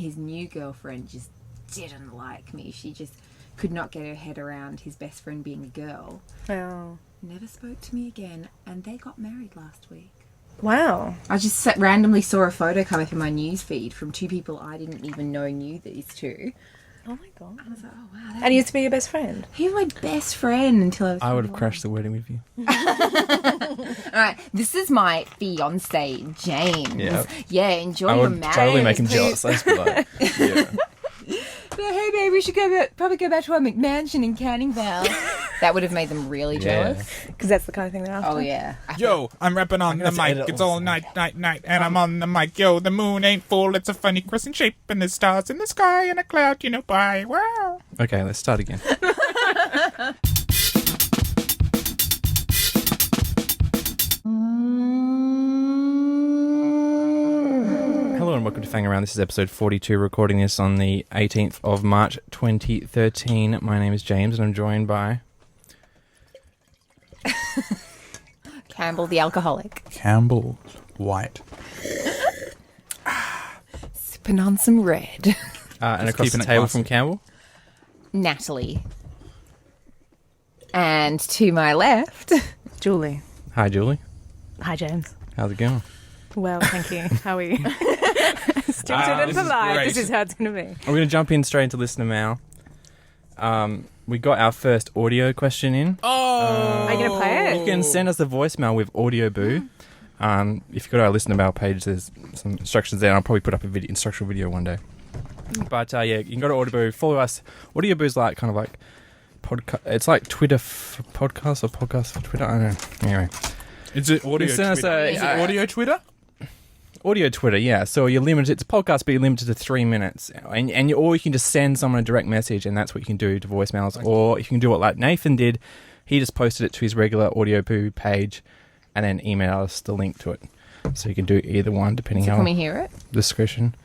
his new girlfriend just didn't like me. She just could not get her head around his best friend being a girl. Oh. Never spoke to me again, and they got married last week. Wow. I just randomly saw a photo come up in my news feed from two people I didn't even know knew these two. Oh my god. I was like, oh wow. And he used to be your best friend? He was my best friend until I would have crashed the wedding with you. Alright, this is my fiance, James. Yeah. Yeah, enjoy I your would marriage. totally make him jealous. Let's be like, yeah. But hey babe, we should probably go back to our McMansion in Canning Vale. That would have made them really jealous. Because that's the kind of thing they're after. Oh yeah. Yo, I'm rapping on the mic. It's all night, and I'm on the mic. Yo, the moon ain't full. It's a funny crescent shape, and there's stars in the sky, and a cloud, by. Wow. Okay, let's start again. Hello and welcome to Fangin Around. This is episode 42, recording this on the 18th of March 2013. My name is James and I'm joined by... Campbell the alcoholic. Campbell White. Sipping on some red. and across the keeping it table classy. from Campbell. Natalie. And to my left... Julie. Hi, Julie. Hi, James. How's it going? Well, thank you. How are you? Stupid and this is polite. great. This is how it's going to be. We're going to jump in straight into listener mail. We got our first audio question in. Are you going to play You it? can send us a voicemail with audio boo. If you go to our listener mail page, there's some instructions there. I'll probably put up a instructional video one day. But yeah, you can go to audio boo. Follow us. Audio boo's like kind of like podcast. It's like Twitter for podcasts or podcast for Twitter. I don't know. Anyway, Is it audio Send us Twitter? a- Is it audio Twitter? audio Twitter. Yeah. So you're limited. It's a podcast, but you're limited to 3 minutes, or you can just send someone a direct message, and that's what you can do to voicemails. Okay. Or you can do what like Nathan did. He just posted it to his regular audio boo page, and then email us the link to it. So you can do either one depending So on can we hear it? discretion.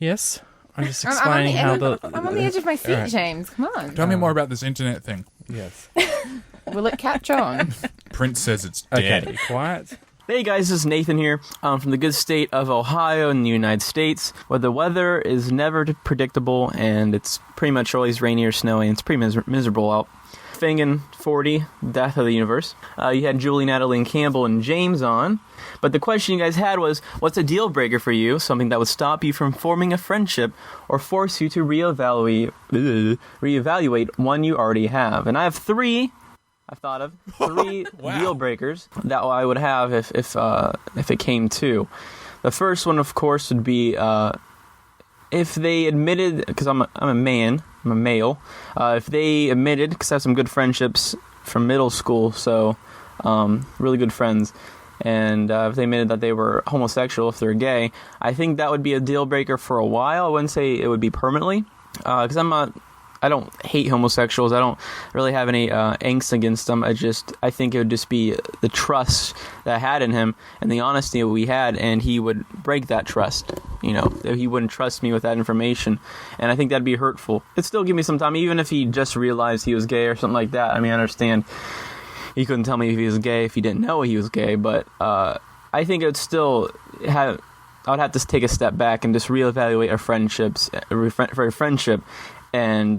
Yes. I'm just I'm explaining how the... on the edge of my seat, Alright. James. Come on. Tell me more about this internet thing. Yes. Will it catch on? Prince says it's Okay, dead. be quiet. Hey guys, this is Nathan here from the good state of Ohio in the United States, where the weather is never predictable and it's pretty much always rainy or snowy and it's pretty miserable out. Fangin 40, Death of the Universe. You had Julie, Natalie, and Campbell and James on, but the question you guys had was, what's a deal breaker for you? Something that would stop you from forming a friendship or force you to reevaluate one you already have. And I have three. I've thought of three Wow. deal breakers that I would have if it came to. The first one, of course, would be if they admitted, because I'm a male. If they admitted, because I have some good friendships from middle school, so really good friends, and if they admitted that they were homosexual, if they're gay, I think that would be a deal breaker for a while. I wouldn't say it would be permanently, because I don't hate homosexuals. I don't really have any angst against them. I think it would just be the trust that I had in him and the honesty that we had, and he would break that trust. He wouldn't trust me with that information, and I think that'd be hurtful. It'd still give me some time, even if he just realized he was gay or something like that. I mean, I understand he couldn't tell me if he was gay if he didn't know he was gay, but I think it would still have... I would have to take a step back and just reevaluate our friendships, for a friendship, and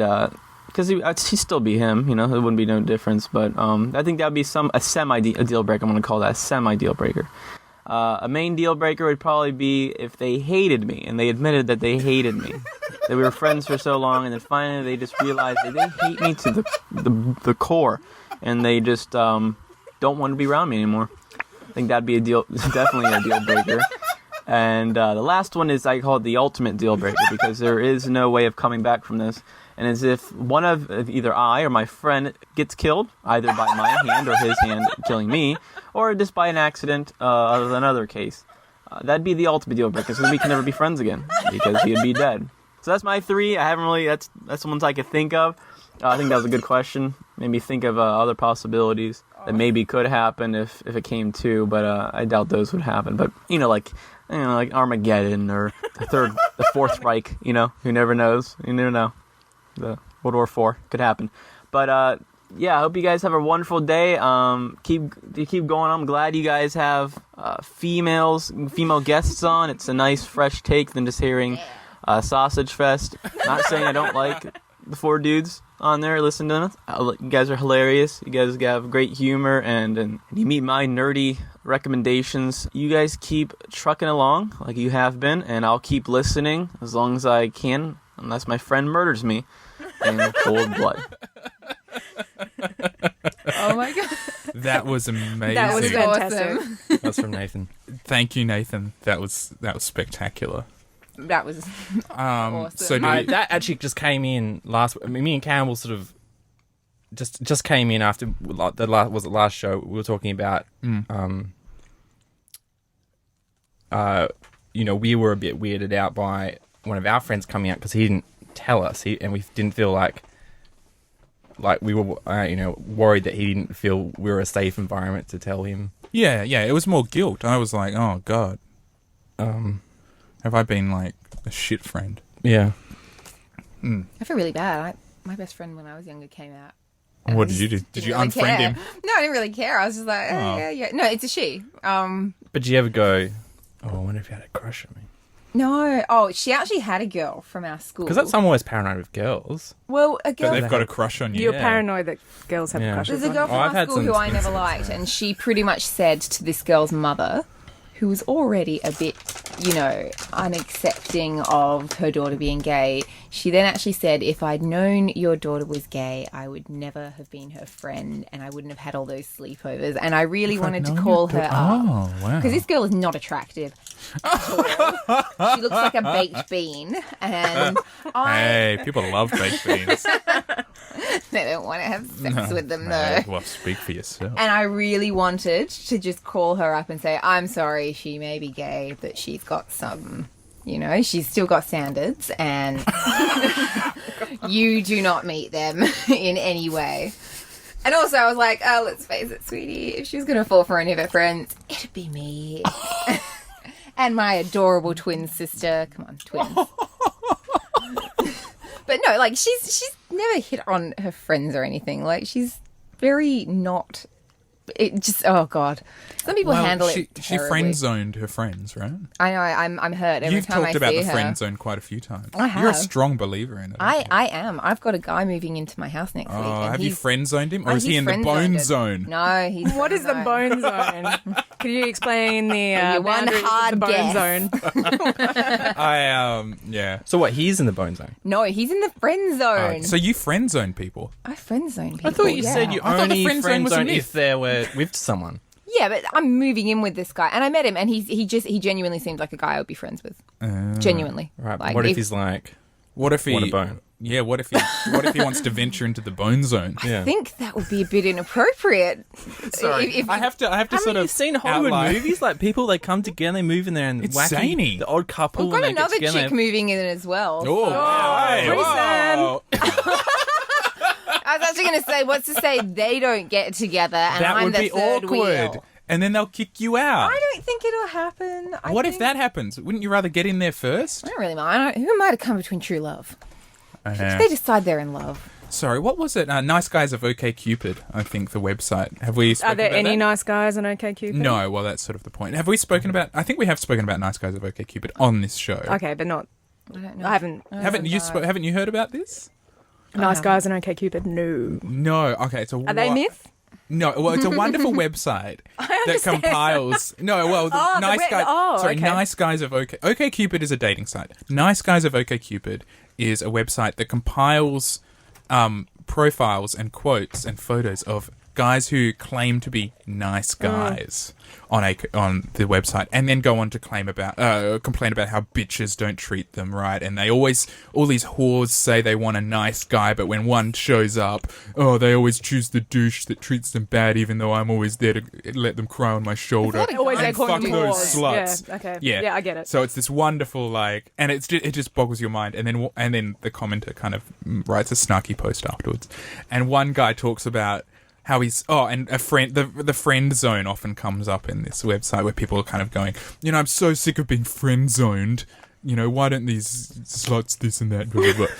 because he'd still be him, it wouldn't be no difference. But I think that would be a deal breaker. I'm going to call that a semi deal breaker. A main deal breaker would probably be if they hated me and they admitted that they hated me, that we were friends for so long, and then finally they just realized that they hate me to the core, and they just don't want to be around me anymore. I think that'd be definitely a deal breaker. And the last one is, I call it the ultimate deal breaker, because there is no way of coming back from this. And as if one of either I or my friend gets killed, either by my hand or his hand killing me, or just by an accident of another case. That'd be the ultimate deal breaker, so we can never be friends again, because he'd be dead. So that's my three. I haven't really, that's the ones I could think of. I think that was a good question. Made me think of other possibilities that maybe could happen if it came to, but I doubt those would happen. But, like Armageddon or the Fourth Reich, who never knows? You never know. The World War IV could happen. But, yeah, I hope you guys have a wonderful day. Keep going. I'm glad you guys have female guests on. It's a nice, fresh take than just hearing Sausage Fest. Not saying I don't like the 4 dudes on there. Listen to them. You guys are hilarious. You guys have great humor, and you meet my nerdy recommendations. You guys keep trucking along like you have been, and I'll keep listening as long as I can, unless my friend murders me in cold blood. Oh my god. That was amazing. That was fantastic. Awesome. That's from Nathan. Thank you, Nathan. That was spectacular. That was awesome. So do we, That actually just came in last. I mean, me and Campbell sort of just came in after the last show. We were talking about, we were a bit weirded out by one of our friends coming out because he didn't tell us, and we didn't feel like we were, worried that he didn't feel we were a safe environment to tell him. yeah, it was more guilt. I was like, oh god, have I been like a shit friend? Yeah. I feel really bad. My best friend when I was younger came out. and What I did you do? just Did didn't you really unfriend care. him? No, I didn't really care. I was just like, Oh. yeah. No, it's a she. But did you ever go, oh, I wonder if you had a crush on me? No. Oh, she actually had a girl from our school. Because I'm always paranoid with girls. well, a But girl. they've got a crush on you. You're Yeah. paranoid that girls have Yeah. crushes There's a on girl you. from I've our had school some who I never experiences liked, and she pretty much said to this girl's mother, who was already a bit, unaccepting of her daughter being gay. She then actually said, if I'd known your daughter was gay, I would never have been her friend, and I wouldn't have had all those sleepover. And I really wanted to call her up. Oh wow! Because this girl is not attractive at all. She looks like a baked bean, and Hey, people love baked beans. they don't want to have sex with them, though. Hey, well, speak for yourself. And I really wanted to just call her up and say, I'm sorry, she may be gay, but she's got some, she's still got standards, and you do not meet them in any way. And also I was like, oh, let's face it, sweetie, if she's going to fall for any of her friends, it'd be me. And my adorable twin sister. Come on, twins. But no, like, she's never hit on her friends or anything. Like, she's very not... It just... Oh, God. Some people handle it She terribly. friend zoned her friends, right? I know, I'm hurt every You've time I talked about see the her. friend zone quite a few times. I You're a have. strong believer in it. aren't you? I am. I've got a guy moving into my house next week. Oh, and have you he's- friend zoned him, or Oh, is he he's in the friend-zoned bone it. zone? No, he's... What is the bone zone? Can you explain the Your one boundaries of hard the bone guess. zone? Yeah. So what, he's in the bone zone? No, he's in the friend zone. So you friend zone people? I friend zone people. I thought you yeah. said you I thought the only friend zone friend was a zone myth. if they were with someone. Yeah, but I'm moving in with this guy, and I met him, and he genuinely seems like a guy I would be friends with. Genuinely. Right, but Like, what if he's like, What if he? want a bone? Yeah. What if he wants to venture into the bone zone? Yeah. I think that would be a bit inappropriate. Sorry, If- I have to Haven't sort you of seen Hollywood outline- movies? Like people, they come together, they move in there, and It's wacky, zany. the odd couple. We've got and they get another together. chick moving in as well. Oh, so- hey, whoa. I was actually going to say, what's to say they don't get together and That I'm would the be third awkward. wheel? And then they'll kick you out. I don't think it'll happen. What if that happens? Wouldn't you rather get in there first? I don't really mind. Who am I to come between true love? Yeah. They decide they're in love. Sorry, what was it? Nice Guys of OkCupid, I think, the website. Have we spoken Are there about any that? nice guys on OkCupid? No, well, that's sort of the point. Have we spoken about... I think we have spoken about Nice Guys of OkCupid on this show. Okay, but not. I don't know. I haven't. Haven't you heard about this? Nice guys on OkCupid? No. No. Okay, it's a... Are they myth? No, well, it's a wonderful website that compiles. No, well, Oh, the nice web- guys. oh, sorry, okay. Nice Guys of OkCupid is a dating site. Nice Guys of OkCupid is a website that compiles profiles and quotes and photos of guys who claim to be nice guys on the website, and then go on to complain about how bitches don't treat them right, and they always, all these whores say they want a nice guy, but when one shows up, they always choose the douche that treats them bad, even though I'm always there to let them cry on my shoulder. Is that a Always guy? they And call fuck them those whores. sluts. Yeah, okay. Yeah, Yeah, I get it. So it's this wonderful, and it just boggles your mind. And then the commenter kind of writes a snarky post afterwards. And one guy talks about how he's and a friend, the friend zone often comes up in this website where people are kind of going, I'm so sick of being friend zoned. Why don't these sluts this and that? Blah, blah, blah.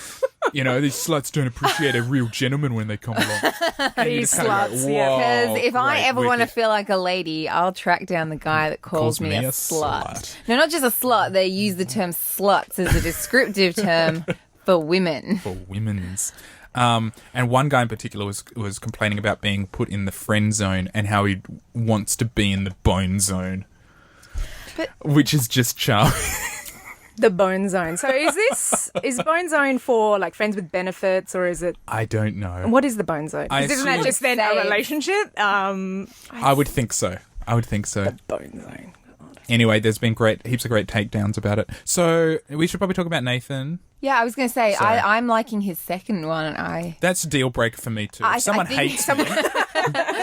You know, these sluts don't appreciate a real gentleman when they come along. And you These just kinda go, sluts, yeah. "Whoa, Because if I great, ever want to wicked." feel like a lady, I'll track down the guy that calls me a slut. No, not just a slut. They use the term sluts as a descriptive term for women. For women's. And one guy in particular was complaining about being put in the friend zone and how he wants to be in the bone zone. Which is just charming. The bone zone. So is bone zone for like friends with benefits, or is it? I don't know. What is the bone zone? I 'Cause isn't that assume- just then a relationship? I would think so. Bone zone. Anyway, there's been heaps of great takedowns about it. So we should probably talk about Nathan. Yeah, I was going to say, Sorry. I'm liking his second one. And That's a deal breaker for me too. I If someone think hates me,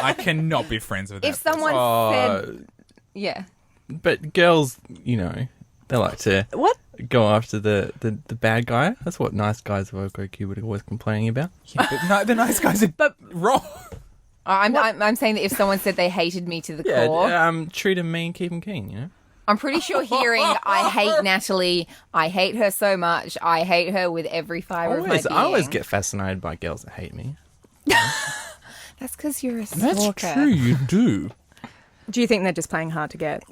I cannot be friends with that. if someone said, yeah. But girls, you know, they like to What? go after the bad guy. That's what nice guys of OkCupid are always complaining about. Yeah, but no, the nice guys are wrong. I'm saying that if someone said they hated me to the core, Treat them mean, keep them keen, you know? I'm pretty sure hearing I hate Natalie, I hate her so much, I hate her with every fibre of my being. I always get fascinated by girls that hate me. That's because you're a stalker. That's true, you do. Do you think they're just playing hard to get?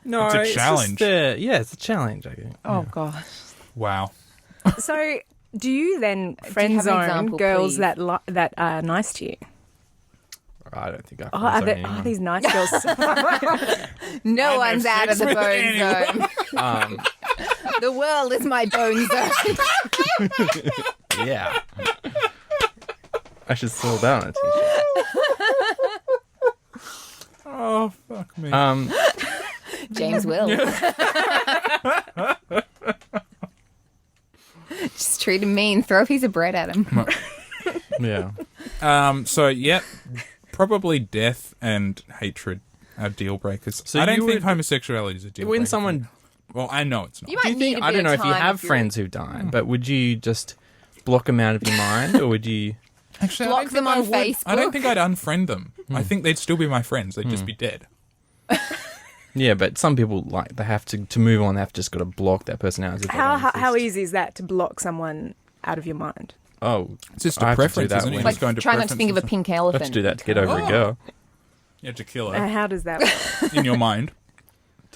No, It's a challenge. It's a challenge, I think. Oh, gosh. Wow. So, do you then friend have an zone example, girls please? that are nice to you? I don't think I Oh, friend zone anyone. these nice girls? No I one's know out of the sex with bone anyone. zone. The world is my bone zone. Yeah. I should sell that on a t-shirt. Oh, fuck me. James will. Just treat him mean. Throw a piece of bread at him. Yeah. So, yeah, probably death and hatred are deal breakers. So I don't you think would- homosexuality is a deal breaker. When someone... Well, I know it's not. You might Do you need think... a I bit don't know of if you time have you're- friends who die, but would you just block them out of your mind, or would you... Actually, Block I don't think them on I would. I Facebook. don't think I'd unfriend them. I think they'd still be my friends. They'd just be dead. Yeah, but some people, like, they have to move on, they've just got to block that person out. As if they don't How exist. easy is that to block someone out of your mind? Oh, It's just I a have to do preference, that isn't it? when- You Like, just go into try not to think of a preferences. pink I elephant. have to do that to get over Oh. a girl. You have to kill her How does that work? in your mind.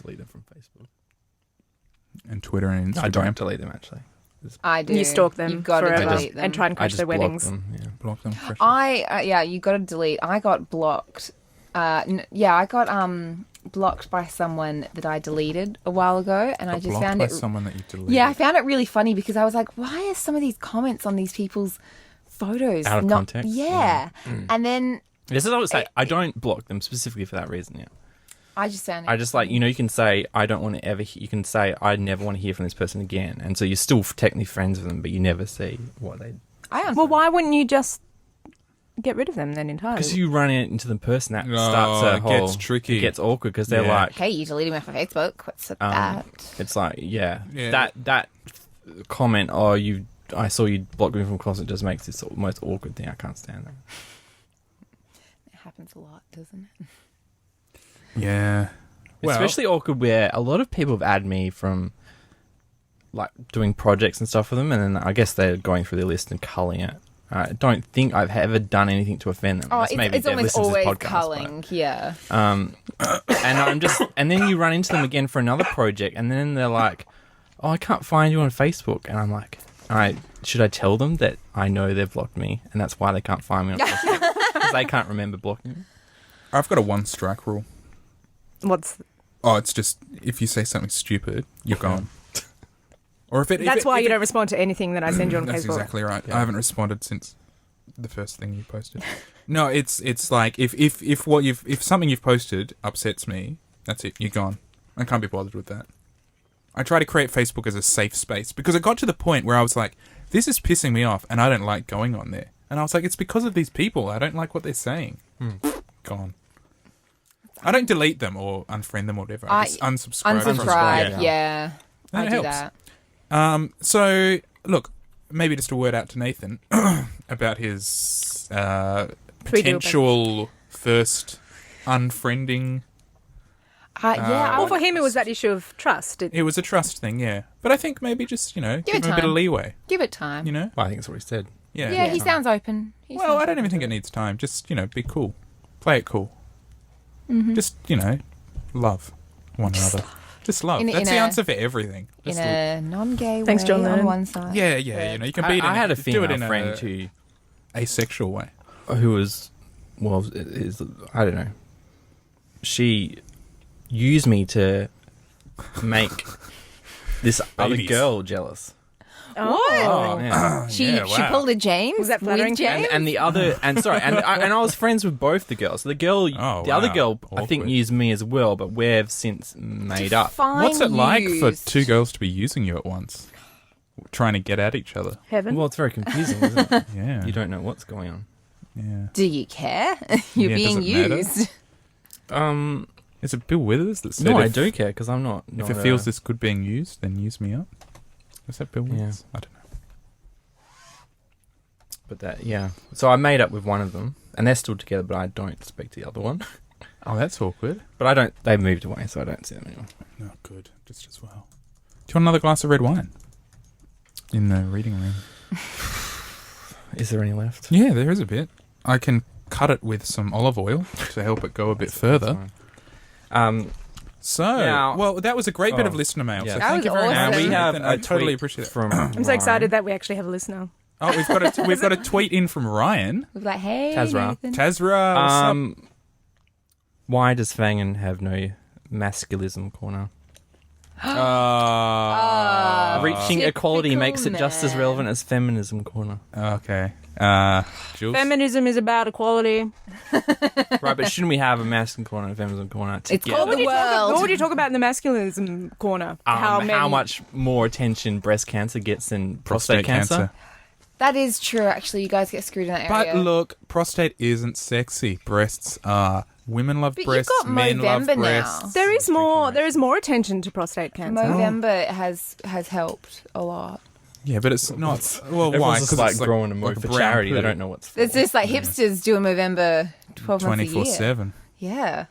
Delete them from Facebook. And Twitter and Instagram. I don't delete them, actually. I do. You stalk them You've got to forever delete them. and try and I crash just their block weddings. them, yeah. Block them. Fresh. You got to delete. I got blocked. I got blocked by someone that I deleted a while ago, and I just Blocked found by it. someone that you deleted. Yeah, I found it really funny because I was like, why are some of these comments on these people's photos Out of not? context? Yeah, and then This is what I would say. I don't block them specifically for that reason, yeah. I just found it. I just like, you know, you can say, I don't want to ever, you can say, I never want to hear from this person again. And so you're still technically friends with them, but you never see what they... Well, why wouldn't you just get rid of them then entirely? Because you run into the person, that Oh, starts a it whole... gets tricky. It gets awkward because they're Yeah. like... Hey, you deleted me off of Facebook. What's that? It's like, yeah. Yeah. That comment, I saw you block me from closet, just makes this the most awkward thing. I can't stand that. It happens a lot, doesn't it? Yeah. Well, Especially awkward where a lot of people have added me from like doing projects and stuff for them, and then I guess they're going through their list and culling it. I don't think I've ever done anything to offend them. Oh, Unless maybe it's they've almost listened to this always podcast, culling. Yeah. and then you run into them again for another project, and then they're like, "Oh, I can't find you on Facebook," and I'm like, should I tell them that I know they've blocked me, and that's why they can't find me on Facebook because they can't remember blocking me? I've got a one-strike rule. What's It's just if you say something stupid, you're gone. Or if it. that's why you don't respond to anything that I send you on That's Facebook. exactly right. Yeah. I haven't responded since the first thing you posted. No, it's like if something you've posted upsets me, that's it. You're gone. I can't be bothered with that. I try to create Facebook as a safe space because it got to the point where I was like, this is pissing me off, and I don't like going on there. And I was like, it's because of these people. I don't like what they're saying. Gone. I don't delete them or unfriend them or whatever. I just unsubscribe. Unsubscribe. Yeah. And I it do helps. that. So, look, maybe just a word out to Nathan about his potential first unfriending. Yeah, I Well, would- for him, it was that issue of trust. It was a trust thing, yeah. But I think maybe just, give it him a bit of time. leeway, give it time. Well, I think that's what he said. Yeah. Yeah, he sounds open. Well, I don't even think it needs time. Just, be cool. Play it cool. Just, love one another. Just love. In That's a- the answer for everything. in Just a non-gay Thanks, way John on Lennon. one side. yeah, you can beat it. I had a do it female in friend who asexual way. was, I don't know. She used me to make this other Babies. girl jealous. Oh. Yeah. She Yeah, she wow. pulled a James. Was that flattering? with James? And the other, and I was friends with both the girls. So the other wow. girl, I think Awkward. used me as well, but we've since made up. Fine What's it like for used. two girls to be using you at once? Trying to get at each other. Heaven. Well, it's very confusing, isn't it? Yeah. You don't know what's going on. Yeah. Do you care? You're Yeah, being does it matter? used. Is it Bill Withers that said No, I if, do care because I'm not. if it feels this good being used, then use me up? Was that Bill Withers? I don't know. But that, yeah. So I made up with one of them, and they're still together, but I don't speak to the other one. Oh, that's awkward. But I don't. They moved away, so I don't see them anymore. No, good. Just as well. Do you want another glass of red wine? In the reading room. Is there any left? Yeah, there is a bit. I can cut it with some olive oil to help it go a bit further. So, Now- that was a great bit of Oh, listener mail. yeah. So That thank was you very awesome. much. We have Nathan. a I totally tweet appreciate it. from. I'm so excited that we actually have a listener. Oh, we've got a tweet in from Ryan. We're like, hey, Tazra. Nathan. Tazra, what's up? Why does Fangin have no masculism corner? Reaching equality typical makes it just as man. relevant as feminism corner. Okay. Jules? Feminism is about equality. Right, but shouldn't we have a masculine corner and a feminism corner? It's together? called the world. What would you talk about in the masculinism corner? How much more attention breast cancer gets than prostate cancer? That is true, actually. You guys get screwed in that But area. look, prostate isn't sexy. Breasts are. Women love But you've breasts. got Men love Movember now. breasts. There is more. There is more attention to prostate cancer. Movember has helped a lot. Yeah, but it's not. Well, Everyone's why? just 'Cause like it's growing a move like for brown charity. They poo. don't know what's for. It's just like hipsters do a Movember 12 months a year. 24/7. Yeah.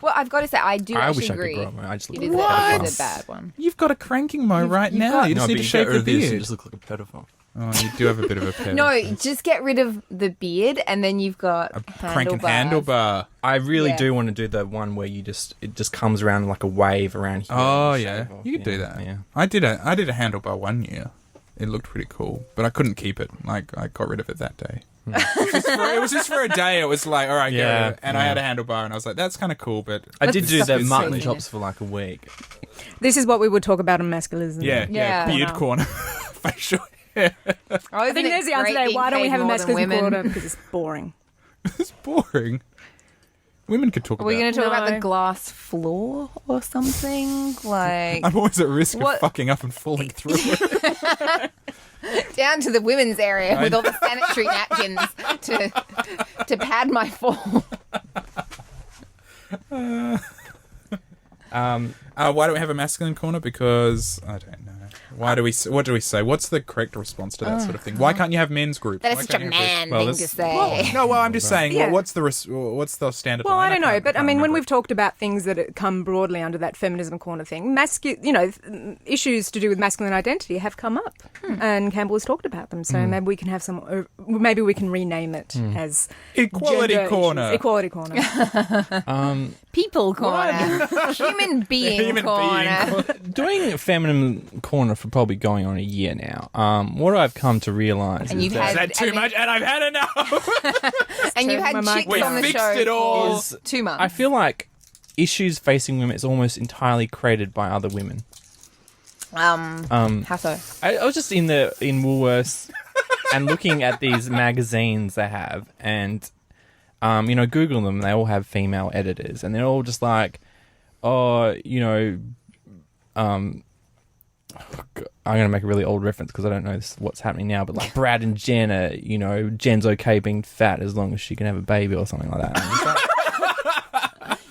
Well, I've got to say, I do I actually wish I agree. could grow my. I just look It like is a a pedophile. bad one. You've got a cranking mo right you've now. got- You just No, need but to you shave get the rid of this and beard. just look like a pedophile. Oh, you do have a bit of a pedo. No, just get rid of the beard and then you've got a cranking handlebars. handlebar. I really Yeah. do want to do the one where it just comes around like a wave around here. Oh and yeah, shave off. you could do that. Yeah. I did a handlebar one year. It looked pretty cool, but I couldn't keep it. Like I got rid of it that day. It was just for a day. It was like, all right, get rid of it. And I had a handlebar, and I was like, that's kind of cool, but I did do the That's mutton silly. chops for like a week. This is what we would talk about in masculinism. Yeah. beard Wow. corner, facial hair. I think there's the answer there. Why don't we have a masculism corner? Because it's boring. It's boring. Women could talk Are we about. going to talk about No. the glass floor or something? Like, I'm always at risk of What- fucking up and falling through it. down to the women's area with all the sanitary napkins to pad my fall. Why don't we have a masculine corner? Because I don't know. Why do we? What do we say? What's the correct response to that sort of thing? Why can't you have men's groups? That Why is such a can't you have man Well, thing this- to say. No, well, I'm just saying. Yeah. Well, what's the standard? Well, line? I don't know, but I can't mean, when remember we've talked about things that come broadly under that feminism corner thing, issues to do with masculine identity have come up, and Campbell has talked about them. So maybe we can have maybe we can rename it as Equality gender corner. issues. Equality corner. People corner. Human being Human corner. being. Doing feminine corner for probably going on a year now. What I've come to realise And is you've that Is that too much? And I've had enough. And you've had Turn my mic chicks We on the fixed show it all. for 2 months. I feel like issues facing women is almost entirely created by other women. How so? I was just in Woolworths and looking at these magazines they have, and Google them. They all have female editors, and they're all just like, I'm going to make a really old reference because I don't know what's happening now, but like Brad and Jen are, Jen's okay being fat as long as she can have a baby or something like that. And it's like-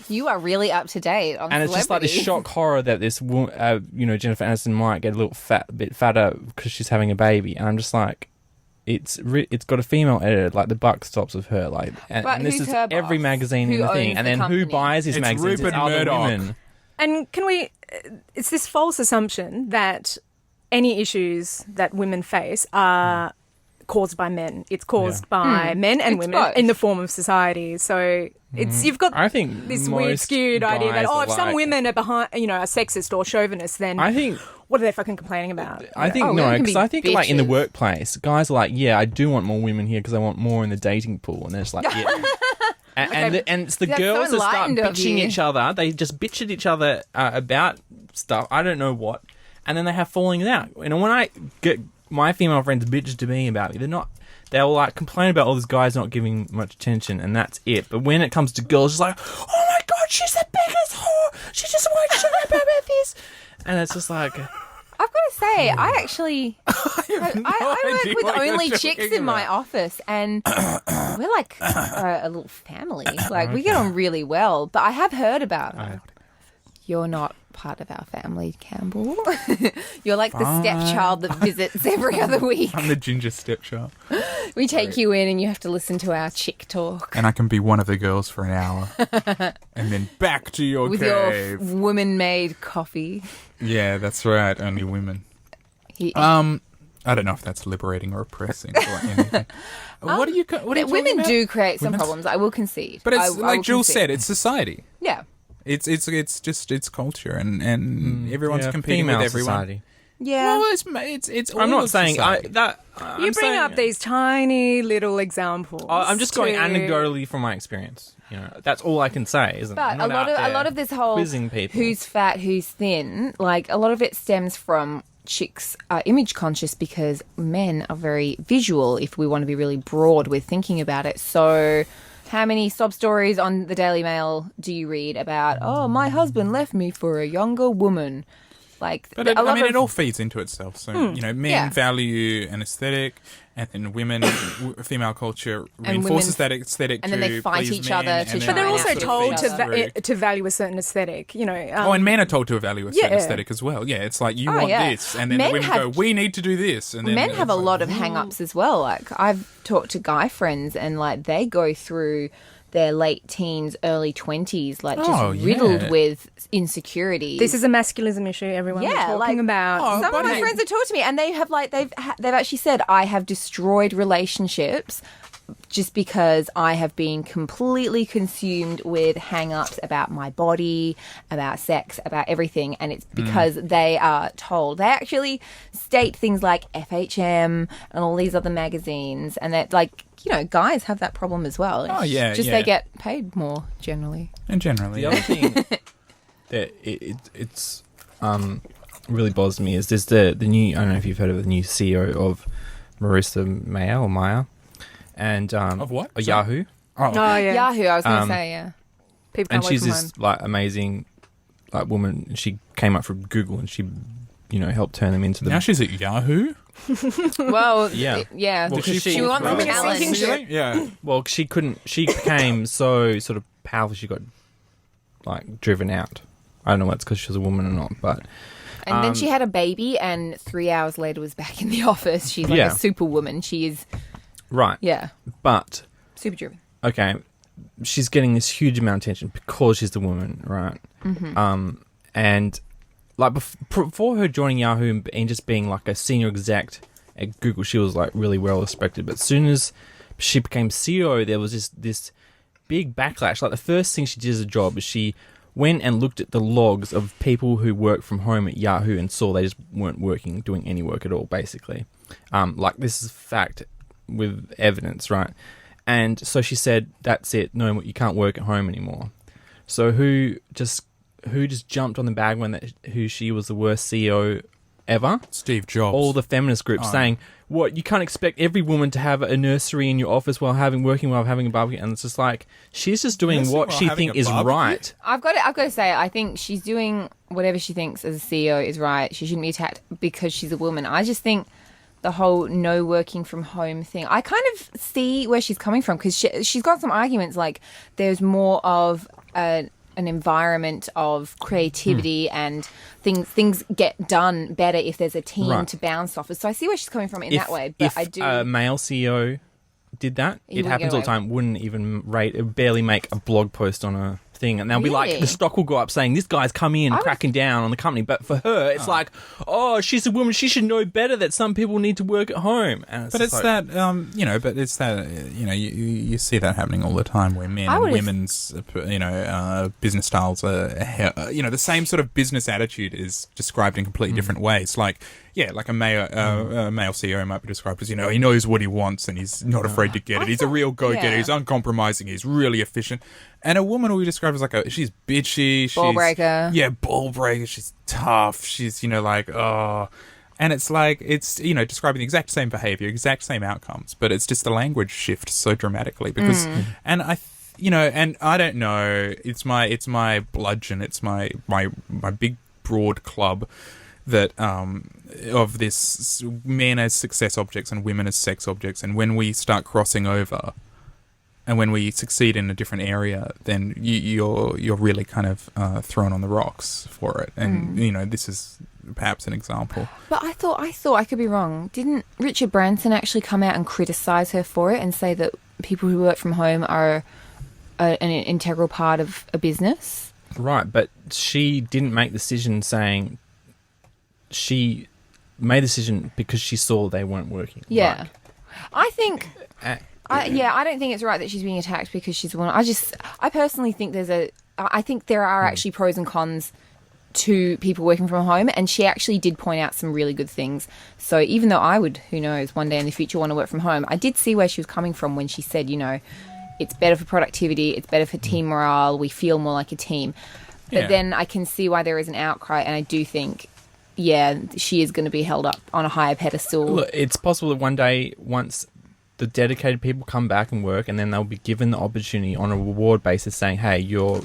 You are really up to date on and it's just like this celebrities. shock horror that this, Jennifer Aniston might get a bit fatter because she's having a baby, and I'm just like, it's got a female editor, like the buck stops with her, like, and But this who's is her every boss? magazine Who in the thing, owns and the then who company? buys these It's magazines? Rupert It's other Murdoch. women. And can we? It's this false assumption that any issues that women face are caused by men. It's caused by men and women both. in the form of society. So it's you've got I think this most weird skewed idea that guys are if some like- women are behind, are sexist or chauvinist, then I think what are they fucking complaining about? I think Oh, no, women can because be I think like in the bitches. workplace, guys are like, yeah, I do want more women here because I want more in the dating pool, and they're just like, yeah. And it's the That's so girls that start enlightened of bitching you. each other. They just bitch at each other about stuff. I don't know what, and then they have fallings out. And when I get my female friends bitch to me about me, they'll like complain about all these guys not giving much attention, and that's it. But when it comes to girls, it's like, oh my god, she's the biggest whore. She just won't shut up about this, and it's just like. I've got to say, I actually I idea work with what you're only talking chicks in my office, and we're like a little family. Like we get on really well. But I have heard about it. You're not part of our family, Campbell. You're like the stepchild that visits every other week. I'm the ginger stepchild. We take you in, and you have to listen to our chick talk And I can be one of the girls for an hour. And then back to your with cave. your woman-made coffee. Yeah, that's right. Only women. He- I don't know if that's liberating or oppressing or anything. What are you women talking about? do create some Women's- problems. I will concede. But it's I like will Jules concede. said, it's society. Yeah. It's just it's culture and everyone's Yeah, competing with female everyone. society. Yeah. Well, it's all I'm not of saying society. I'm You bring saying- up these tiny little examples. I'm just going to- anecdotally from my experience. That's all I can say, isn't it? But I'm not out a lot of this whole quizzing people. who's fat, who's thin, like a lot of it stems from chicks are image conscious because men are very visual. If we want to be really broad with thinking about it, so how many sob stories on the Daily Mail do you read about? Oh, my husband left me for a younger woman. Like, But a lot it of- all feeds into itself. So men Yeah. value an aesthetic, and then women, female culture And reinforces women- that aesthetic. and then they to fight please each men, other and to then try But they're and it also sort of told feeds feed to through. to value a certain aesthetic. and men are told to value a certain Yeah. aesthetic as well. Yeah, it's like you Oh, want yeah. this, and then Men the women have- go, "We need to do this." And then men it's have a like, lot of hang-ups as well. Like I've talked to guy friends and like they go through their late teens, early 20s, like just Oh, riddled yeah. with insecurity. This is a masculism issue. Everyone we're Yeah, talking like- about. Oh, Some of but my hey- friends have talked to me, and they have like they've actually said I have destroyed relationships just because I have been completely consumed with hang-ups about my body, about sex, about everything, and it's because they are told. They actually state things like FHM and all these other magazines, and that like guys have that problem as well. Oh, yeah, just yeah. they get paid more generally. And generally, The other thing that it's really bothers me is there's the new, I don't know if you've heard of the new CEO of Marissa Maya, and Of what? of Sorry? Yahoo, Oh yeah, Yahoo, I was going to Um, say, yeah. people and can't work she's from this home. like amazing like woman. She came up from Google and she helped turn them into the now she's at Yahoo. Well, Yeah. yeah. Well, she, she- wants well, talent. Sinking Yeah. well, she became so sort of powerful. She got like driven out. I don't know what's because she was a woman or not, but And then she had a baby, and 3 hours later was back in the office. She's like Yeah. a superwoman. She is, right. yeah, But super driven. okay, she's getting this huge amount of attention because she's the woman, right? Mm-hmm. And like before her joining Yahoo and just being like a senior exec at Google, she was like really well respected. But as soon as she became CEO, there was just this big backlash. Like the first thing she did as a job is she went and looked at the logs of people who work from home at Yahoo and saw they just weren't working, doing any work at all, basically. Like this is fact with evidence, right? And so she said, "That's it. No, you can't work at home anymore." So who just jumped on the bag who she was the worst CEO ever? Steve Jobs. All the feminist groups Oh. saying, "What, you can't expect every woman to have a nursery in your office while having a barbecue," and it's just like she's just doing Nursery what while she having thinks a is barbecue? right. I've got to say, I think she's doing whatever she thinks as a CEO is right. She shouldn't be attacked because she's a woman. I just think the whole no working from home thing, I kind of see where she's coming from because she's got some arguments like there's more of an environment of creativity and things get done better if there's a team Right. to bounce off of. So I see where she's coming from in that way. But if I do. a male CEO did that, He it wouldn't happens get all the away time. Wouldn't even barely make a blog post on a thing, and they'll be like, Really? the stock will go up saying this guy's come in cracking down on the company. But for her, it's like, oh, she's a woman, she should know better that some people need to work at home. And But it's like, that, you see that happening all the time where men and women's, business styles are, the same sort of business attitude is described in completely different ways. Like a male CEO might be described as, he knows what he wants and he's not afraid to get it. He's a real go-getter. He's uncompromising. He's really efficient. And a woman will be described as she's bitchy. Ball breaker. Yeah, ball breaker. She's tough. She's, And it's describing the exact same behavior, exact same outcomes, but it's just the language shifts so dramatically because, and I don't know, it's my bludgeon, it's my big broad club that of this men as success objects and women as sex objects, and when we start crossing over, and when we succeed in a different area, then you're really kind of thrown on the rocks for it, and this is perhaps an example. But I thought I could be wrong. Didn't Richard Branson actually come out and criticise her for it and say that people who work from home are an integral part of a business? right, but she didn't make the decision saying she made the decision because she saw they weren't working. Yeah. Like, I think... I don't think it's right that she's being attacked because she's a woman. I personally think I think there are actually pros and cons to people working from home, and she actually did point out some really good things. So even though I would, who knows, one day in the future want to work from home, I did see where she was coming from when she said, it's better for productivity, it's better for team morale, we feel more like a team. But then I can see why there is an outcry, and I do think, she is going to be held up on a higher pedestal. Look, it's possible that one day, once the dedicated people come back and work, and then they'll be given the opportunity on a reward basis saying, hey,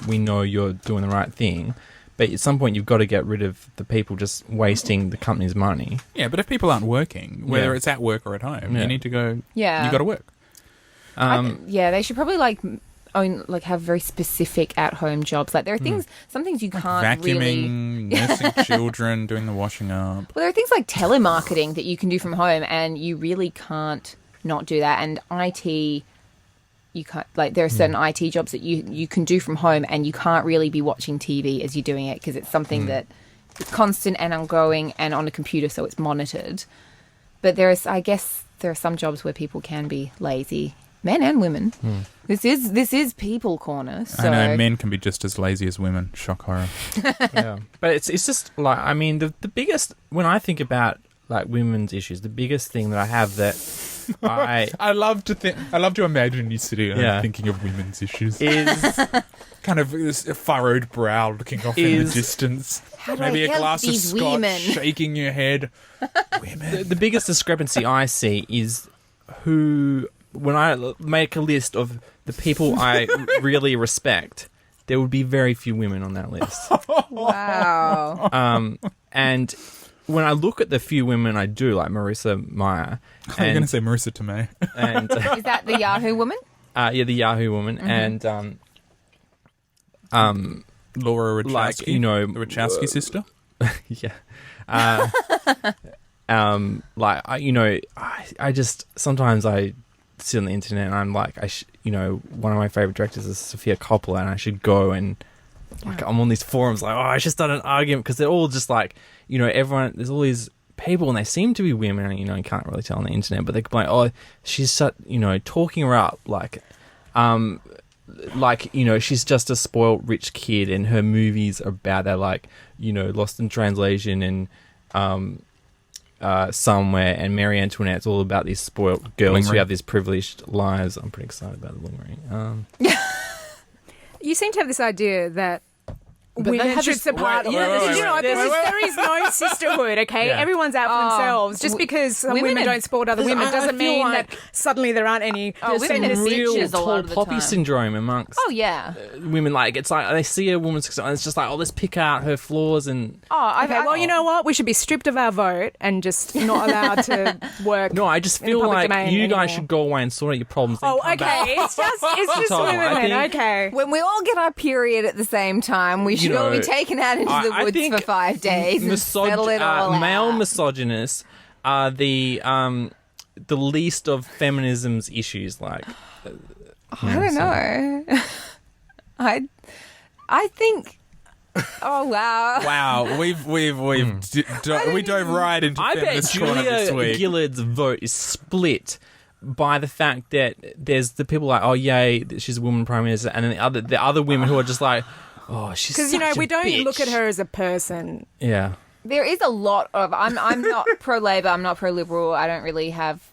we know you're doing the right thing. But at some point, you've got to get rid of the people just wasting the company's money. Yeah, but if people aren't working, whether it's at work or at home, you need to go, you got to work. They should probably have very specific at-home jobs. Like there are some things you can't really... Vacuuming, nursing children, doing the washing up. Well, there are things like telemarketing that you can do from home, and you really can't not do that. And IT, you can't, there are certain IT jobs that you can do from home, and you can't really be watching TV as you're doing it because it's something that is constant and ongoing and on a computer, so it's monitored. But I guess there are some jobs where people can be lazy, men and women. This is people corner. So. I know men can be just as lazy as women. Shock horror. Yeah, but it's just the biggest, when I think about women's issues, the biggest thing that I have that I love to imagine you sitting and thinking of women's issues. Is kind of this furrowed brow looking off in the distance. Maybe a glass of scotch, shaking your head. Women. The biggest discrepancy I see is when I make a list of the people I really respect, there would be very few women on that list. Wow. And when I look at the few women I do, like Marissa Meyer... I'm going to say Marissa Tomei. And, is that the Yahoo woman? Yeah, the Yahoo woman. And... Laura Wachowski, the Wachowski sister. Yeah. I just... Sometimes I sit on the internet and I'm like, one of my favourite directors is Sofia Coppola, and I should go and... I'm on these forums I should start an argument, because they're all just everyone, there's all these people and they seem to be women, and you can't really tell on the internet, but they're like, she's such, talking her up she's just a spoiled rich kid, and her movies are about that, Lost in Translation and Somewhere and Marie Antoinette's all about these spoiled girls who have these privileged lives. I'm pretty excited about the Lingering. You seem to have this idea that women should support... There is no sisterhood, okay? Yeah. Everyone's out for themselves. Just because some women don't support other women doesn't mean that suddenly there aren't any... women are real bitches a lot tall of the poppy time. syndrome amongst women. It's they see a woman's success and it's just let's pick out her flaws and... you know what? We should be stripped of our vote and just not allowed to work. No, I just feel like you guys should go away and sort out your problems. It's just women then, okay. When we all get our period at the same time, we should all be taken out into the woods for 5 days and settle it all male out. misogynists are the least of feminism's issues. I don't know. I think. Oh wow! Wow, we dove right into I bet feminist corner this Julia week. Gillard's vote is split by the fact that there's the people like, oh yay, she's a woman prime minister, and then the other women who are just like, oh, she's Because, such we a don't bitch. look at her as a person. Yeah. There is a lot of. I'm not pro Labor. I'm not pro Liberal. I don't really have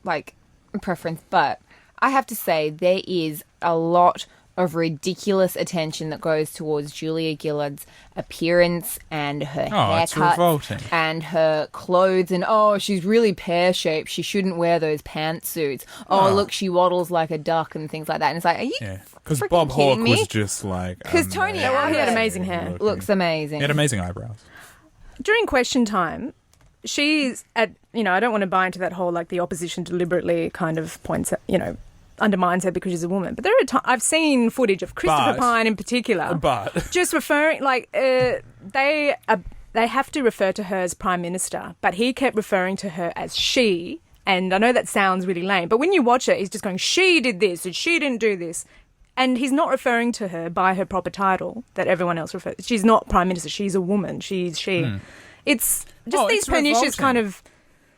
like preference, but I have to say there is a lot of ridiculous attention that goes towards Julia Gillard's appearance and her it's haircut revolting. and her clothes, and she's really pear-shaped. She shouldn't wear those pantsuits. Look, she waddles like a duck and things like that. And it's like, are you Because freaking Bob Hawke kidding me? was just like... Because Tony he had Abbott amazing hair. looks amazing. He had amazing eyebrows. During question time, she's at, I don't want to buy into that whole, like, the opposition deliberately kind of points at, undermines her because she's a woman. But there are I've seen footage of Christopher Pine in particular. But... just referring, like, they have to refer to her as Prime Minister, but he kept referring to her as she, and I know that sounds really lame, but when you watch it, he's just going, she did this, and she didn't do this. And he's not referring to her by her proper title that everyone else refers. She's not Prime Minister, she's a woman, she's she. It's just these it's pernicious revolting. kind of...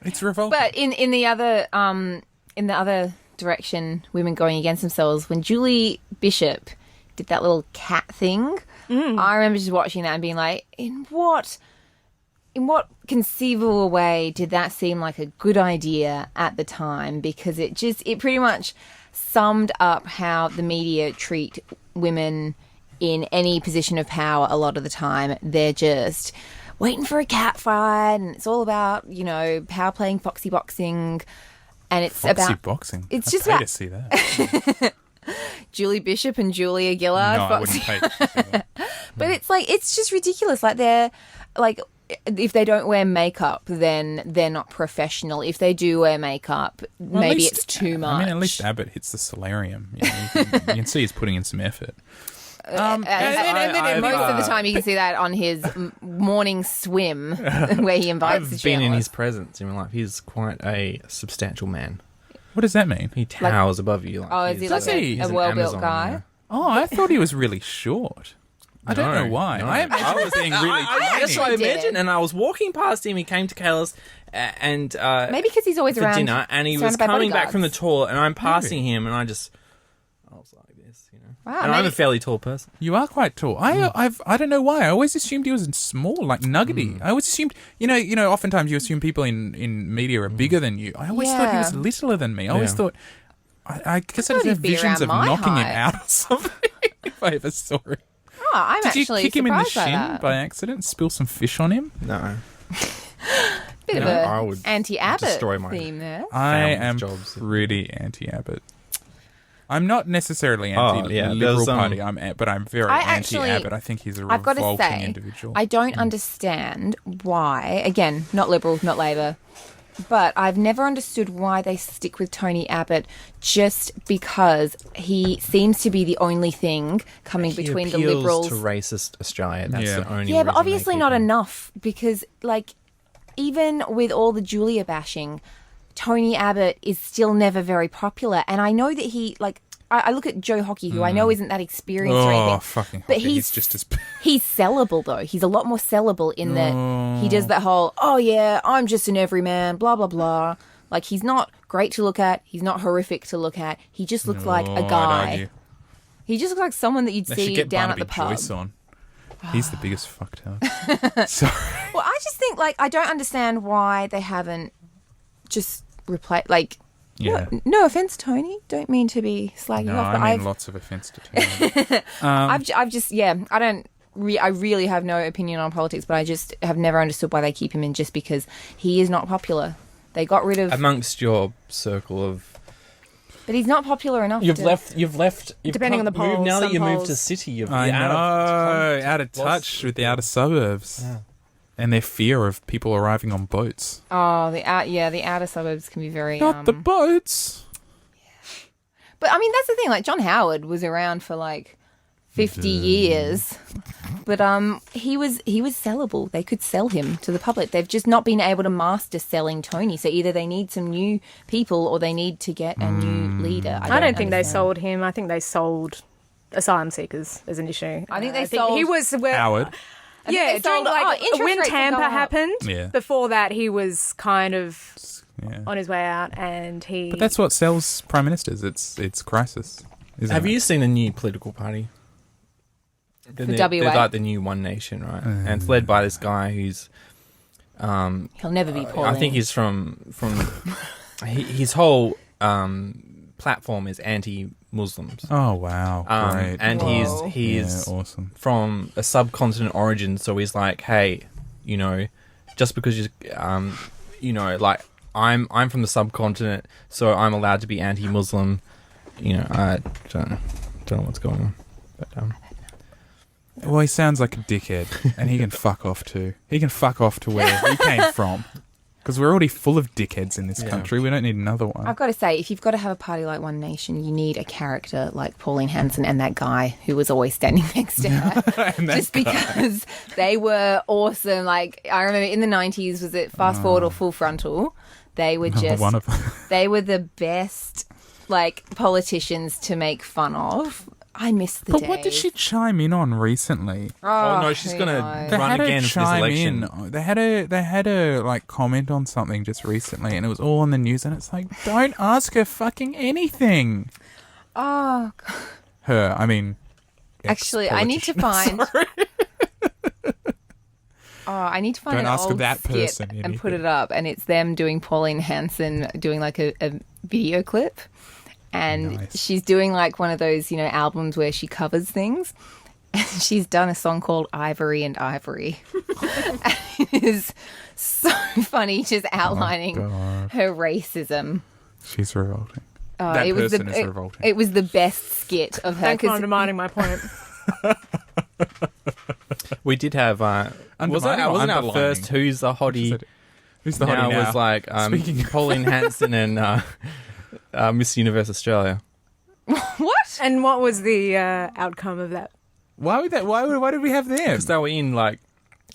It's revolting. But in the other direction, women going against themselves, when Julie Bishop did that little cat thing, I remember just watching that and being like, in what conceivable way did that seem like a good idea at the time? Because it pretty much summed up how the media treat women in any position of power a lot of the time. They're just waiting for a cat fight, and it's all about, power playing, foxy boxing. And it's Foxy about boxing. It's I'd just pay about to see that. Julie Bishop and Julia Gillard. No, I wouldn't pay to see that. But it's like, it's just ridiculous. Like, they're like, if they don't wear makeup, then they're not professional. If they do wear makeup, Well, at maybe least- it's too much. I mean, at least Abbott hits the solarium. You can see he's putting in some effort. And most of the time, you can see that on his morning swim, where he invites the I've been in journalists. his presence in my life. He's quite a substantial man. What does that mean? He towers above you. Is he he's- like Does he? a he's an well-built Amazon, guy? yeah. Oh, I thought he was really short. I don't know why. no. I imagine him being really tiny. That's what I actually did. imagined. And I was walking past him. He came to Kayla's and Maybe because he's always for around dinner, and he was surrounded by coming back from the bodyguards. toilet, and I'm passing him, and I was like this, Wow, and I'm maybe- a fairly tall person. You are quite tall. I don't know why. I always assumed he was small, like nuggety. I always assumed, oftentimes you assume people in media are bigger than you. I always thought he was Yeah. littler than me. I always Yeah. thought, I guess I thought just have he'd be visions of around my knocking him height. out or something. If I ever saw him. Oh, I'm Did you actually kick him in the surprised by shin that. by accident? Spill some fish on him? No, Bit No, I of would a anti-Abbott destroy my- theme there. I Found am jobs. pretty anti-Abbott. I'm not necessarily Oh, yeah, anti-Liberal there's, Party, but I'm very I actually- anti-Abbott. I think he's a I've got to revolting say, individual. I don't understand why, again, not Liberal, not Labor, but I've never understood why they stick with Tony Abbott just because he seems to be the only thing coming He between the appeals Liberals. to racist Australia. That's Yeah. the only. Yeah, but reason they obviously keep not him. enough because, like, even with all the Julia bashing, Tony Abbott is still never very popular. And I know that he, like, I look at Joe Hockey, who I know isn't that experienced or anything. fucking But Hockey, he's just as... He's sellable, though. He's a lot more sellable in that he does that whole, oh, yeah, I'm just an everyman, blah, blah, blah. Like, he's not great to look at. He's not horrific to look at. He just looks like a I'd guy. argue. He just looks like someone that you'd They should see get down Barnaby at the pub. Joyce on. He's the biggest fucktard. Sorry. Well, I just think, like, I don't understand why they haven't just replaced, like, Yeah. no offense, Tony. Don't mean to be slagging No, off, but I mean I've lots of offence to Tony. I've just, yeah, I don't. I really have no opinion on politics, but I just have never understood why they keep him in just because he is not popular. They got rid of, amongst your circle of. but he's not popular enough. You've to, left. Depending on the moved, polls, now that some you moved polls- to city, you've I you're know, out of lost- touch with the outer suburbs. Yeah. And their fear of people arriving on boats. Oh, the outer suburbs can be very. Not the boats. But I mean, that's the thing. Like John Howard was around for like 50 years, but he was sellable. They could sell him to the public. They've just not been able to master selling Tony. So either they need some new people or they need to get a new leader. I don't think they understand. sold him. I think they sold asylum seekers as an issue. I think they sold- he was where, Howard. Yeah, they sold- during, interest when rates are Tampa going up. happened. Yeah. Before that, he was kind of Yeah. on his way out, and he. But that's what sells prime ministers. It's crisis. Isn't Have it? you seen the new political party? The They're WA? like the new One Nation, right? And it's led by this guy who's He'll never be Pauline. I think he's from his whole platform is anti-Muslims. Oh wow! Great. And Whoa. he's yeah, awesome. from a subcontinent origin, so he's like, hey, you know, just because you know, like I'm from the subcontinent, so I'm allowed to be anti-Muslim. You know, I don't know what's going on, but Well, he sounds like a dickhead, and he can fuck off too. He can fuck off to where he came from, because we're already full of dickheads in this country. We don't need another one. I've got to say, if you've got to have a party like One Nation, you need a character like Pauline Hanson and that guy who was always standing next to her. Just because they were awesome. Like, I remember in the 90s, was it Fast Forward or Full Frontal? They were just, one of them. they were the best, like, politicians to make fun of. I miss the But days. what did she chime in on recently? oh no, she's who gonna knows? They run had again her for this chime election. in. They had a like comment on something just recently, and it was all on the news. And it's like, don't ask her fucking anything. Oh, Her, I mean. actually, I need to ex-politician. find. Oh, I need to find Don't an ask old that skit person and put anything. it up, and it's them doing Pauline Hanson doing like a video clip, and Nice. she's doing like one of those albums where she covers things, and she's done a song called Ivory and Ivory. And it is so funny, just outlining God. her racism. She's revolting. It was person is revolting. It was the best skit of her. Thanks for 'cause- undermining my point. We did have Undermining or wasn't our underlining? first Who's the Hottie? Who's the Now hottie now? was like Speaking of- Pauline Hanson and Miss Universe Australia. What? And what was the outcome of that? Why would that? Why did we have them? Because they were in like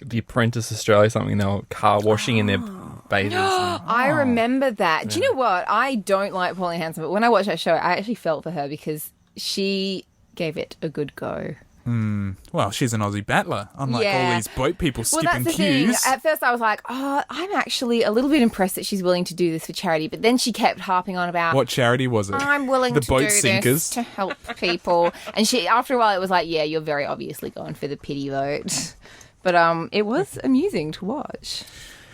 The Apprentice Australia, something. They were car washing in their bathers. and- I remember that. Do you know what? I don't like Pauline Hanson, but when I watched that show, I actually felt for her because she gave it a good go. Well, she's an Aussie battler, unlike all Yeah. these boat people Well, skipping that's the queues. thing. At first, I was like, "Oh, I'm actually a little bit impressed that she's willing to do this for charity." But then she kept harping on about, What charity was it? "I'm willing The to boat do sinkers? this to help people." And she, after a while, it was like, "Yeah, you're very obviously going for the pity vote." But it was amusing to watch.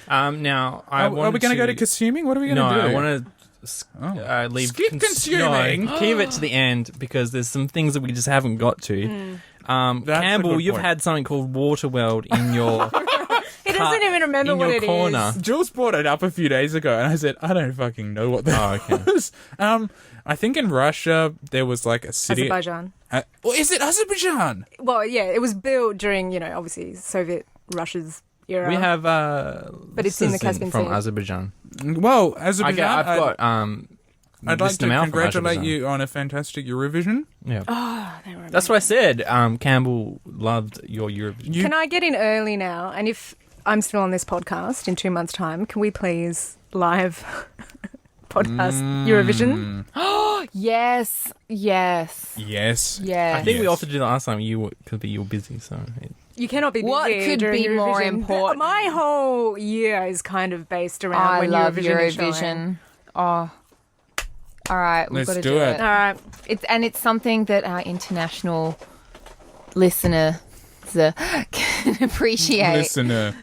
Now, Are we going to go to consuming? What are we going No, to do? I want to leave Skip consuming? No, keep it to the end because there's some things that we just haven't got to. That's a Campbell, good you've point. had something called Waterworld in your He doesn't even remember in what your it is. corner. Jules brought it up a few days ago, and I said, I don't fucking know what that Oh, okay. was. I think in Russia there was like a city. Azerbaijan. Is it Azerbaijan? Well, yeah, it was built during, obviously Soviet Russia's era. We have But it's in the listeners Caspian from Sea. Azerbaijan. Well, Azerbaijan. I've got I'd like listener to mail from congratulate Azerbaijan. you on a fantastic Eurovision. Yeah, They were that's what I said. Campbell loved your Eurovision. Can I get in early now? And if I'm still on this podcast in 2 months' time, can we please live podcast Eurovision? Yes, yes, Yes. yes. I think we Yes. offered to do that last time. You were busy, so You cannot be busy. What could during be more Eurovision. important? My whole year is kind of based around I when love Eurovision is showing. Eurovision. Oh, all right, we've Let's got to do do it. it. All right. It's something that our international listener can appreciate. Listener.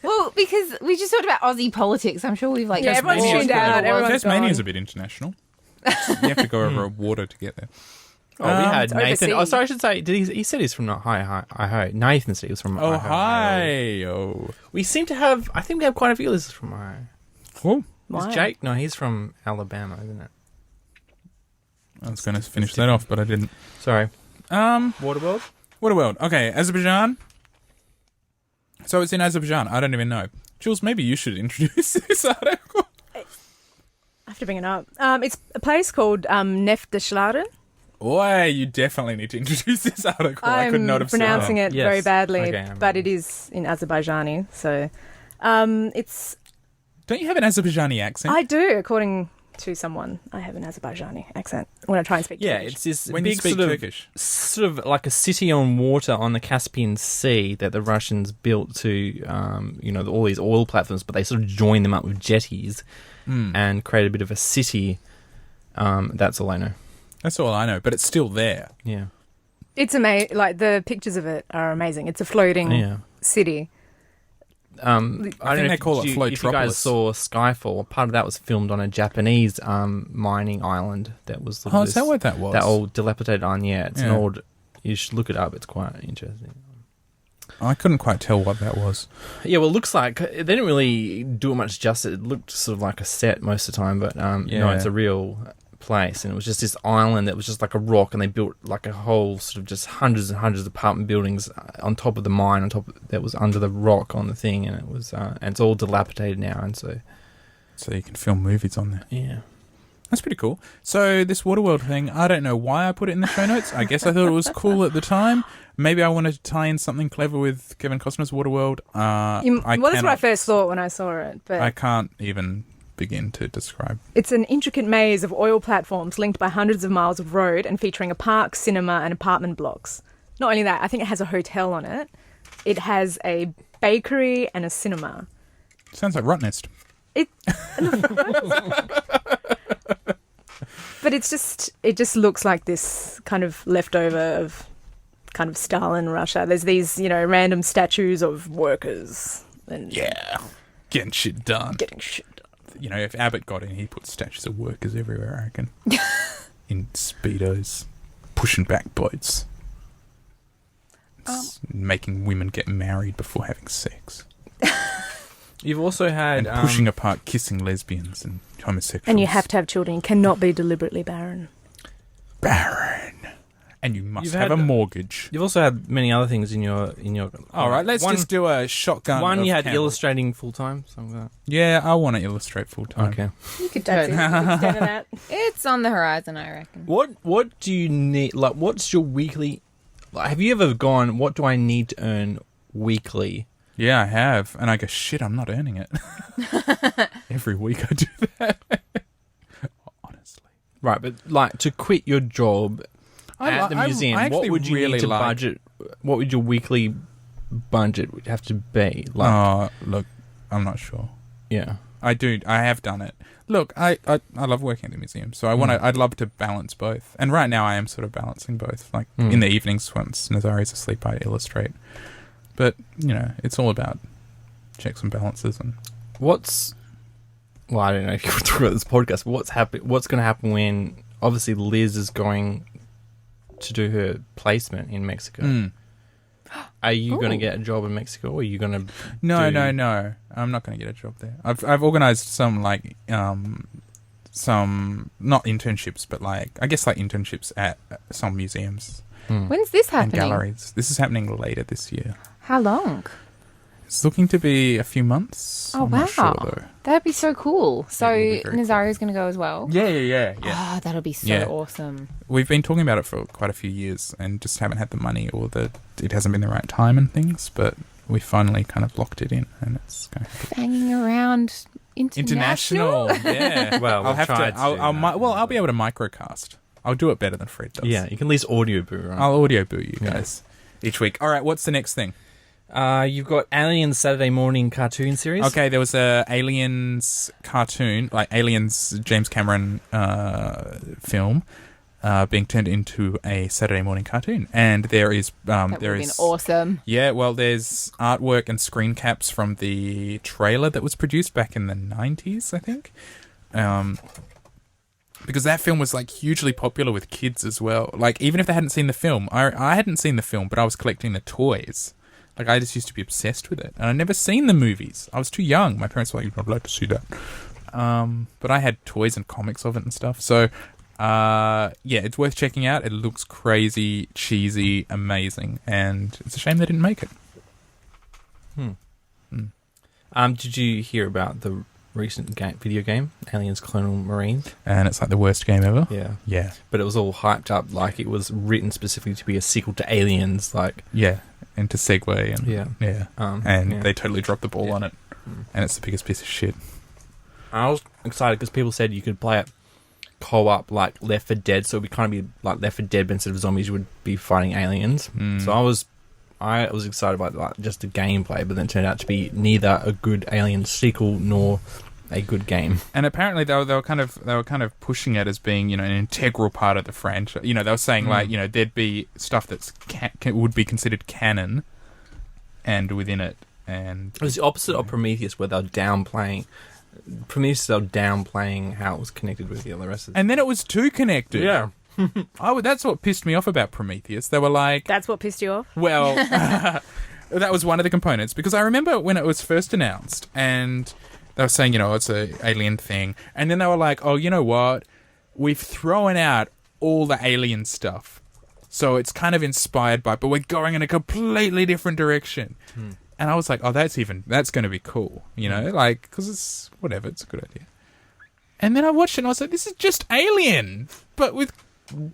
Well, because we just talked about Aussie politics. I'm sure we've Yeah, everyone's Tasmania's tuned out. good. Everyone's Tasmania's gone. a bit international. You have to go over water to get there. we had Nathan. overseas. Oh, sorry, I should say. He said he's from Ohio. Nathan said he was from Oh, Ohio. hi. Oh. We seem to have. I think we have quite a few listeners from Ohio. Cool. Is Jake? No, he's from Alabama, isn't it? I was going to finish that off, but I didn't. Sorry. Waterworld. Waterworld. Okay, Azerbaijan. So it's in Azerbaijan. I don't even know. Jules, maybe you should introduce this article. I have to bring it up. It's a place called Nefteshlade. Boy, you definitely need to introduce this article. I could not have said pronouncing that. it Yes. very badly, Okay, but it is in Azerbaijani. So it's Don't you have an Azerbaijani accent? I do, according to someone, I have an Azerbaijani accent when I try and speak Yeah, Turkish. it's this When you big speak sort of, Turkish. sort of like a city on water on the Caspian Sea that the Russians built to, all these oil platforms, but they sort of joined them up with jetties and created a bit of a city. That's all I know. That's all I know, but it's still there. Yeah. It's amazing. Like, the pictures of it are amazing. It's a floating city. I don't think know they if call it you Floatropolis. guys saw Skyfall. Part of that was filmed on a Japanese mining island that was. Oh, is that what that was? That old dilapidated island. Yeah, it's an Yeah. old. You should look it up. It's quite interesting. I couldn't quite tell what that was. Yeah, well, it looks like they didn't really do it much justice. It looked sort of like a set most of the time, but no, it's a real place, and it was just this island that was just like a rock, and they built like a whole sort of just hundreds and hundreds of apartment buildings on top of the mine, that was under the rock on the thing, and it was and it's all dilapidated now, and so you can film movies on there. yeah. That's pretty cool. So this Waterworld thing, I don't know why I put it in the show notes. I guess I thought it was cool at the time. Maybe I wanted to tie in something clever with Kevin Costner's Waterworld. That's what I first thought when I saw it. But I can't even begin to describe. it's an intricate maze of oil platforms linked by hundreds of miles of road and featuring a park, cinema, and apartment blocks. Not only that, I think it has a hotel on it. It has a bakery and a cinema. Sounds like Rottnest. But it just looks like this kind of leftover of kind of Stalin Russia. There's these, random statues of workers and Getting shit done. getting shit done. If Abbott got in, he put statues of workers everywhere, I reckon. In Speedos. Pushing back boats. Making women get married before having sex. You've also had And pushing apart kissing lesbians and homosexuals. And you have to have children. You cannot be deliberately barren. Barren. And you must You've have had- a mortgage. You've also had many other things in your. All right, let's just do a shotgun. One of you had candles. illustrating full time. Something like Yeah, I want to illustrate full that. time. Okay. You could That's it. totally. Extent of that. It's on the horizon, I reckon. What do you need? Like, what's your weekly? Like, have you ever gone? What do I need to earn weekly? Yeah, I have, and I go, shit, I'm not earning it. Every week I do that. Honestly, Right, but like to quit your job at the museum, I what actually would you really need to like- budget? What would your weekly budget have to be? Like, look, I'm not sure. yeah. I have done it. Look, I love working at the museum, so I'd love to balance both. And right now I am sort of balancing both. Like in the evenings once Nazari's asleep, I illustrate. But, it's all about checks and balances and Well, I don't know if you want to talk about this podcast, but what's going to happen when obviously Liz is going to do her placement in Mexico? Are you going to get a job in Mexico, or are you going to? No. I'm not going to get a job there. I've organised some some not internships, but internships at some museums When's this and happening? galleries. This is happening later this year. How long? It's looking to be a few months. Oh, I'm not sure, wow. though. That'd be so cool. So It will be very Nazari's going to go as well? Yeah. Oh, that'll be so Yeah. awesome. We've been talking about it for quite a few years and just haven't had the money or it hasn't been the right time and things, but we finally kind of locked it in and it's going to be Banging around international. yeah. Well, I'll have to. tried to do that. I'll be able to microcast. I'll do it better than Fred does. Yeah, you can at least audio boo, right? I'll audio boo you guys each week. All right, what's the next thing? You've got Aliens Saturday morning cartoon series. Okay, there was a Aliens cartoon, like Aliens James Cameron film, being turned into a Saturday morning cartoon, and there is That would there have been is awesome. yeah, well, there's artwork and screen caps from the trailer that was produced back in the 90s, I think. Because that film was like hugely popular with kids as well. Like even if they hadn't seen the film, I hadn't seen the film, but I was collecting the toys. Like I just used to be obsessed with it, and I'd never seen the movies. I was too young. My parents were like, "You're not allowed to see that." But I had toys and comics of it and stuff. So yeah, it's worth checking out. It looks crazy, cheesy, amazing, and it's a shame they didn't make it. Did you hear about the recent video game, Aliens Colonial Marines? And it's like the worst game ever. Yeah. Yeah. But it was all hyped up like it was written specifically to be a sequel to Aliens, like Yeah. And to segue and Yeah. yeah. yeah. They totally dropped the ball Yeah. on it. And it's the biggest piece of shit. I was excited because people said you could play it co-op like Left 4 Dead, so it would kind of be like Left 4 Dead, but instead of zombies, you would be fighting aliens. So I was excited about like just the gameplay, but then it turned out to be neither a good Alien sequel nor a good game. And apparently they were kind of pushing it as being, you know, an integral part of the franchise. You know, they were saying like, you know, there'd be stuff that's would be considered canon, and within it, and It was the opposite of Prometheus, where they were downplaying. Prometheus, they were downplaying how it was connected with the other rest of the... and then it was too connected. Yeah. That's what pissed me off about Prometheus. They were like, That's what pissed you off? well, that was one of the components, because I remember when it was first announced and they were saying, you know, it's a alien thing, and then they were like, oh, you know what? We've thrown out all the alien stuff, so it's kind of inspired by, but we're going in a completely different direction. And I was like, oh, that's going to be cool, you know, like, because it's whatever, it's a good idea. And then I watched it and I was like, this is just Alien, but with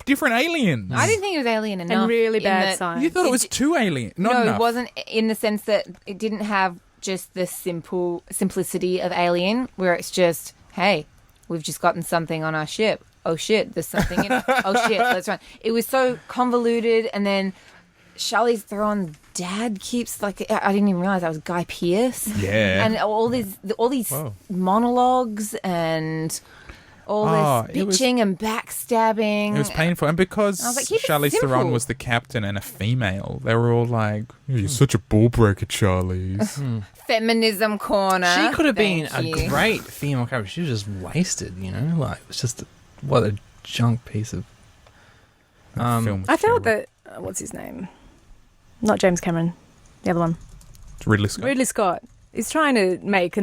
different aliens. I didn't think it was alien enough. And really in bad that- science. You thought it was too alien. Not no, enough. it wasn't in the sense that it didn't have just the simplicity of Alien, where it's just, hey, we've just gotten something on our ship. Oh shit, there's something in it. Oh shit, let's run. It was so convoluted, and then Charlize Theron dad keeps like, I didn't even realize that was Guy Pearce. Yeah. And all these Whoa. monologues and all this it was- bitching and backstabbing. It was painful, and because I was like, keep it Charlize Theron simple. was the captain and a female, they were all like, "You're such a ball breaker, Charlize." Feminism corner. She could have been Thank a you. great female character. She was just wasted, you know? Like, it was just, what a junk piece of... That film was I felt terrible. that, what's his name? Not James Cameron, the other one. It's Ridley Scott. Ridley Scott. He's trying to make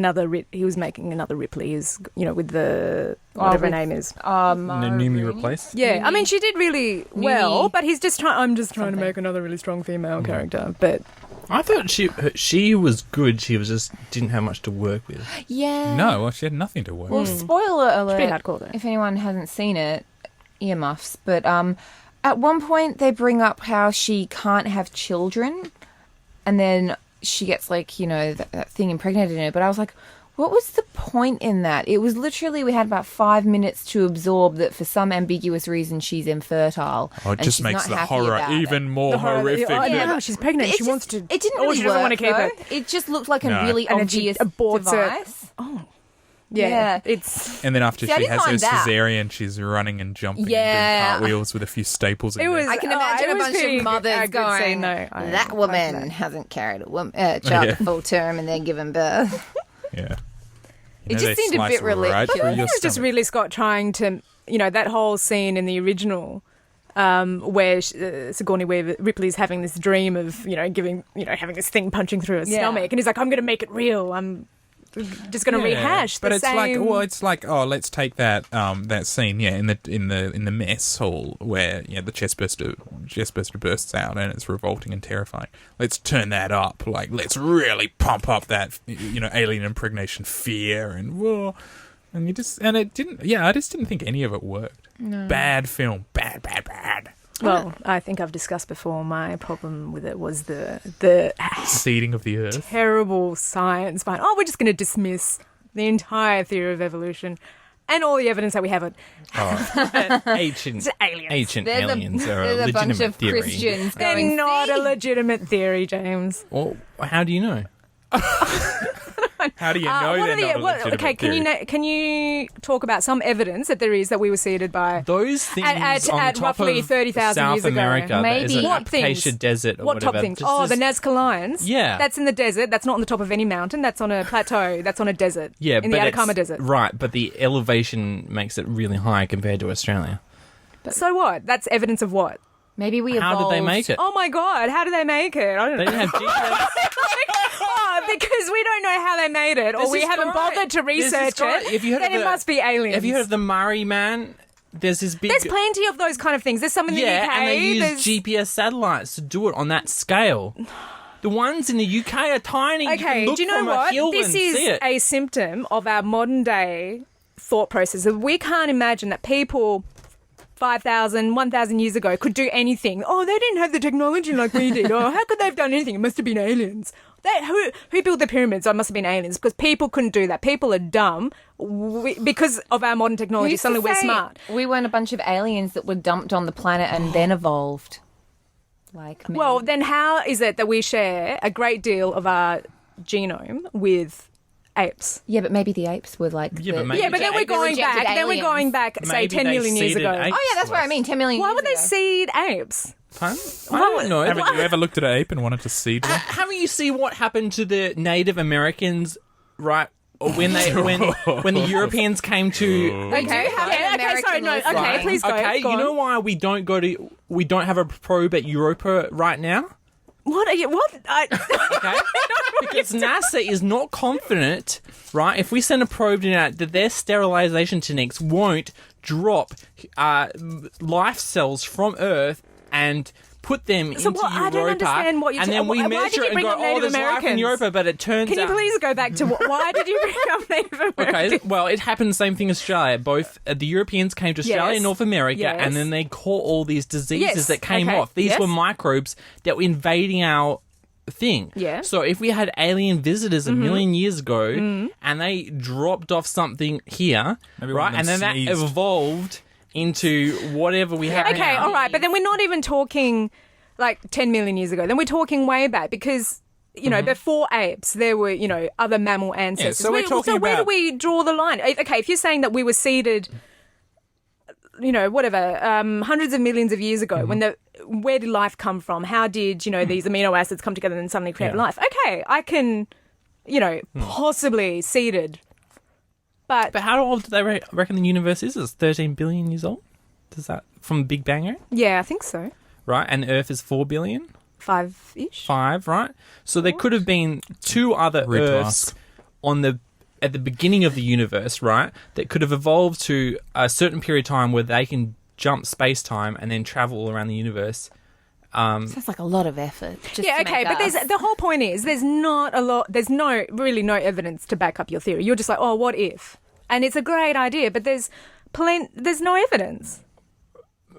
he was making another Ripley, you know, with the, whatever her name is. Numi replaced? Yeah, I mean, she did really well, Numi. but he's just I'm just trying to Something. make another really strong female character. But I thought she was good. She was just didn't have much to work with. Yeah. No, well, she had nothing to work. Well, with. spoiler it's alert. pretty hardcore though. If anyone hasn't seen it, earmuffs. But at one point they bring up how she can't have children, and then she gets like, you know, that thing impregnated in her. But I was like, what was the point in that? It was literally, we had about 5 minutes to absorb that for some ambiguous reason she's infertile. Oh, it and just she's makes not the happy horror about even more horrific. Oh, than- yeah, she's pregnant. It She just- wants to. It didn't Oh, really she doesn't work, want to keep though. it. It just looked like a No. really And then she obvious aborts it. device. Yeah, Yeah. it's. And then after See, I she didn't has her mind that. cesarean, she's running and jumping and Yeah. doing cartwheels with a few staples in It was. there. I can Oh, imagine it a was bunch pretty of mothers good going, scene, though. that woman hasn't carried a child Yeah. to full term and then given birth. Yeah. It just they seemed a slice bit right ridiculous. through I your think it was just stomach. Ridley Scott trying to, you know, that whole scene in the original where Sigourney Weaver Ripley's having this dream of, you know, having this thing punching through her Yeah. stomach, and he's like, I'm going to make it real. I'm just going to rehash the but it's same. like let's take that that scene in the mess hall where the chest burster bursts out and it's revolting and terrifying. Let's turn that up, like let's really pump up that alien impregnation fear and whoa. And I just didn't think any of it worked. No. Bad film, bad. Well, I think I've discussed before. My problem with it was the Seeding of the earth. terrible science behind. Oh, we're just going to dismiss the entire theory of evolution and all the evidence that we have. Ancient aliens. aliens are a There's a bunch legitimate of theory. Christians They're going, not "See?" a legitimate theory, James. Well, how do you know? How do you know What they're are the- not a what- legitimate okay, theory? can you talk about some evidence that there is that we were seeded by? Those things At on top roughly of 30,000 South years ago. America, that is Maybe. an What things? acacia desert or What whatever. top things? Just Oh, the this- Nazca Lines. Yeah. That's in the desert. That's not on the top of any mountain. That's on a plateau. That's on a desert. Yeah, in but the it's- Atacama Desert. Right, but the elevation makes it really high compared to Australia. So what? That's evidence of what? Maybe we How evolved. did they make it? Oh my God! How do they make it? I don't They know. didn't have GPS. Because we don't know how they made it, or There's we this haven't guy- bothered to there's this research guy- it. if you heard then of it the- must be aliens. Have you heard of the Murray Man? There's this big... There's plenty of those kind of things. There's some in the yeah, UK. and they use There's- GPS satellites to do it on that scale. The ones in the UK are tiny. You Okay, can look do you know from a what? hill This and see is it. a symptom of our modern day thought process. We can't imagine that people 5,000, 1,000 years ago could do anything. Oh, they didn't have the technology like we did. Oh, how could they have done anything? It must have been aliens. Who built the pyramids? Oh, it must have been aliens because people couldn't do that. People are dumb because of our modern technology. Who's to Suddenly we're say smart. We weren't a bunch of aliens that were dumped on the planet and then evolved. Like, Well, then how is it that we share a great deal of our genome with apes? yeah, but maybe the apes were like. Yeah, but maybe Yeah, but then we're going rejected back. Then we're aliens. going back, say, Maybe 10 they million years seeded ago. apes. Oh yeah, that's what I mean. 10 million. Why years would they ago. seed apes? Huh? I don't know. Haven't you ever looked at an ape and wanted to seed one? Haven't you seen what happened to the Native Americans, right? Or when the Europeans came to. They do have an okay, sorry, no, American okay, listening. please go. Okay, go you on. know why we don't have a probe at Europa right now? What are you? What? Okay, because NASA is not confident, right? If we send a probe in out, that their sterilization techniques won't drop life cells from Earth and put them into what? Europa. I don't understand what you're and then we why did measure you it and bring go, up Native there's life in Americans? Europa, but it turns Can you out. please go back to why did you bring up Native Americans? Okay, well, it happened the same thing in Australia. Both the Europeans came to Australia Yes. and North America, Yes. and then they caught all these diseases Yes. that came Okay. off. These Yes. were microbes that were invading our thing. Yeah. Mm-hmm. So if we had alien visitors a million years ago, and they dropped off something here, Maybe one right, of and them then sneezed. that evolved into whatever we have Okay, now. all right, but then we're not even talking like 10 million years ago. Then we're talking way back because, before apes, there were, other mammal ancestors. so we're talking where do about- we draw the line? Okay, if you're saying that we were seeded, hundreds of millions of years ago, where did life come from? How did, these amino acids come together and suddenly create Yeah. life? Okay, I can, possibly seeded. But how old do they reckon the universe is? It's 13 billion years old? Does that from the Big Bang era? yeah, I think so. Right, and Earth is 4 billion? 5-ish. 5, right? So there could have been two other Rude to Earths ask. at the beginning of the universe, right? That could have evolved to a certain period of time where they can jump space time and then travel around the universe. Sounds like a lot of effort. Just Yeah, to okay, make but us. the whole point is there's really no evidence to back up your theory. You're just like, oh, what if? And it's a great idea, but there's no evidence.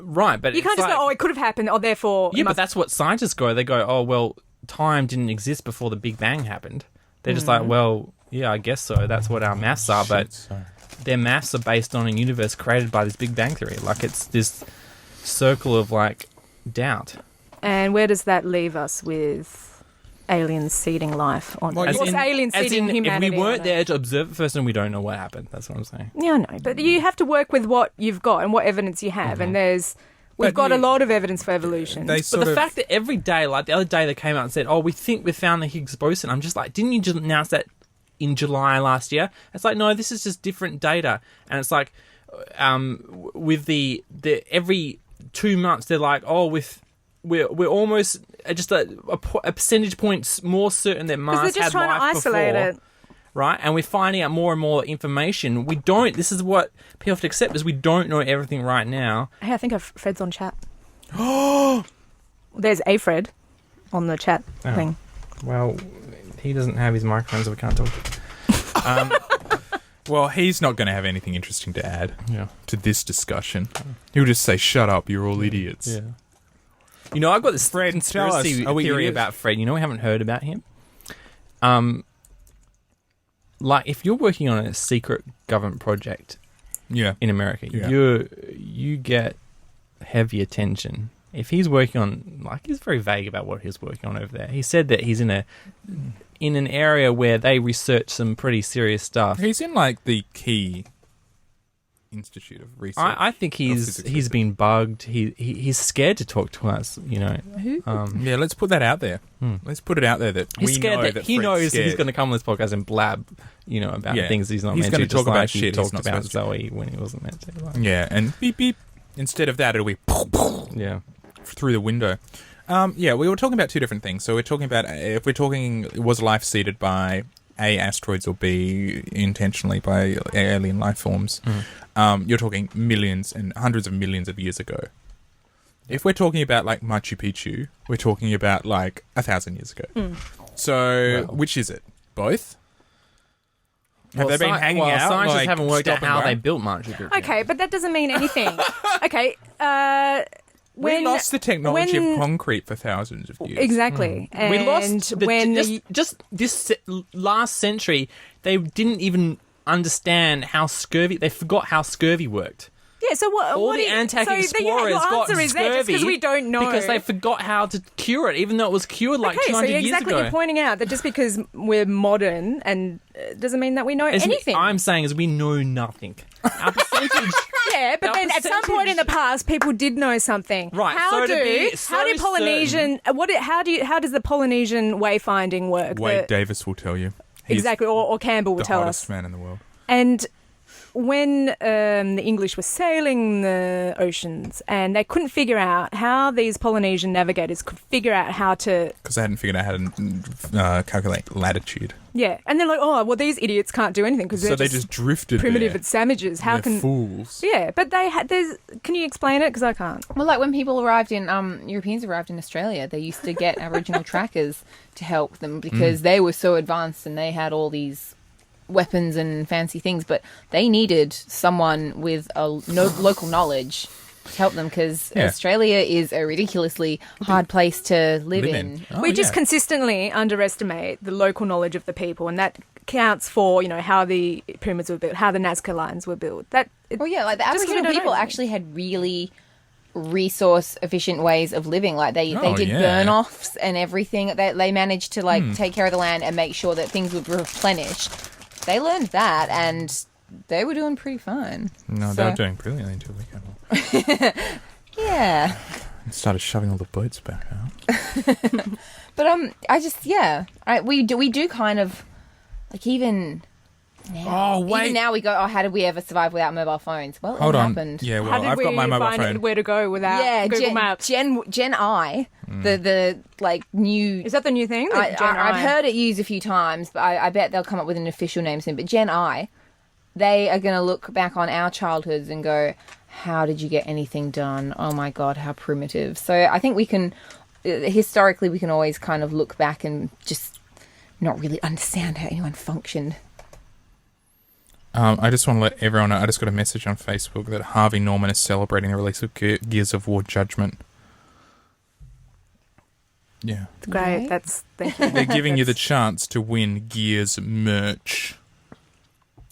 Right, but You can't it's just like, go, oh, it could have happened, or therefore. yeah, but that's what scientists go. They go, oh, well, time didn't exist before the Big Bang happened. They're just like, well, yeah, I guess so. That's what our maths are, but their maths are based on a universe created by this Big Bang theory. Like, it's this circle of, like, doubt. And where does that leave us with aliens seeding life on Well, Earth? What's aliens seeding humanity? If we weren't on there Earth? to observe it first, then we don't know what happened. That's what I'm saying. Yeah, I know, but you have to work with what you've got and what evidence you have, and we've But got a you- lot of evidence for evolution. They But sort the of fact that every day, like the other day, they came out and said, "Oh, we think we found the Higgs boson." I'm just like, didn't you just announce that in July last year? It's like, no, this is just different data, and it's like, with the every 2 months, they're like, "Oh, we're almost just a percentage point more certain that Mars Because they're just had trying to life isolate before." it. Right, and we're finding out more and more information. We don't. This is what people have to accept: is we don't know everything right now. Hey, I think Fred's on chat. There's a Fred on the chat Oh. thing. Well, he doesn't have his microphone, so we can't talk. well, he's not going to have anything interesting to add Yeah. to this discussion. He'll just say, "Shut up, you're all idiots." Yeah. You know, I've got this Fred, tell us, conspiracy are we theory idiots? about Fred. You know, we haven't heard about him. Like if you're working on a secret government project Yeah. in America, Yeah. you get heavy attention. If he's working on, like, he's very vague about what he's working on over there. He said that he's in an area where they research some pretty serious stuff. He's in like the key institute of research. I think he's been bugged. He's scared to talk to us. You know, Yeah, let's put that out there. Let's put it out there that he's we scared know that that he Fred's knows scared. he's going to come on this podcast and blab, about Yeah. things he's not He's meant gonna to. talk just about like he shit he's talked not about supposed to. Zoe when he wasn't meant to. Like, Yeah, and beep beep. Instead of that, it'll be yeah. through the window. Yeah, we were talking about two different things. So we're talking about if we're talking was life seeded by A, asteroids, or B, intentionally by alien life forms. You're talking millions and hundreds of millions of years ago. If we're talking about like Machu Picchu, we're talking about like 1,000 years ago. So Well. which is it? Both? Have they been hanging out? Scientists like, haven't worked out stop and how go? they built Machu Picchu. Okay, but that doesn't mean anything. Okay. We lost the technology when- of concrete for thousands of years. Exactly. And We lost when just this last century. They didn't even understand how scurvy. They forgot how scurvy worked. yeah, so what? All what the do you- Antarctic so explorers your got answer is there just scurvy because we don't know. because they forgot how to cure it, even though it was cured like okay, 200 so years exactly ago. you're pointing out that just because we're modern and doesn't mean that we know anything. I'm saying is we know nothing. Our percentage. Yeah, but Our then at some point in the past, people did know something. Right, How so do to be so how do Polynesian how does the Polynesian wayfinding work? Wade The- Davis will tell you. He's exactly, or Campbell will the tell hottest us. man in the world. And when the English were sailing the oceans and they couldn't figure out how these Polynesian navigators could figure out how to... Because they hadn't figured out how to calculate latitude. Yeah, and they're like, oh, well, these idiots can't do anything because So they're they just drifted primitive there. and savages. How They're can... fools. Yeah, but they had... Can you explain it? Because I can't. Well, like when people arrived in Europeans arrived in Australia, they used to get Aboriginal trackers to help them because they were so advanced and they had all these weapons and fancy things, but they needed someone with local knowledge to help them because Yeah. Australia is a ridiculously hard place to live in. Oh, We just yeah. consistently underestimate the local knowledge of the people, and that counts for, how the pyramids were built, how the Nazca lines were built. Well, yeah, like the Just 'cause we Aboriginal don't know people anything. actually had really resource efficient ways of living. Like they Oh, did yeah. burn offs and everything. They managed to take care of the land and make sure that things would replenish. They learned that and they were doing pretty fine. No, they So- were doing brilliantly until we came along Yeah. and started shoving all the boats back out. But we do kind of like even now. Oh, wait. Even now we go, oh, how did we ever survive without mobile phones? Well, Hold it on. happened. Yeah, how well, did I've we got my mobile find phone. where to go without Google Maps? Gen I, the like new. Is that the new thing? The Gen I? I've heard it used a few times, but I bet they'll come up with an official name soon. But Gen I, they are going to look back on our childhoods and go, how did you get anything done? Oh my God, how primitive. So I think we can, historically, we can always kind of look back and just not really understand how anyone functioned. I just want to let everyone know, I just got a message on Facebook that Harvey Norman is celebrating the release of Gears of War Judgment. Yeah. Great. Okay. Thank you. They're giving you the chance to win Gears merch.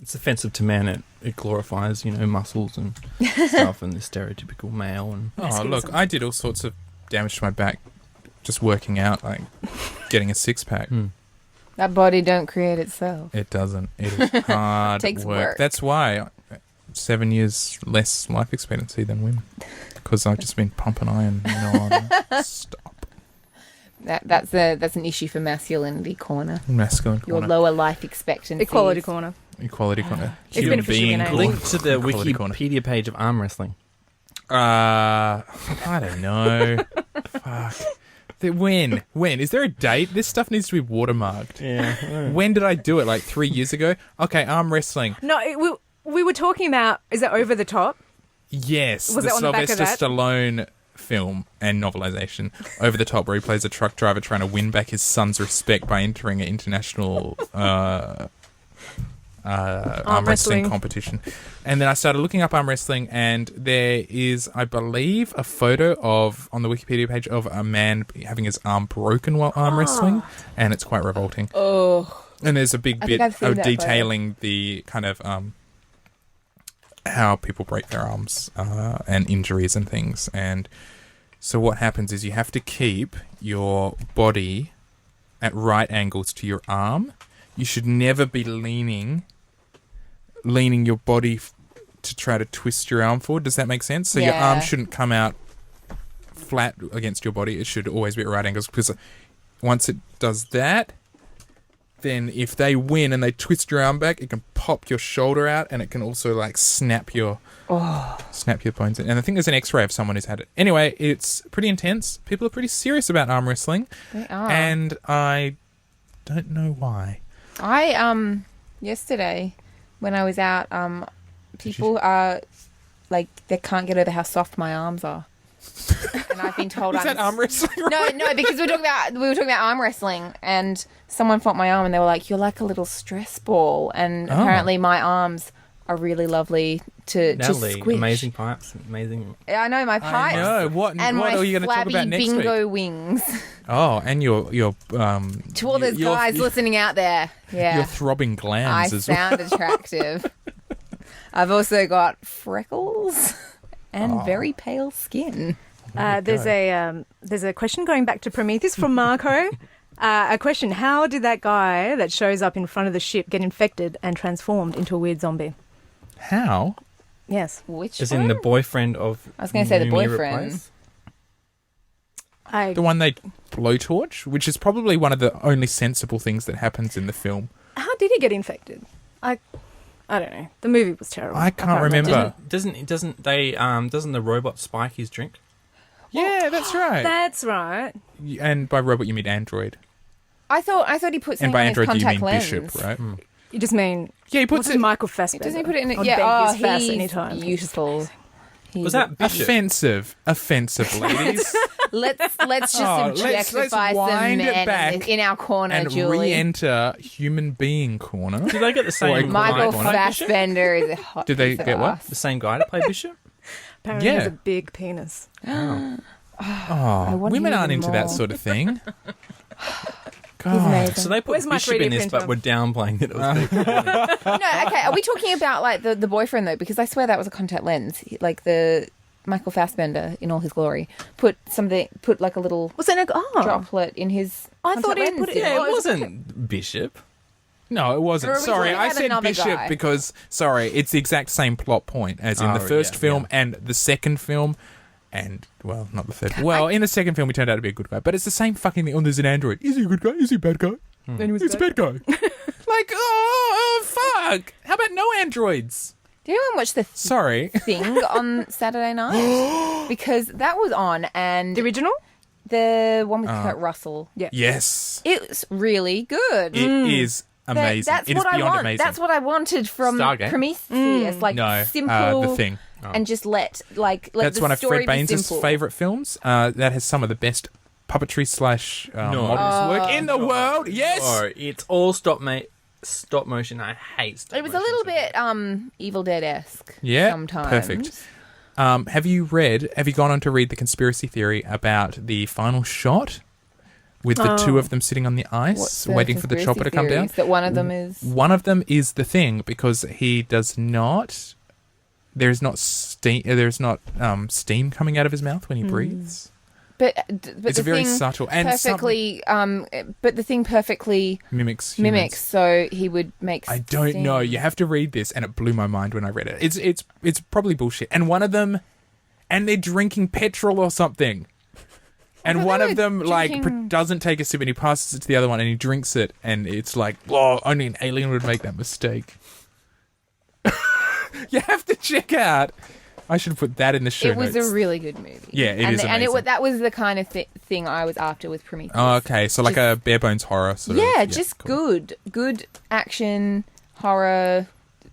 It's offensive to men. It glorifies, muscles and stuff and the stereotypical male. And Oh, look, I did all sorts of damage to my back just working out, like getting a six-pack. That body don't create itself. It doesn't. It is hard Takes work. work. That's why 7 years less life expectancy than women. Because I've just been pumping iron non-stop. That's an issue for masculinity corner. Masculine Your corner. lower life expectancy. Equality corner. Equality corner. It's been Human officially being named. corner. link to the Equality corner. Wikipedia page of arm wrestling. I don't know. Fuck. When? Is there a date? This stuff needs to be watermarked. Yeah. When did I do it? Like 3 years ago? Okay, arm wrestling. No, we were talking about, is that Over the Top? Yes. Was the it on the back of Sylvester that? Stallone film and novelization. Over the Top, where he plays a truck driver trying to win back his son's respect by entering an international arm wrestling wrestling. competition. And then I started looking up arm wrestling, and there is, I believe, a photo on the Wikipedia page of a man having his arm broken while arm wrestling, and it's quite revolting. Oh, And there's a big I bit think I've seen of that photo. detailing the kind of how people break their arms and injuries and things. And so what happens is you have to keep your body at right angles to your arm. You should never be leaning your body to try to twist your arm forward. Does that make sense? So your Yeah. arm shouldn't come out flat against your body. It should always be at right angles, because once it does that, then if they win and they twist your arm back, it can pop your shoulder out, and it can also like snap your bones. And I think there's an X-ray of someone who's had it. Anyway, it's pretty intense. People are pretty serious about arm wrestling, they are. and I don't know why. I yesterday when I was out, people are like they can't get over how soft my arms are. And and I've been told Is that arm wrestling? No, because we were talking about arm wrestling, and someone fought my arm, and they were like, "You're like a little stress ball," and apparently my arms are really lovely to Natalie, squish. amazing pipes, amazing. I know my pipes. I know. What and what my are you going to talk flabby about next bingo week? wings. Oh, and your To all those guys listening out there, yeah, your throbbing I glands as well. sound attractive. I've also got freckles and very pale skin. There's a question going back to Prometheus from Marco. A question: how did that guy that shows up in front of the ship get infected and transformed into a weird zombie? How? Yes, Which As one? in the boyfriend of. I was going to say the Numi boyfriend. Replace? The one they blowtorch, which is probably one of the only sensible things that happens in the film. How did he get infected? I don't know. The movie was terrible. I can't remember. Doesn't the robot spike his drink? Yeah, that's right. That's right. And by robot you mean android, I thought he put and something by on his android you contact mean lens. Bishop, right? You just mean Yeah, he what's puts his it. Michael Fassbender? Doesn't he put it in? I'd Yeah, beg his face he's anytime. beautiful. Was that Bishop? Offensive, ladies. Let's just let's objectify some wind it men back in our corner, and Julie. re-enter human being corner. Did they get the same Or Michael guy to play Bishop? Fassbender is a hot. Did they piece of get what? ass. The same guy to play Bishop? Apparently, he has Yeah. a big penis. Oh, want women him aren't even into that more. sort of thing. He's God. amazing. So they put Where's my Bishop 3D in this, but printer? were downplaying that it was big. No, okay. Are we talking about like the boyfriend though? Because I swear that was a contact lens. Like the Michael Fassbender in all his glory put like a little Was it a droplet in his. I thought contact he put lens. it- Yeah, Oh, it it was wasn't Bishop. No, it wasn't. Or are we Sorry, talking I about said another Bishop guy? because, sorry, it's the exact same plot point as in the Oh, first yeah, film yeah. and the second film. And, well, not the third. Well, in the second film, he turned out to be a good guy. But it's the same fucking thing. Oh, there's an android. Is he a good guy? Is he a bad guy? Then he was It's a bad guy. Like, oh, fuck. How about no androids? Did anyone watch the Sorry. thing on Saturday night? Because that was on, and The original? the one with Kurt Russell. Yeah. Yes. It's really good. It is amazing. That's It is what I beyond want. amazing. That's what I wanted from Stargate? Prometheus. Like No, simple, The Thing. and just let That's the one of story Fred be Baines' simple. favourite films. That has some of the best puppetry slash models work in the world. Yes. Oh, it's all stop motion. I hate stop It was a little bit Evil Dead-esque. Yeah, sometimes. perfect. Have you gone on to read the conspiracy theory about the final shot with the two of them sitting on the ice What's the waiting for the chopper to come down? conspiracy theories? That one of them is. One of them is The Thing because he does not. There's not steam. There's not steam coming out of his mouth when he breathes. But It's the very thing subtle and perfectly. But the thing perfectly mimics. Humans. mimics, so he would make. I don't steam. know. You have to read this, and it blew my mind when I read it. It's probably bullshit. And one of them, and they're drinking petrol or something. And thought one they of were them like drinking- doesn't take a sip, and he passes it to the other one, and he drinks it, and it's like, oh, only an alien would make that mistake. You have to check out. I should put that in the show It was notes. a really good movie. Yeah, it and is and amazing. that was the kind of thing I was after with Prometheus. Oh, okay, so like Just- a bare bones horror sort yeah, of. just cool. good action, horror,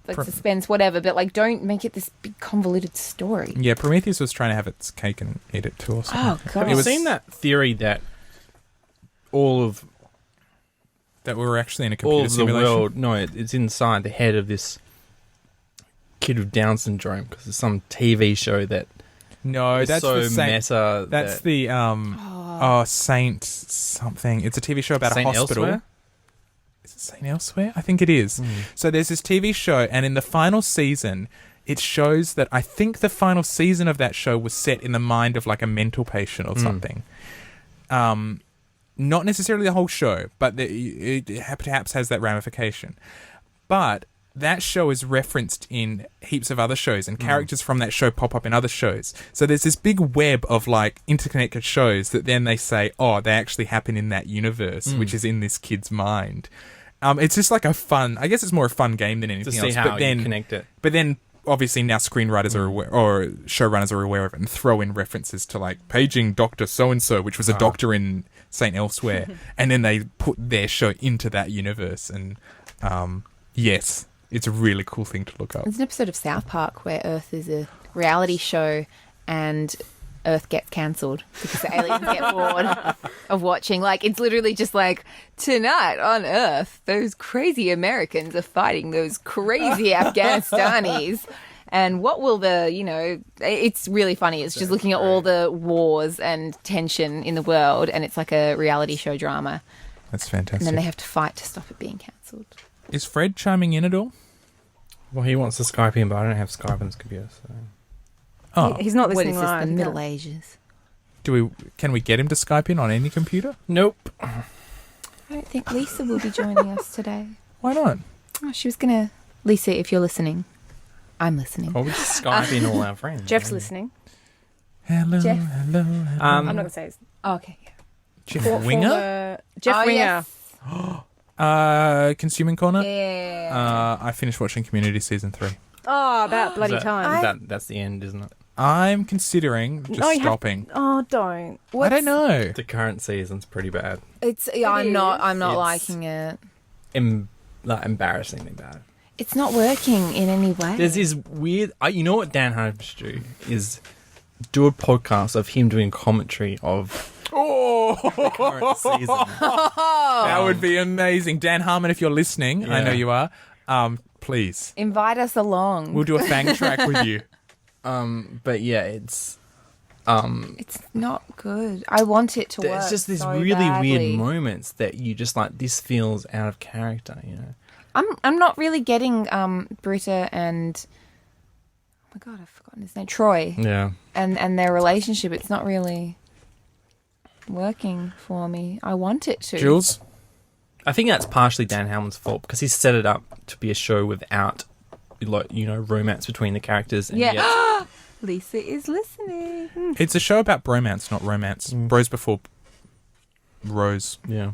like suspense, whatever. But like, don't make it this big convoluted story. Yeah, Prometheus was trying to have its cake and eat it too. Or something. Oh god, Have you seen that theory that all of That we were actually in a all computer of the simulation. world? No, it's inside the head of this kid with Down syndrome because there's some TV show that No, is that's so the same. meta. That's that the Saint something. It's a TV show about Saint a hospital. Elsewhere? Is it Saint Elsewhere? I think it is. So there's this TV show, and in the final season, it shows that I think the final season of that show was set in the mind of like a mental patient or something. Not necessarily the whole show, but it perhaps has that ramification. But that show is referenced in heaps of other shows, and characters from that show pop up in other shows. So there's this big web of like interconnected shows that then they say, oh, they actually happen in that universe, which is in this kid's mind. It's just like a fun, I guess it's more a fun game than to anything see else. how But then, you connect it. but then obviously now screenwriters are aware, or showrunners are aware of it and throw in references to like paging Dr. So-and-so, which was a doctor in St. Elsewhere. And then they put their show into that universe. And yes, it's a really cool thing to look up. There's an episode of South Park where Earth is a reality show, and Earth gets cancelled because the aliens get bored of watching. Like, it's literally just like, tonight on Earth, those crazy Americans are fighting those crazy Afghanistanis. And what will it's really funny. It's just looking at all the wars and tension in the world, and it's like a reality show drama. That's fantastic. And then they have to fight to stop it being cancelled. Is Fred chiming in at all? Well, he wants to Skype in, but I don't have Skype on his computer, so... Oh, He's not What listening is this, live. the no. Middle Ages? can we get him to Skype in on any computer? Nope. I don't think Lisa will be joining us today. Why not? Oh, she was going to... Lisa, if you're listening, I'm listening. Well, we just Skype in all our friends. Jeff's listening. Hello, Jeff. hello. I'm not going to say his Oh, okay, yeah. Jeff Winger? Jeff Oh, Winger. yes. Consuming Corner? Yeah. I finished watching Community Season 3. Oh, about bloody Is that- time. That's the end, isn't it? I'm considering just No, you have- stopping. Oh, don't. I don't know. The current season's pretty bad. I'm not It's- liking it. Embarrassingly bad. It's not working in any way. There's this weird... you know what Dan Harmon should do? Is do a podcast of him doing commentary of the current season. That would be amazing. Dan Harmon, if you're listening, I know you are, please. Invite us along. We'll do a Fang track with you. But yeah, it's... It's not good. I want it to work. There's just these so really badly. weird moments that you just like, this feels out of character, you know? I'm not really getting Britta and oh my god, I've forgotten his name. Troy. Yeah. And their relationship. It's not really working for me. I want it to. Jules? I think that's partially Dan Harmon's fault because he set it up to be a show without, romance between the characters. And Yeah. yet- Lisa is listening. It's a show about bromance, not romance. Bros before rose. yeah.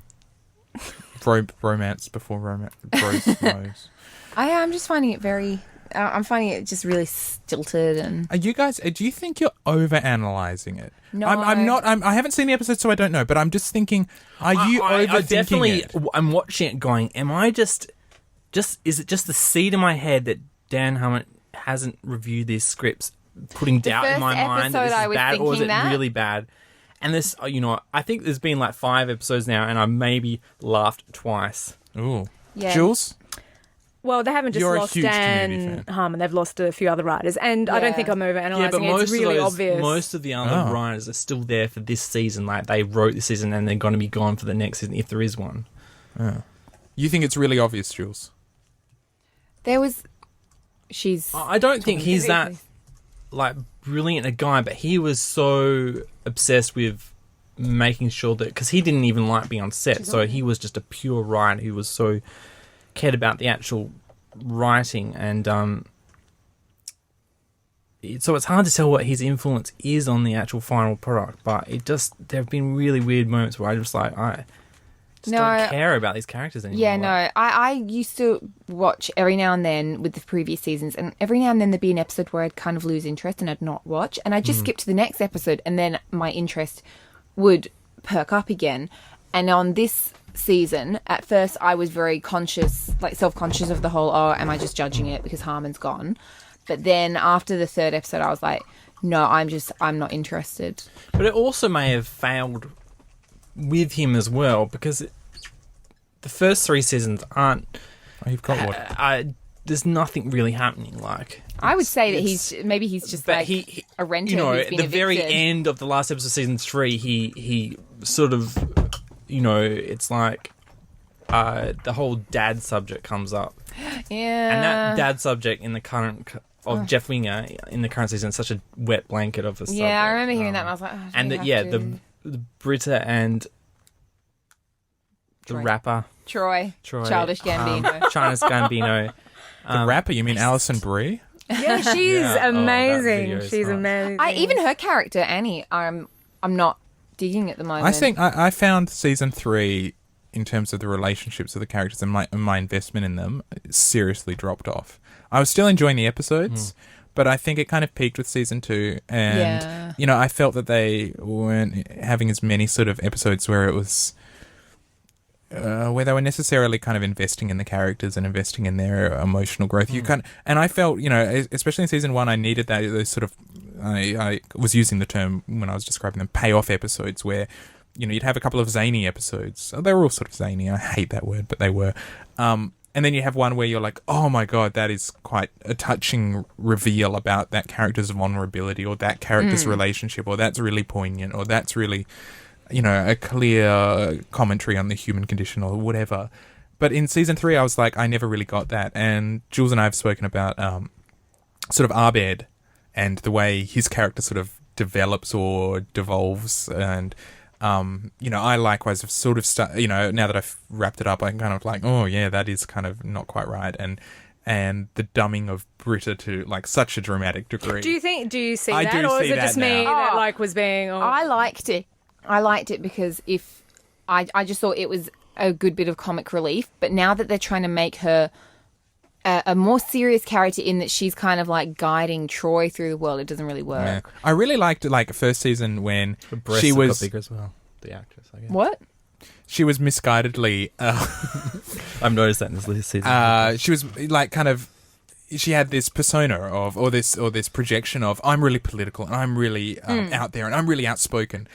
Bromance before romance. Bros rose. I'm just finding it very. I'm finding it just really stilted and. Are you guys? Do you think you're over analyzing it? No. I'm not. I haven't seen the episode, so I don't know. But I'm just thinking. Are you I overthinking definitely, it? I'm watching it going, am I just, is it just the seed in my head that Dan Harmon hasn't reviewed these scripts, putting doubt in my first mind that this episode I is was bad, or is it thinking that. really bad? And this, I think there's been like 5 episodes now, and I maybe laughed twice. Ooh. Yeah. Jules? Well, they haven't just You're a lost huge Community Dan fan. Harmon. They've lost a few other writers. And I don't Yeah. think I'm overanalyzing Yeah, but it. most It's really of those, obvious. most of the other Oh. writers are still there for this season. Like they wrote this season, and they're going to be gone for the next season if there is one. You think it's really obvious, Jules? There was. She's. I don't think he's that like brilliant a guy, but he was so obsessed with making sure that because he didn't even like being on set, so he was just a pure writer who was so cared about the actual writing, and so it's hard to tell what his influence is on the actual final product. But there have been really weird moments where I just like I just don't care about these characters anymore. Yeah, Like, no. I used to watch every now and then with the previous seasons, and every now and then there'd be an episode where I'd kind of lose interest and I'd not watch, and I'd just skip to the next episode, and then my interest would perk up again. And on this season, at first I was very conscious, like self-conscious of the whole, oh, am I just judging it because Harmon's gone? But then after the 3rd episode, I was like, no, I'm not interested. But it also may have failed with him as well because the first 3 seasons aren't. Oh, you've got what? There's nothing really happening. Like I would say that it's- he's just but like he a renter. You know, who's at been the very evicted. end of the last episode of season 3, he sort of, it's like the whole dad subject comes up, Yeah. and that dad subject in the current of Jeff Winger in the current season is such a wet blanket of a subject. Yeah, I remember hearing that, and I was like, oh, do and we the, have yeah, to? the Britta and the Troy. rapper Troy, Troy, Childish Gambino. China's Gambino. The rapper? You mean Alison Brie? Yeah, she's Yeah. Oh, that amazing. video is She's hot. amazing. Even her character Annie, I'm not digging at the moment. I think I found season 3, in terms of the relationships of the characters and my investment in them, seriously dropped off. I was still enjoying the episodes, but I think it kind of peaked with season 2, and Yeah. I felt that they weren't having as many sort of episodes where it was. Where they were necessarily kind of investing in the characters and investing in their emotional growth. You and I felt, especially in season 1, I needed those sort of I was using the term when I was describing them, payoff episodes, where, you know, you'd have a couple of zany episodes. They were all sort of zany. I hate that word, but they were. And then you have one where you're like, oh my God, that is quite a touching reveal about that character's vulnerability, or that character's relationship, or that's really poignant, or that's really, you know, a clear commentary on the human condition, or whatever. But in season 3, I was like, I never really got that. And Jules and I have spoken about sort of Abed and the way his character sort of develops or devolves. And, you know, I likewise have sort of, you know, now that I've wrapped it up, I'm kind of like, oh yeah, that is kind of not quite right. And the dumbing of Britta to like such a dramatic degree. Do you see I that, do or see is it that just me now. that like was being? Oh. I liked it. I liked it because I just thought it was a good bit of comic relief. But now that they're trying to make her a more serious character, in that she's kind of like guiding Troy through the world, it doesn't really work. Yeah. I really liked like first season when The breasts she have was got bigger as well. The actress, I guess. What? she was misguidedly I've noticed that in this season. she was like kind of, she had this persona of, or this projection of, I'm really political and I'm really out there and I'm really outspoken,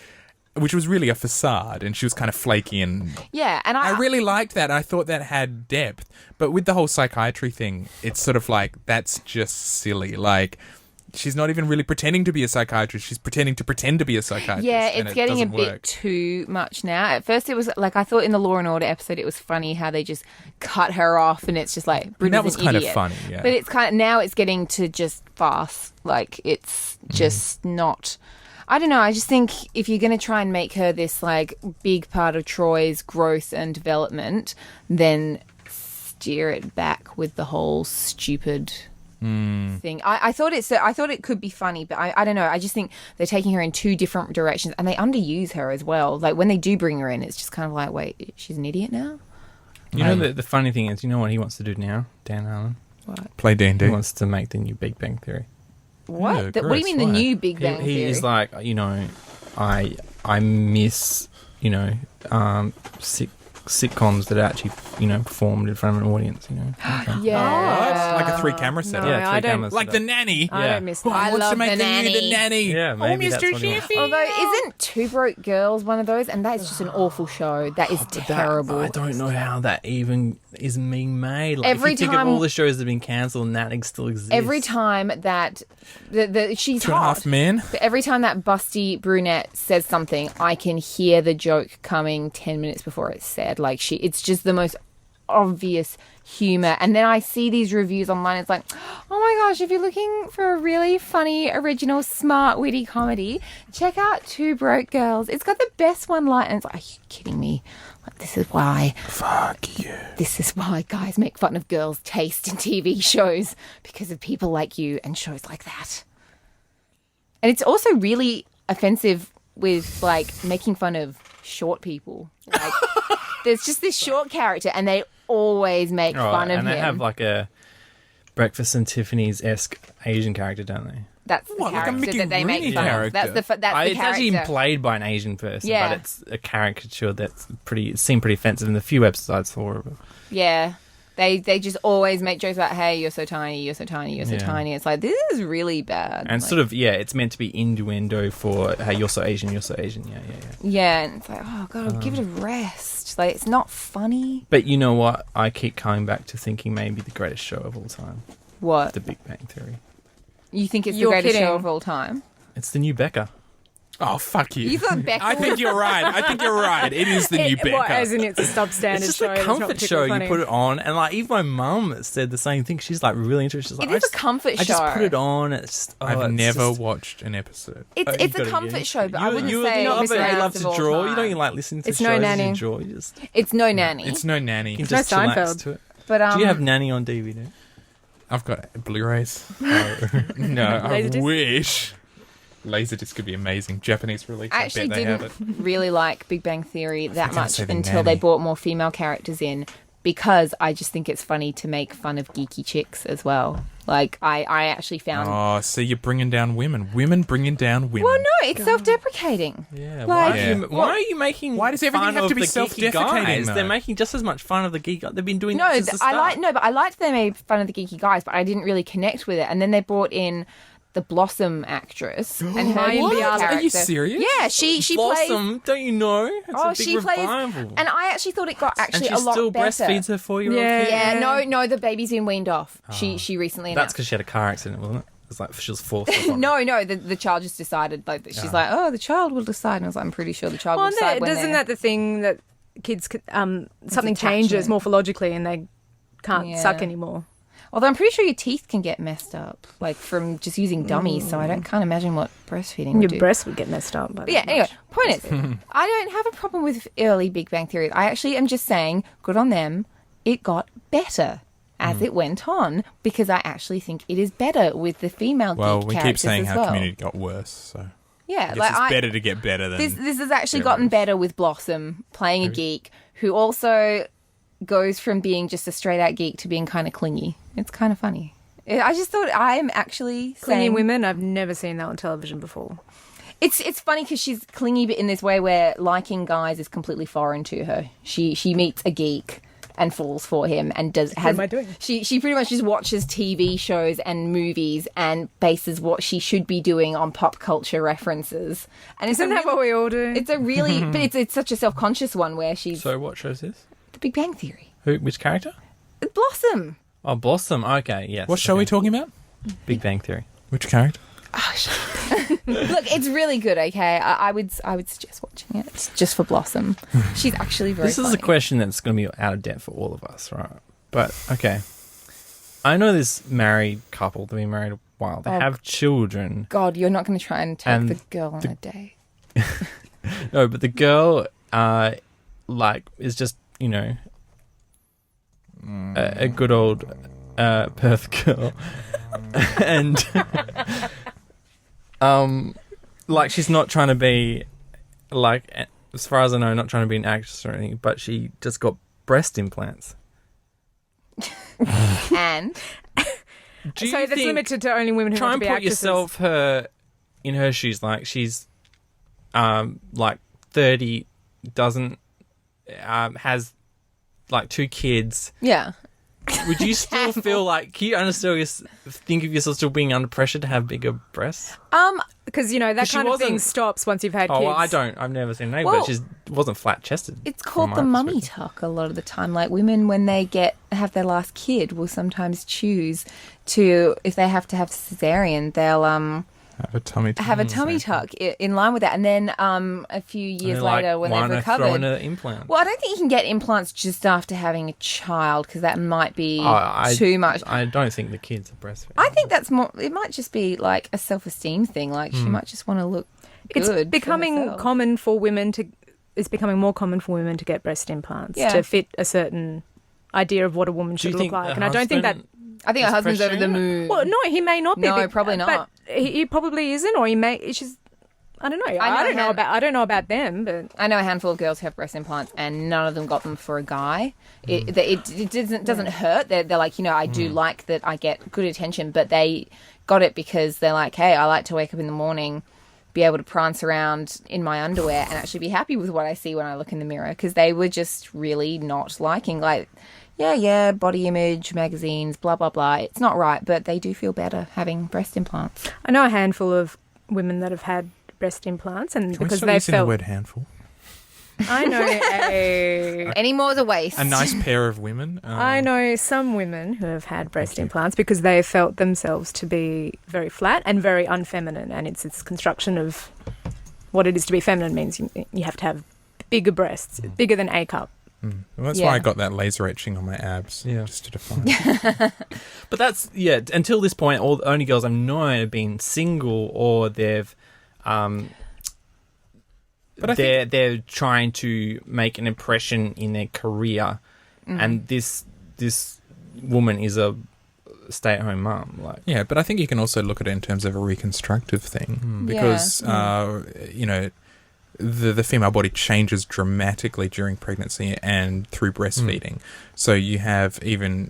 which was really a facade, and she was kind of flaky, and Yeah, and I really liked that. I thought that had depth. But with the whole psychiatry thing, it's sort of like, that's just silly. Like, she's not even really pretending to be a psychiatrist. She's pretending to be a psychiatrist. Yeah, and it's it getting a doesn't bit work. too much now. At first, it was like, I thought in the Law and Order episode, it was funny how they just cut her off, and it's just like, Britta's that was an kind of idiot. funny, yeah. But it's kind of, now it's getting to just farce. Like, it's just not. I don't know. I just think if you're going to try and make her this like big part of Troy's growth and development, then steer it back with the whole stupid thing. I thought it could be funny, but I don't know. I just think they're taking her in two different directions, and they underuse her as well. Like when they do bring her in, it's just kind of like, wait, she's an idiot now? You know, the funny thing is, you know what he wants to do now, Dan Allen? Play D&D. He wants to make the new Big Bang Theory. What? Yeah, What do gross. you mean the Why? new Big Bang He Theory? is like, you know, I miss, you know, sitcoms that are actually, you know, performed in front of an audience, you know. yeah. What? Like a 3-camera setup. No, Yeah, I three don't- cameras. Like The Nanny. I Yeah. don't miss Oh, that. he wants love to make The the new Nanny. Nanny. Yeah, maybe that's Mr. what he wants. Sheffy. Although, isn't Two Broke Girls one of those? And that's just an awful show. That is terrible. I don't know how that even is being made. Like, Every if you think time- of all the shows that have been cancelled and that still exists. Every time that she's 2.5 hot, Men. but every time that busty brunette says something, I can hear the joke coming 10 minutes before it's said. Like it's just the most obvious humor. And then I see these reviews online. It's like, oh my gosh, if you're looking for a really funny, original, smart, witty comedy, check out Two Broke Girls. It's got the best one-liner. And it's like, are you kidding me? Like, this is why. Fuck you. This is why guys make fun of girls' taste in TV shows, because of people like you and shows like that. And it's also really offensive with like making fun of short people. Like, there's just this short character, and they always make fun of and him. they have like a Breakfast and Tiffany's-esque Asian character, don't they? That's the What, like a character Mickey that they make Rooney fun of. character? That's the It's character. actually played by an Asian person, Yeah. but it's a caricature that's seemed pretty offensive in the few episodes I saw of it. Yeah. They just always make jokes about, hey, you're so tiny, you're so tiny, you're so Yeah. tiny. It's like, this is really bad. And Like, sort of, yeah, it's meant to be innuendo for, hey, you're so Asian, you're so Asian, yeah. yeah, and it's like, oh god, give it a rest. Like, it's not funny. But you know what? I keep coming back to thinking maybe the greatest show of all time, What? The Big Bang Theory. You think it's You're the greatest kidding. show of all time? It's the new Becca. Oh, fuck you. You thought Becca I think you're right. It is the new Becca. What, as in it's a substandard It's just show. a that's not comfort show. particularly You funny. put it on, and like even my mum said the same thing. She's like really interested. She's like, It is a comfort I just show. put it on. It's just, I've never watched an episode. It's you it's a gotta comfort get show, but I You- wouldn't you, say you know, it's but the you love best to of all draw. You time. don't even like listening to It's shows. no as Nanny. You draw. You just It's no nanny. It's no Nanny. you no just chillax Seinfeld. to it. but Do you have Nanny on DVD? I've got Blu-rays. No, I Laserdisc? wish. Laserdisc could be amazing. Japanese release. I actually bet they have didn't it. really like Big Bang Theory that gonna much say The until Nanny. they brought more female characters in, because I just think it's funny to make fun of geeky chicks as well. Like, I actually found... Oh, so you're bringing down women. Women bringing down women. Well, no, it's self-deprecating. Yeah. Like- Why are you making? Why does everything fun have of to be the geeky self-defecating, guys? though? They're making just as much fun of the geek. They've been doing No, this since the I start. liked they made fun of the geeky guys, but I didn't really connect with it. And then they brought in the Blossom actress, and her What? character. Are you serious? Yeah, she plays. Blossom, don't you know? It's a big She revival. plays, and I actually thought it got and actually she a lot still better. breastfeeds her 4-year-old Yeah. kid. Yeah, no, the baby's been weaned off. She recently That's announced. because she had a car accident, wasn't it? It was like she was forced. Or something. No, the child just decided. Like she's like, oh, the child will decide, and I was like, I'm pretty sure the child will decide. When isn't they're- that the thing that kids something attachment. changes morphologically and they can't Yeah. suck anymore? Although I'm pretty sure your teeth can get messed up, like from just using dummies. So I can't imagine what breastfeeding would Your do. breast would get messed up. But yeah, anyway, point is, I don't have a problem with early Big Bang Theory. I actually am just saying, good on them. It got better as it went on because I actually think it is better with the female Well, geek we keep characters saying as how well. Community got worse, so Yeah, I guess like it's better to get better than this has actually get gotten worse. better with Blossom playing a geek who also goes from being just a straight out geek to being kind of clingy. It's kind of funny. I just thought I'm actually Clingy saying women, I've never seen that on television before. It's funny because she's clingy, but in this way where liking guys is completely foreign to her. She meets a geek and falls for him and has. am I doing? She pretty much just watches TV shows and movies and bases what she should be doing on pop culture references. And Isn't that what we all do? It's a really, but it's such a self-conscious one where she's So what show is this? the Big Bang Theory. Which character? Blossom. Oh, Blossom. Okay, yes. What show are we okay. talking about? Big Bang Theory. Which character? Look, it's really good. Okay, I would suggest watching it. It's just for Blossom. She's actually very. This is a funny. question that's going to be out of depth for all of us, right? But okay, I know this married couple. They've been married a while. They have children. God, you're not going to try and take And the girl on a date. No, but the girl, is just a good old Perth girl, and she's not trying to be as far as I know, not trying to be an actress or anything, but she just got breast implants. And Do so you that's think- limited to only women who try want and to be put actresses. yourself in her shoes. Like she's 30, doesn't has 2 kids. yeah, Would you still feel like? Can you think of yourself still being under pressure to have bigger breasts? Because, that 'Cause she kind of thing wasn't- stops once you've had Oh, kids. well, I don't. I've never seen her, Well, but she wasn't flat chested. it's called the mummy tuck a lot of the time. Like women, when they have their last kid, will sometimes choose to, if they have to have cesarean, they'll Have a tummy tuck. have a tummy tuck in line with that. And then a few years later, when they've Throw in recovered. an implant. Well, I don't think you can get implants just after having a child because that might be I- too much. I don't think the kids are breastfeeding. I think that's more. It might just be like a self-esteem thing. Like she might just want to look It's good. becoming for herself. common for women to. It's becoming more common for women to get breast implants Yeah. to fit a certain idea of what a woman Do should you look think like. the And I don't think that. husband I think her is husband's over the pressuring it? moon. Well, no, he may not be. No, but- probably not. But he probably isn't, or he may. It's just. I don't know. I don't know about them, but I know a handful of girls who have breast implants, and none of them got them for a guy. It doesn't hurt. They're like, I do like that I get good attention, but they got it because they're like, hey, I like to wake up in the morning, be able to prance around in my underwear, and actually be happy with what I see when I look in the mirror. Because they were just really not liking body image magazines, blah blah blah. It's not right, but they do feel better having breast implants. I know a handful of women that have had breast implants, and Can we because stop they using the felt. word handful? I know a. Any more is a waste. A nice pair of women. I know some women who have had breast implants because they felt themselves to be very flat and very unfeminine, and it's this construction of what it is to be feminine means you have to have bigger breasts, bigger than A cup. Well, that's Yeah. why I got that laser etching on my abs. Yeah. Just to define it. But that's until this point, all the only girls I've known have been single or they've But I think they're trying to make an impression in their career, and this woman is a stay-at-home mum. yeah, but I think you can also look at it in terms of a reconstructive thing because the female body changes dramatically during pregnancy and through breastfeeding. So you have even,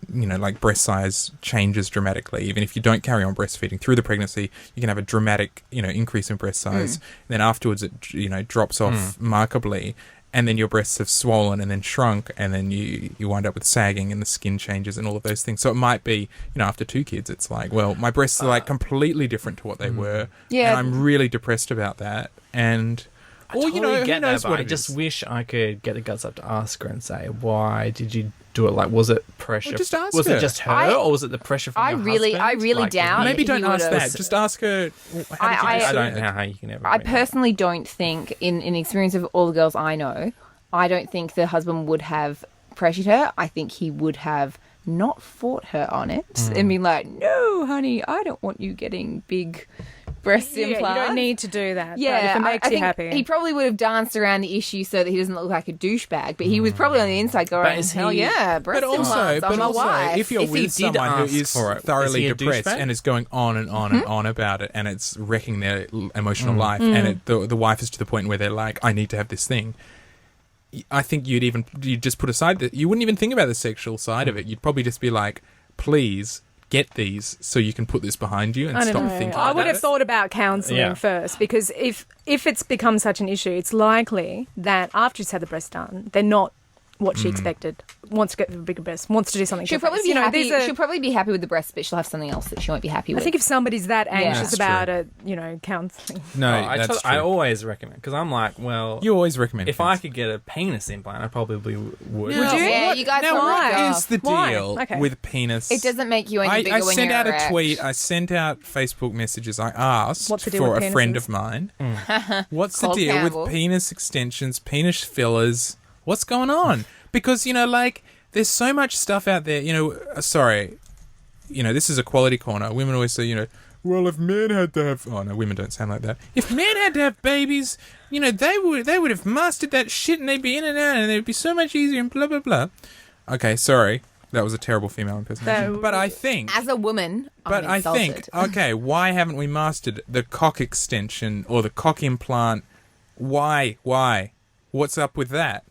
breast size changes dramatically. Even if you don't carry on breastfeeding through the pregnancy, you can have a dramatic, increase in breast size. Then afterwards, it, drops off markedly. and then your breasts have swollen and then shrunk, and then you wind up with sagging and the skin changes and all of those things. So it might be, after 2 kids, it's like, well, my breasts are like completely different to what they were, Yeah. and I'm really depressed about that. And I who knows but what I it just is. wish I could get the guts up to ask her and say, why did you do it? Like, was it pressure? Well, just ask was her. it just her, or was it the pressure from your husband? I really Like, doubt Maybe he don't ask would've- that. Just ask her. How did you I I decide? don't know how you can ever. I bring that. personally don't think, in experience of all the girls I know, I don't think the husband would have pressured her. I think he would have not fought her on it and been like, no, honey, I don't want you getting big breast Yeah, you implants. don't need to do that. Yeah, but if it makes I you think happy. he probably would have danced around the issue so that he doesn't look like a douchebag. But he was probably on the inside going, is hell he- yeah, breast But also, implants on my wife. if you're If he with did someone who ask is for it, is thoroughly he a depressed douchebag? and is going on and on and on about it, and it's wrecking their emotional life, and the wife is to the point where they're like, I need to have this thing. I think you'd just put aside that you wouldn't even think about the sexual side of it. You'd probably just be like, please get these so you can put this behind you and I don't stop know. thinking. I would about have it. thought about counselling Yeah. first, because if it's become such an issue, it's likely that after she's had the breast done, they're not what she expected. Wants to get the bigger breast, wants to do something. She'll different. probably be happy. these are- She'll probably be happy with the breast, but she'll have something else that she won't be happy I with. think if somebody's that anxious That's about true. it, counselling. No, I that's true. I always recommend, because I'm like, well, You always recommend if things. I could get a penis implant, I probably would. Now, you? Yeah, what- you guys now will what like is the Why? deal Okay. with penis? It doesn't make you any bigger I when sent you're out erect. a tweet. I sent out Facebook messages. I asked What's the deal for with a friend penises? of mine. What's the Called deal Campbell. with penis extensions, penis fillers? What's going on? Because there's so much stuff out there. This is a quality corner. Women always say, well, if men had to have, oh no, women don't sound like that. If men had to have babies, they would have mastered that shit, and they'd be in and out, and it'd be so much easier, and blah blah blah. Okay, sorry, that was a terrible female impersonation. No. But I think, As a woman, but I'm I insulted. think, okay, why haven't we mastered the cock extension or the cock implant? Why? What's up with that?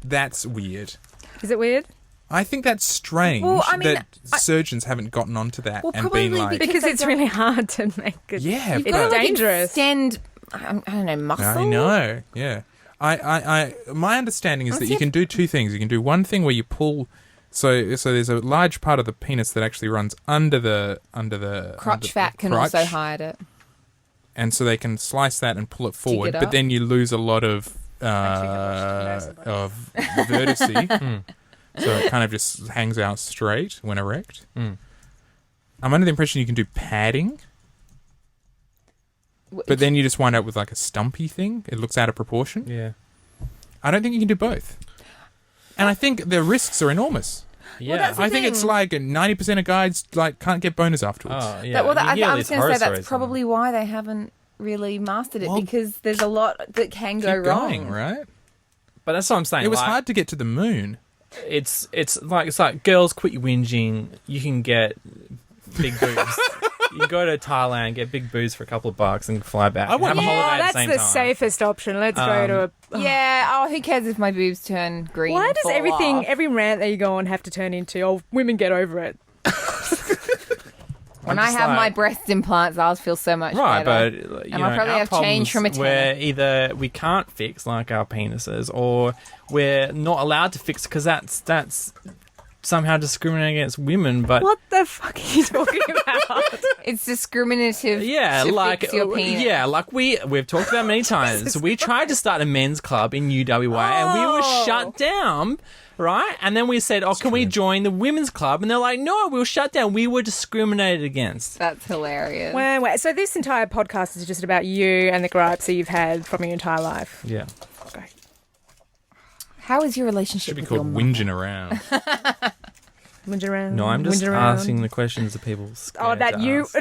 That's weird. Is it weird? I think that's strange Well, I mean, that surgeons haven't gotten onto that Well, and probably been like, Because they it's don't- really hard to make it. yeah, It's but dangerous. Extend, I don't know, muscle. I know, yeah. My understanding is that you can do 2 things. You can do one thing where you pull. So there's a large part of the penis that actually runs under the Crotch under fat the can crotch, also hide it. and so they can slice that and pull it forward. it But up. then you lose a lot of vertice. So it kind of just hangs out straight when erect. I'm under the impression you can do padding, but then you just wind up with like a stumpy thing. It looks out of proportion. Yeah. I don't think you can do both. And I think the risks are enormous. Yeah. that's the I think it's thing. like 90% of guys can't get boners afterwards. Oh, yeah. I You hear was these going to horror say that's stories probably why they haven't really mastered it, Well, because there's a lot that can go Keep wrong. going, right? But that's what I'm saying. It was like, hard to get to the moon. It's like girls, quit your whinging. You can get big boobs. You can go to Thailand, get big boobs for a couple of bucks, and fly back. I and have want- a holiday at that's the same the time. safest option. Let's go to a. Yeah, who cares if my boobs turn green? Why and does fall everything, off? every rant that you go on, have to turn into, oh, women get over it? When I'm I just have my like- breast implants, I'll feel so much Right, better. but And I'll probably our have change from a problems where either we can't fix like our penises, or we're not allowed to fix because that's somehow discriminating against women. But What the fuck are you talking about? It's discriminative. yeah, to like fix your penis. yeah, like we've talked about many times. We tried to start a men's club in UWA, and we were shut down. Right? And then we said, can we join the women's club? And they're like, no, we'll shut down. We were discriminated against. That's hilarious. Wait. So this entire podcast is just about you and the gripes that you've had from your entire life. Yeah. How is your relationship Should be with your called mum? whinging around. Whinge around. No, I'm just whinge around. asking the questions that people scared Oh, that to you. ask.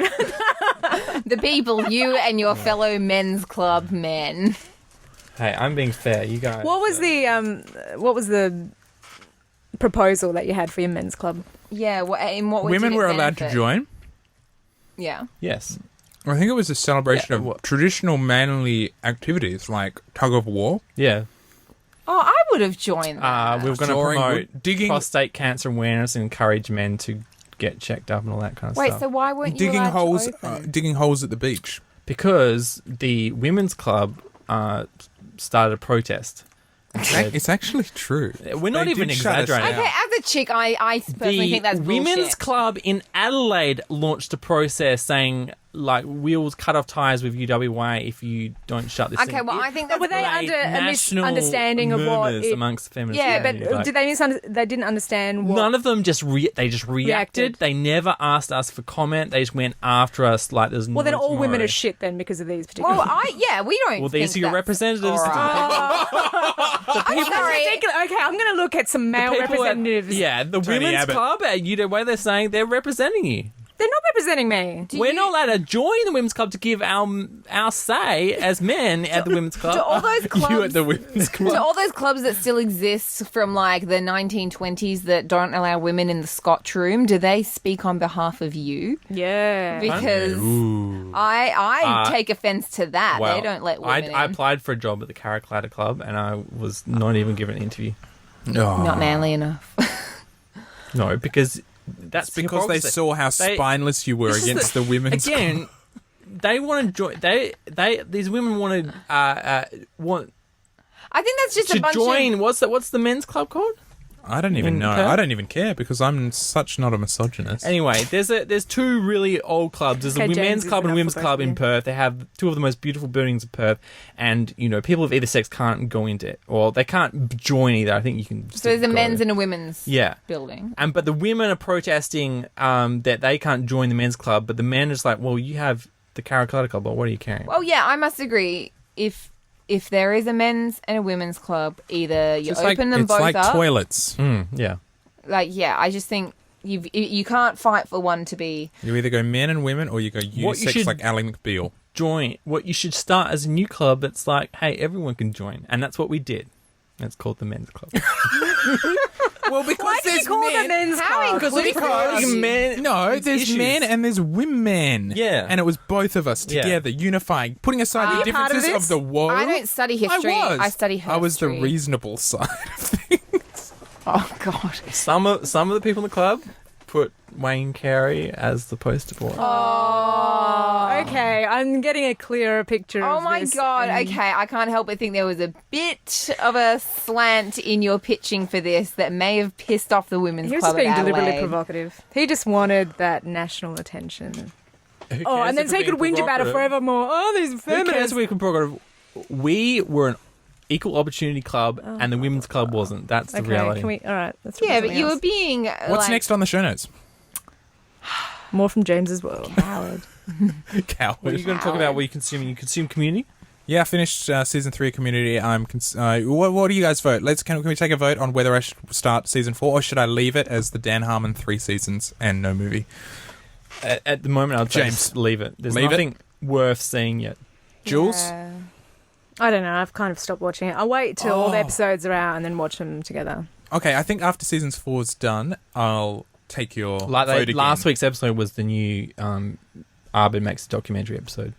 The people, you and your fellow men's club men. Hey, I'm being fair. You guys. What was the proposal that you had for your men's club? Yeah, in what way Women did it were allowed to benefit? join. Yeah. Yes. I think it was a celebration Yeah, of what- traditional manly activities like tug of war. Yeah. Oh, I would have joined that. We were going to Drawing promote wood, digging- prostate cancer awareness and encourage men to get checked up and all that kind of Wait, stuff. so why weren't you digging allowed holes, to open? digging holes at the beach. Because the women's club started a protest It's actually true. We're not They even did shut us exaggerating. Okay, as a chick, I personally think that's bullshit. Women's Club in Adelaide launched a process saying, like, we'll cut off ties with UWA if you don't shut this Okay, thing. well, I think that's Were they Great under a national misunderstanding of what murmurs it... amongst the feminists? Yeah, but community, like- did they didn't understand what... None of them just reacted. Reacted. They never asked us for comment. They just went after us like there's no Well, then all tomorrow. women are shit then because of these particular... Well, we don't. Well, these are think your that's representatives. all right. I'm sorry. Ridiculous. Okay, I'm going to look at some male People at- representatives. yeah, the Tony women's Abbott. club at UWA, they're saying they're representing you. They're not representing me. We're not allowed to join the women's club to give our say as men at the women's club. To all those clubs, You at the women's club. to all those clubs that still exist from like the 1920s that don't allow women in the Scotch room, do they speak on behalf of you? Yeah. Because I take offence to that. Well, They don't let women I in. applied for a job at the Carraclatter Club and I was not even given an interview. Not manly enough. No, because that's It's because they hypocrisy. saw how They- spineless you were This is against the women's Again, they want to join. These women want I think that's just to a bunch join. of... What's the men's club called? I don't even In know. Perth? I don't even care because I'm such not a misogynist. Anyway, there's two really old clubs. There's Okay, a James women's is club and a enough women's for both club of in you. Perth. They have two of the most beautiful buildings of Perth, and people of either sex can't go into it, or they can't join either. I think you can. So there's a men's and a women's yeah. building. But the women are protesting that they can't join the men's club, but the men is like, well, you have the Carraclatter Club, but what are you carrying? Well, yeah, I must agree. If there is a men's and a women's club, either you It's open them it's both like up. toilets. Yeah. Like, yeah, I just think you can't fight for one to be... You either go men and women or you go What you unisex should- like Ally McBeal. Join. What you should start as a new club that's like, hey, everyone can join. And that's what we did. That's called the men's club. Well, because Why did you call the men's club? men, No, there's issues. men and there's women. Yeah. And it was both of us Yeah. together, unifying, putting aside Are the you part of differences of this? the woe. I don't study history. I study history. I was the reasonable side of things. Oh, God. Some of the people in the club put Wayne Carey as the poster boy. Oh, okay. I'm getting a clearer picture Oh, of my this. God. and- Okay, I can't help but think there was a bit of a slant in your pitching for this that may have pissed off the women's He was club just being at deliberately Adelaide. provocative. He just wanted that national attention. Who Oh, cares and then if so we're he could being whinge about it provocative? forevermore. Oh, these Who cares feminists. if we can provocative? We were an equal opportunity club, and the women's club wasn't. That's the Okay, reality. can we? All right, let's Yeah, try but something you else. were being... What's next on the show notes? More from James as well. Coward. Coward. What are you going to talk about? What you consuming? You consume Community? Yeah, I finished season 3 of Community. What do you guys vote? Can we take a vote on whether I should start season 4 or should I leave it as the Dan Harmon 3 seasons and no movie? At the moment, I'd say James, just leave it. There's leave it? nothing worth seeing yet. Jules? Yeah. I don't know. I've kind of stopped watching it. I'll wait till all the Oh. episodes are out and then watch them together. Okay, I think after season 4's done, I'll take your Like vote again. last week's episode was the new Arbin Makes a Documentary episode.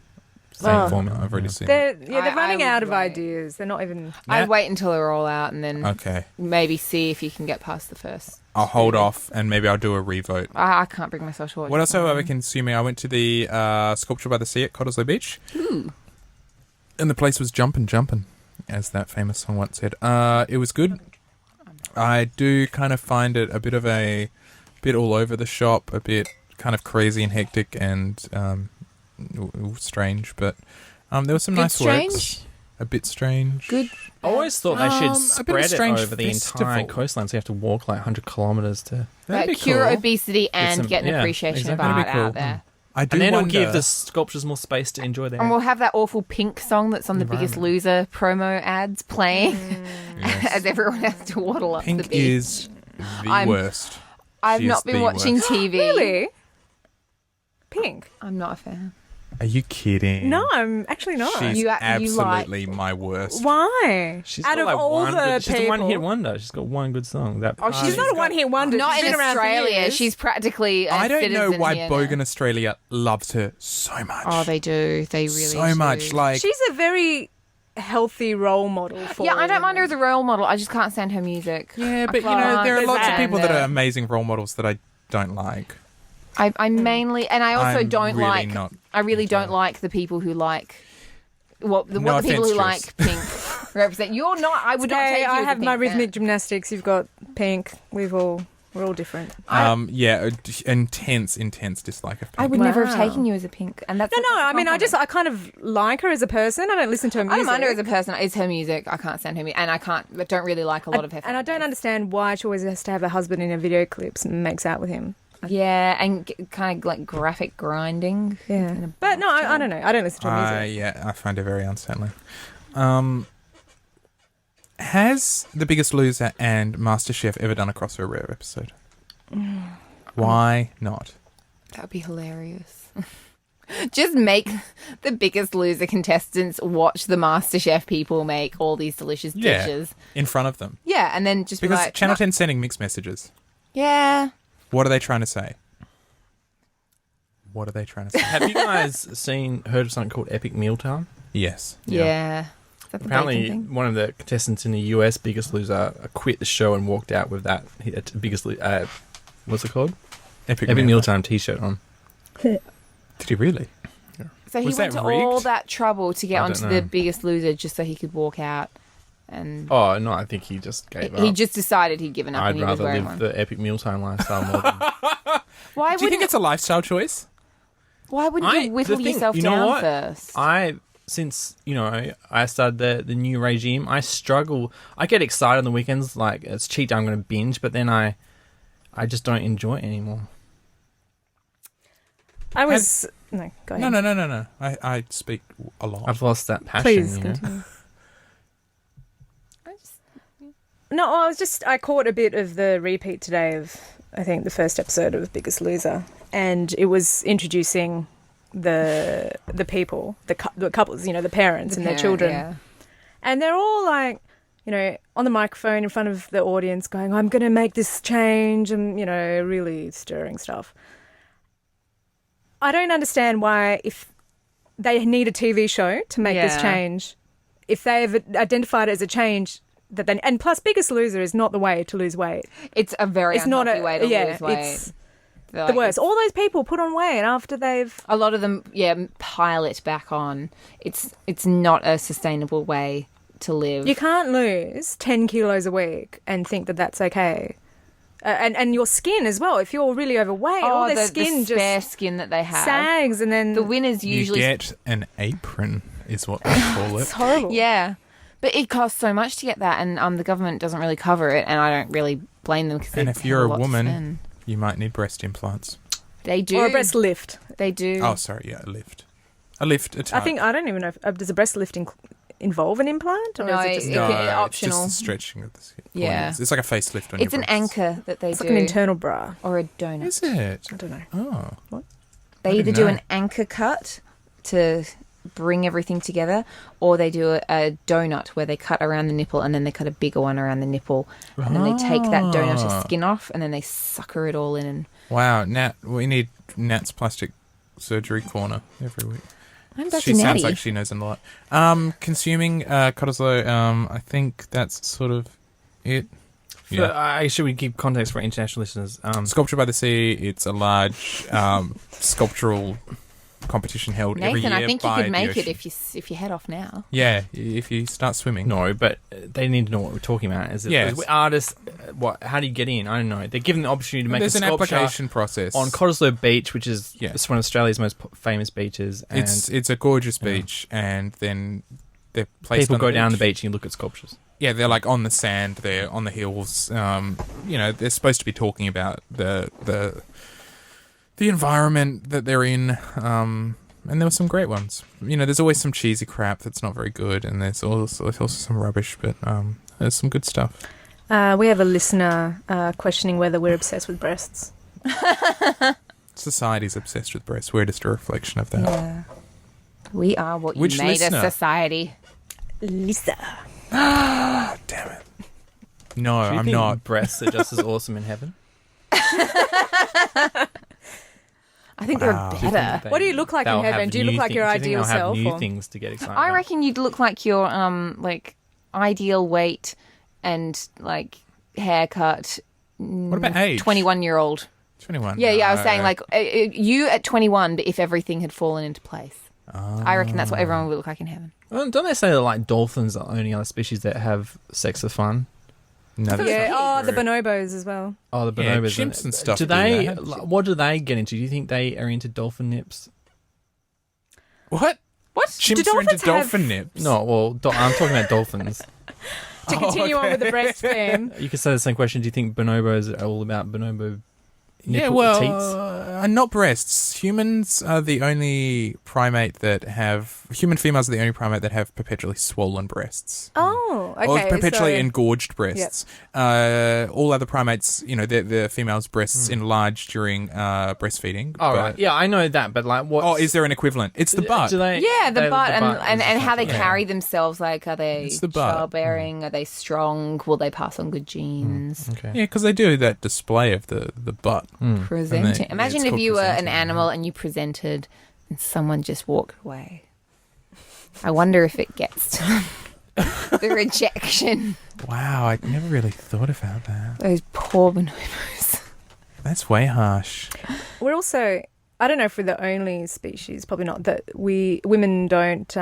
Same Oh. formula. I've already seen it. They're I running would out of wait. ideas. They're not even. I'd wait until they're all out and then Okay. maybe see if you can get past the first. I'll hold off and maybe I'll do a revote. I can't bring myself to watch What else have I it. been consuming? I went to the Sculpture by the Sea at Cottesloe Beach. And the place was jumping, as that famous song once said. It was good. I do kind of find it a bit all over the shop, a bit kind of crazy and hectic and strange, but there was some Good nice strange? works. A bit strange. Good. I always thought they should a bit of spread it strange over the entire festival. coastline, so you have to walk like 100 kilometres to... That'd be Cure cool. obesity and some- get an yeah, appreciation exactly. of That'd art be cool. out there. I do And then wonder, it'll give the sculptures more space to enjoy their... And we'll have that awful Pink song that's on the Biggest Loser promo ads playing Yes. as everyone has to waddle up the Pink beach. is the I'm- worst. I've She is not been the watching worst. TV. Really? Pink? I'm not a fan. Are you kidding? No, I'm actually not. She's You absolutely my worst. Why? She's Out got of like all one the good, she's a people, one-hit wonder. She's got one good song. That Oh, she's not a one-hit wonder. Not She's in been around for Australia. years. She's practically a I don't know citizen why here Bogan now. Australia loves her so much. Oh, they do. They really so do. much. Like She's a very healthy role model for. Yeah, I don't mind her as a role model. I just can't stand her music. yeah, I but you know there are can't lots of stand people that it. are amazing role models that I don't like. I mainly, and I also I'm don't really like. not I really into don't it. like the people who like. Well, the No people offense, who Jules. like Pink. represent. You're not. I would not Today, take you I as a have my pink rhythmic fan. gymnastics. You've got pink. We're all different. Yeah, intense dislike of pink. I would never have Wow. taken you as a pink, and that's No, that's a I mean, compliment. I kind of like her as a person. I don't listen to her I music. don't mind her as a person. It's her music. I can't stand her music, and I don't really like a lot of her. And I don't understand why she always has to have a husband in her video clips and makes out with him. Yeah, and kind of like graphic grinding. Yeah. In a But no, I don't know. I don't listen to her music. Yeah, I find it very unsettling. Has The Biggest Loser and MasterChef ever done a crossover episode? Why not? That would be hilarious. Just make the Biggest Loser contestants watch the MasterChef people make all these delicious dishes. In front of them. Yeah, and then just Because be like, Channel "No." 10 sending mixed messages. Yeah. What are they trying to say? What are they trying to say? Have you guys heard of something called Epic Mealtime? Yes. Yeah. Is that the Apparently, bacon thing? one of the contestants in the US Biggest Loser quit the show and walked out with that what's it called? Epic Epic Meal. Mealtime T-shirt on. Did he really? So he Was went that to all rigged? that trouble to get I onto don't the know. Biggest Loser just so he could walk out. And Oh no, I think he just gave up. he just decided he'd given up I'd and he was rather wearing live one. the Epic Mealtime lifestyle more than Why Do you think wouldn't, it's a lifestyle choice? why wouldn't you whittle the thing- yourself you know down what? first? Since I started the new regime, I struggle. I get excited on the weekends, like it's cheat day, I'm going to binge, but then I just don't enjoy it anymore. I was... No, go ahead. No. I speak a lot. I've lost that passion. Please you know? continue. No, I caught a bit of the repeat today of, I think, the first episode of Biggest Loser, and it was introducing the people, the couples, the parents and their children, Yeah. and they're all like, on the microphone in front of the audience, going, "I'm going to make this change," and really stirring stuff. I don't understand why, if they need a TV show to make this Yeah. change, if they've identified it as a change. And plus, Biggest Loser is not the way to lose weight. It's a very It's not unhealthy a way to lose weight. It's Like, the worst. All those people put on weight after they've. A lot of them, pile it back on. It's not a sustainable way to live. You can't lose 10 kilos a week and think that that's okay. And your skin as well. If you're really overweight, all their skin the spare just skin that they have. sags, and then The winners usually You get an apron, is what they call it's it. horrible. Yeah, but it costs so much to get that, and the government doesn't really cover it, and I don't really blame them. And if you're a woman, you might need breast implants. they do. Or a breast lift. They do. Oh, sorry, yeah, a lift. A lift, a I don't even know if does a breast lift involve an implant, or No, is it just it- No, it's optional. It's just the stretching of the skin. Yeah. It's like a facelift on It's your an breasts. anchor that they it's do, like an internal bra? or a donut. Is it? I don't know. Oh. They I either didn't do know. an anchor cut to bring everything together, or they do a donut where they cut around the nipple and then they cut a bigger one around the nipple, and then they take that donut Ah. skin off and then they sucker it all in. And Wow, Nat, we need Nat's plastic surgery corner every week. I'm Dr. She Natty. sounds like she knows a lot. Consuming Cottesloe, I think that's sort of it. Should we give context for international listeners? Sculpture by the Sea, it's a large sculptural competition held every Nathan, year I think you by could the make it ocean. if you head off now. Yeah, if you start swimming. No, but they need to know what we're talking about. Is it Yes. artists? How do you get in? I don't know. They're given the opportunity to make There's a an sculpture application process. on Cottesloe Beach, which is Yeah. it's one of Australia's most famous beaches. And It's a gorgeous beach, and then they're placed people on go the down the beach and you look at sculptures. Yeah, they're like on the sand, they're on the hills. They're supposed to be talking about the environment that they're in. And there were some great ones. There's always some cheesy crap that's not very good, and there's also some rubbish, but there's some good stuff. We have a listener questioning whether we're obsessed with breasts. Society's obsessed with breasts. We're just a reflection of that. Yeah. We are what Which you made listener? a society. Lisa. Damn it. No, Do you I'm think not. breasts are just as awesome in heaven? I think Wow. they're better. What do you look like in They'll heaven? have Do you look new like your things- do you ideal think they'll self, have new or- things to get excited I about? reckon you'd look like your ideal weight and haircut. What about age? 21-year-old. 21. Yeah, I was saying No. you at 21, but if everything had fallen into place. I reckon that's what everyone will look like in heaven. Well, don't they say that like dolphins are the only other species that have sex for fun? No, that's Yeah. not Oh, the true. bonobos as well. Oh, the Yeah, bonobos. chimps and stuff Do do they? that. What do they get into? Do you think they are into dolphin nips? What? What? Chimps Do are into dolphins have- dolphin nips. No, well, I'm talking about dolphins. To continue on with the breast theme. You could say the same question. Do you think bonobos are all about bonobo Yeah, nipple well, teats? not breasts. Humans are the only primate that have... Human females are the only primate that have perpetually swollen breasts. Oh, okay. Or perpetually so- engorged breasts. All other primates, the female's breasts enlarge during breastfeeding. Oh, but- right. Yeah, I know that, but like, what? Oh, is there an equivalent? It's the butt. Do they? Yeah, the butt and how they Yeah. carry themselves. Like, are they It's the butt. childbearing? Are they strong? Will they pass on good genes? Okay. Yeah, because they do that display of the butt. Presenting. And they- Imagine it's if called you were an presenting. animal and you presented and someone just walked away. I wonder if it gets to the rejection. Wow, I never really thought about that. Those poor bonobos. That's way harsh. We're also, I don't know if we're the only species, probably not, that women don't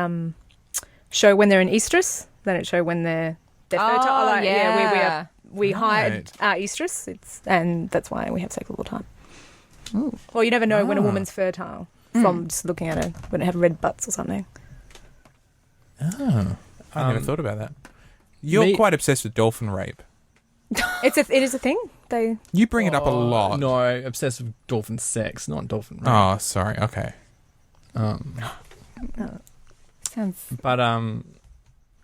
show when they're in estrus. They don't show when they're fertile. Oh, Like, yeah. we hide Right. our estrus, and that's why we have sex all the time. Well, you never know when a woman's fertile from just looking at her, when they have red butts or something. Oh, I never thought about that. You're me- quite obsessed with dolphin rape. It is a thing. They You bring it up a lot. No, obsessed with dolphin sex, not dolphin rape. Oh, sorry. Okay. Sounds. But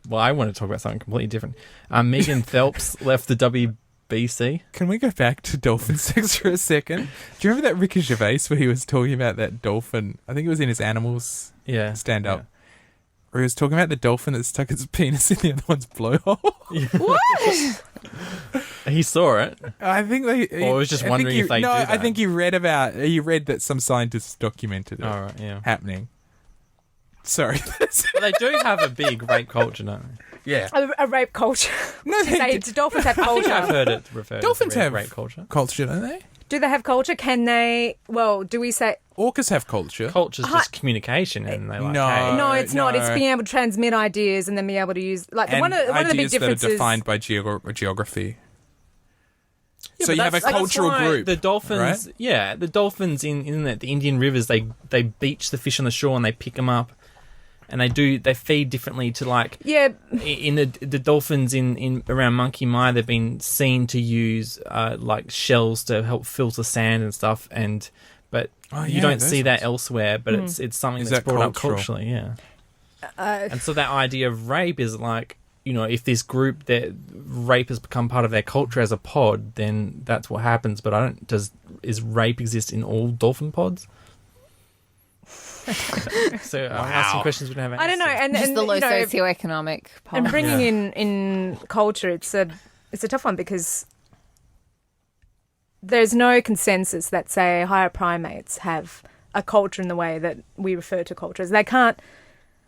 well, I want to talk about something completely different. Megan Phelps left the WBC. Can we go back to dolphin sex for a second? Do you remember that Ricky Gervais where he was talking about that dolphin? I think it was in his Animals Yeah, stand-up. Where he was talking about the dolphin that stuck its penis in the other one's blowhole. He saw it. I think they... Or was just I think wondering he- if they No, do I that. think he read that some scientists documented it All right, yeah. happening. Sorry. But they do have a big rape culture, don't they? yeah. a rape culture. No, they Say, do. do dolphins have I think I've culture? heard it referred Dolphins as have rape culture. culture, don't they? Do they have culture? Can they? Well, do we say? Orcas have culture. Culture's just communication, and they like, No. hey, No, it's not. It's no. being able to transmit ideas and then be able to use like And one of the big ideas that are differences. defined by geography. Yeah, So but you have a that's cultural why group. The dolphins, right? yeah, the dolphins in the Indian rivers, they beach the fish on the shore and they pick them up, and they feed differently to like Yeah, in the dolphins in around Monkey Mire. They've been seen to use like shells to help filter sand and stuff, but Oh, you yeah, don't those see that ones. elsewhere. But it's something Is that's that brought up cultural? culturally, yeah. And so that idea of rape is like, if this group that rape has become part of their culture as a pod, then that's what happens. But is rape exist in all dolphin pods? So I'm asking questions we don't have I don't know. answers. And Just and the low you know, socioeconomic part. and bringing in culture, it's a tough one because there's no consensus that say higher primates have a culture in the way that we refer to cultures. They can't.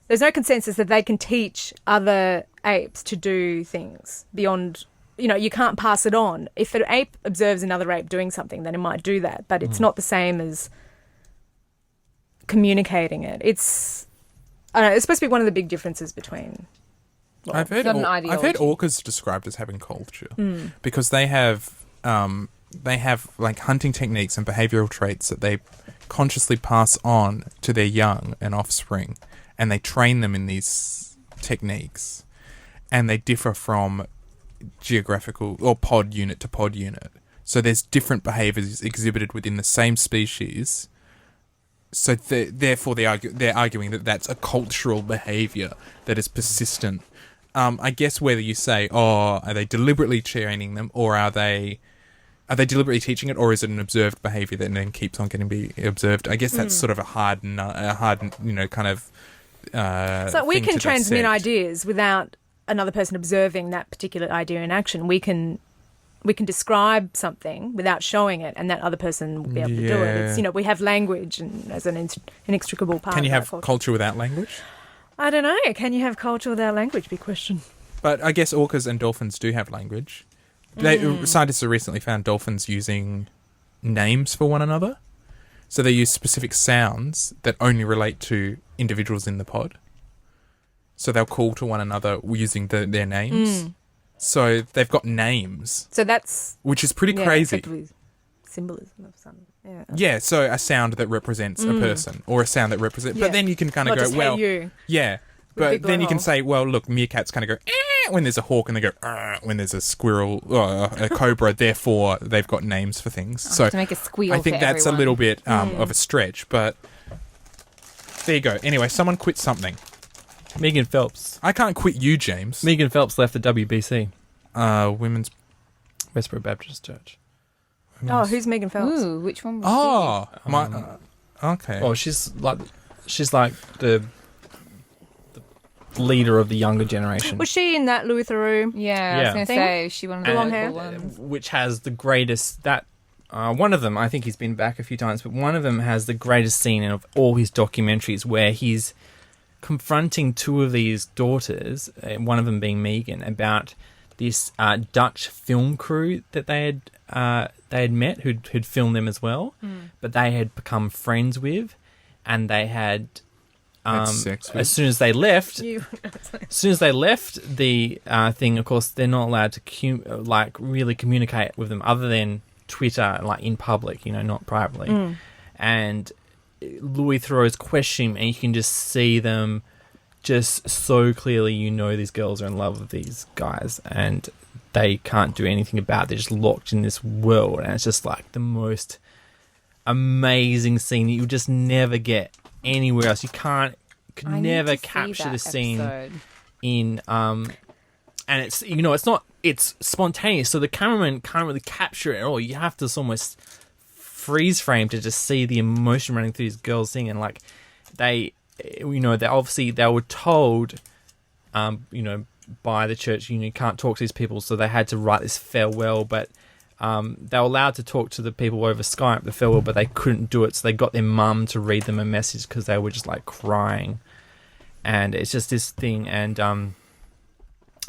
There's no consensus that they can teach other apes to do things beyond. You can't pass it on. If an ape observes another ape doing something, then it might do that, but it's not the same as communicating it. It's supposed to be one of the big differences between. I've heard not an ideology. orcas described as having culture because they have like hunting techniques and behavioral traits that they consciously pass on to their young and offspring, and they train them in these techniques, and they differ from geographical or pod unit to pod unit. So there's different behaviors exhibited within the same species. So therefore, they're arguing that that's a cultural behavior that is persistent. I guess whether you say, are they deliberately training them, or are they deliberately teaching it, or is it an observed behavior that then keeps on getting observed? I guess that's sort of a hard, kind of. So we thing can to transmit dissect. ideas without another person observing that particular idea in action. We can describe something without showing it, and that other person will be able to do it. It's, we have language and as an inextricable part. Can you of our have culture. culture without language? I don't know. Can you have culture without language? Big question. But I guess orcas and dolphins do have language. Scientists have recently found dolphins using names for one another. So they use specific sounds that only relate to individuals in the pod. So they'll call to one another using their names. So they've got names. So that's... Which is pretty yeah, crazy. except with symbolism of some... Yeah. Yeah, so a sound that represents a person or a sound that represents... Yeah. But then you can kind of Not go, just, well... hey, you. Yeah. With But big then you can blowhole. say, well, look, meerkats kind of go when there's a hawk, and they go when there's a squirrel, a cobra. Therefore, they've got names for things. So to make a squeal I think for that's everyone. a little bit of a stretch, but there you go. Anyway, someone quit something. Megan Phelps. I can't quit you, James. Megan Phelps left the WBC, Women's. Westboro Baptist Church. Oh, who's Megan Phelps? Ooh, which one was Oh, my. Okay. Oh, she's like the leader of the younger generation, Was she in that Louis Theroux? she? Yeah, I Yeah. was going to Thing? say, she one of the Long local hair? ones. which has the greatest one of them. I think he's been back a few times, but one of them has the greatest scene of all his documentaries where he's confronting two of these daughters, one of them being Megan, about this Dutch film crew that they had met who'd filmed them as well, but they had become friends with, and they had Had sex with. as soon as they left the thing, of course, they're not allowed to really communicate with them other than Twitter, like in public, not privately. And Louis Theroux's questioning, and you can just see them just so clearly. These girls are in love with these guys, and they can't do anything about it. They're just locked in this world, and it's just like the most amazing scene that you just never get anywhere else. You could I need never to see capture that the scene episode. in and it's spontaneous, so the cameraman can't really capture it at all. You have to almost freeze frame to just see the emotion running through these girls singing. Like they were told by the church, you can't talk to these people, so they had to write this farewell, but they were allowed to talk to the people over Skype, the farewell, but they couldn't do it, so they got their mum to read them a message because they were just like crying. And it's just this thing, and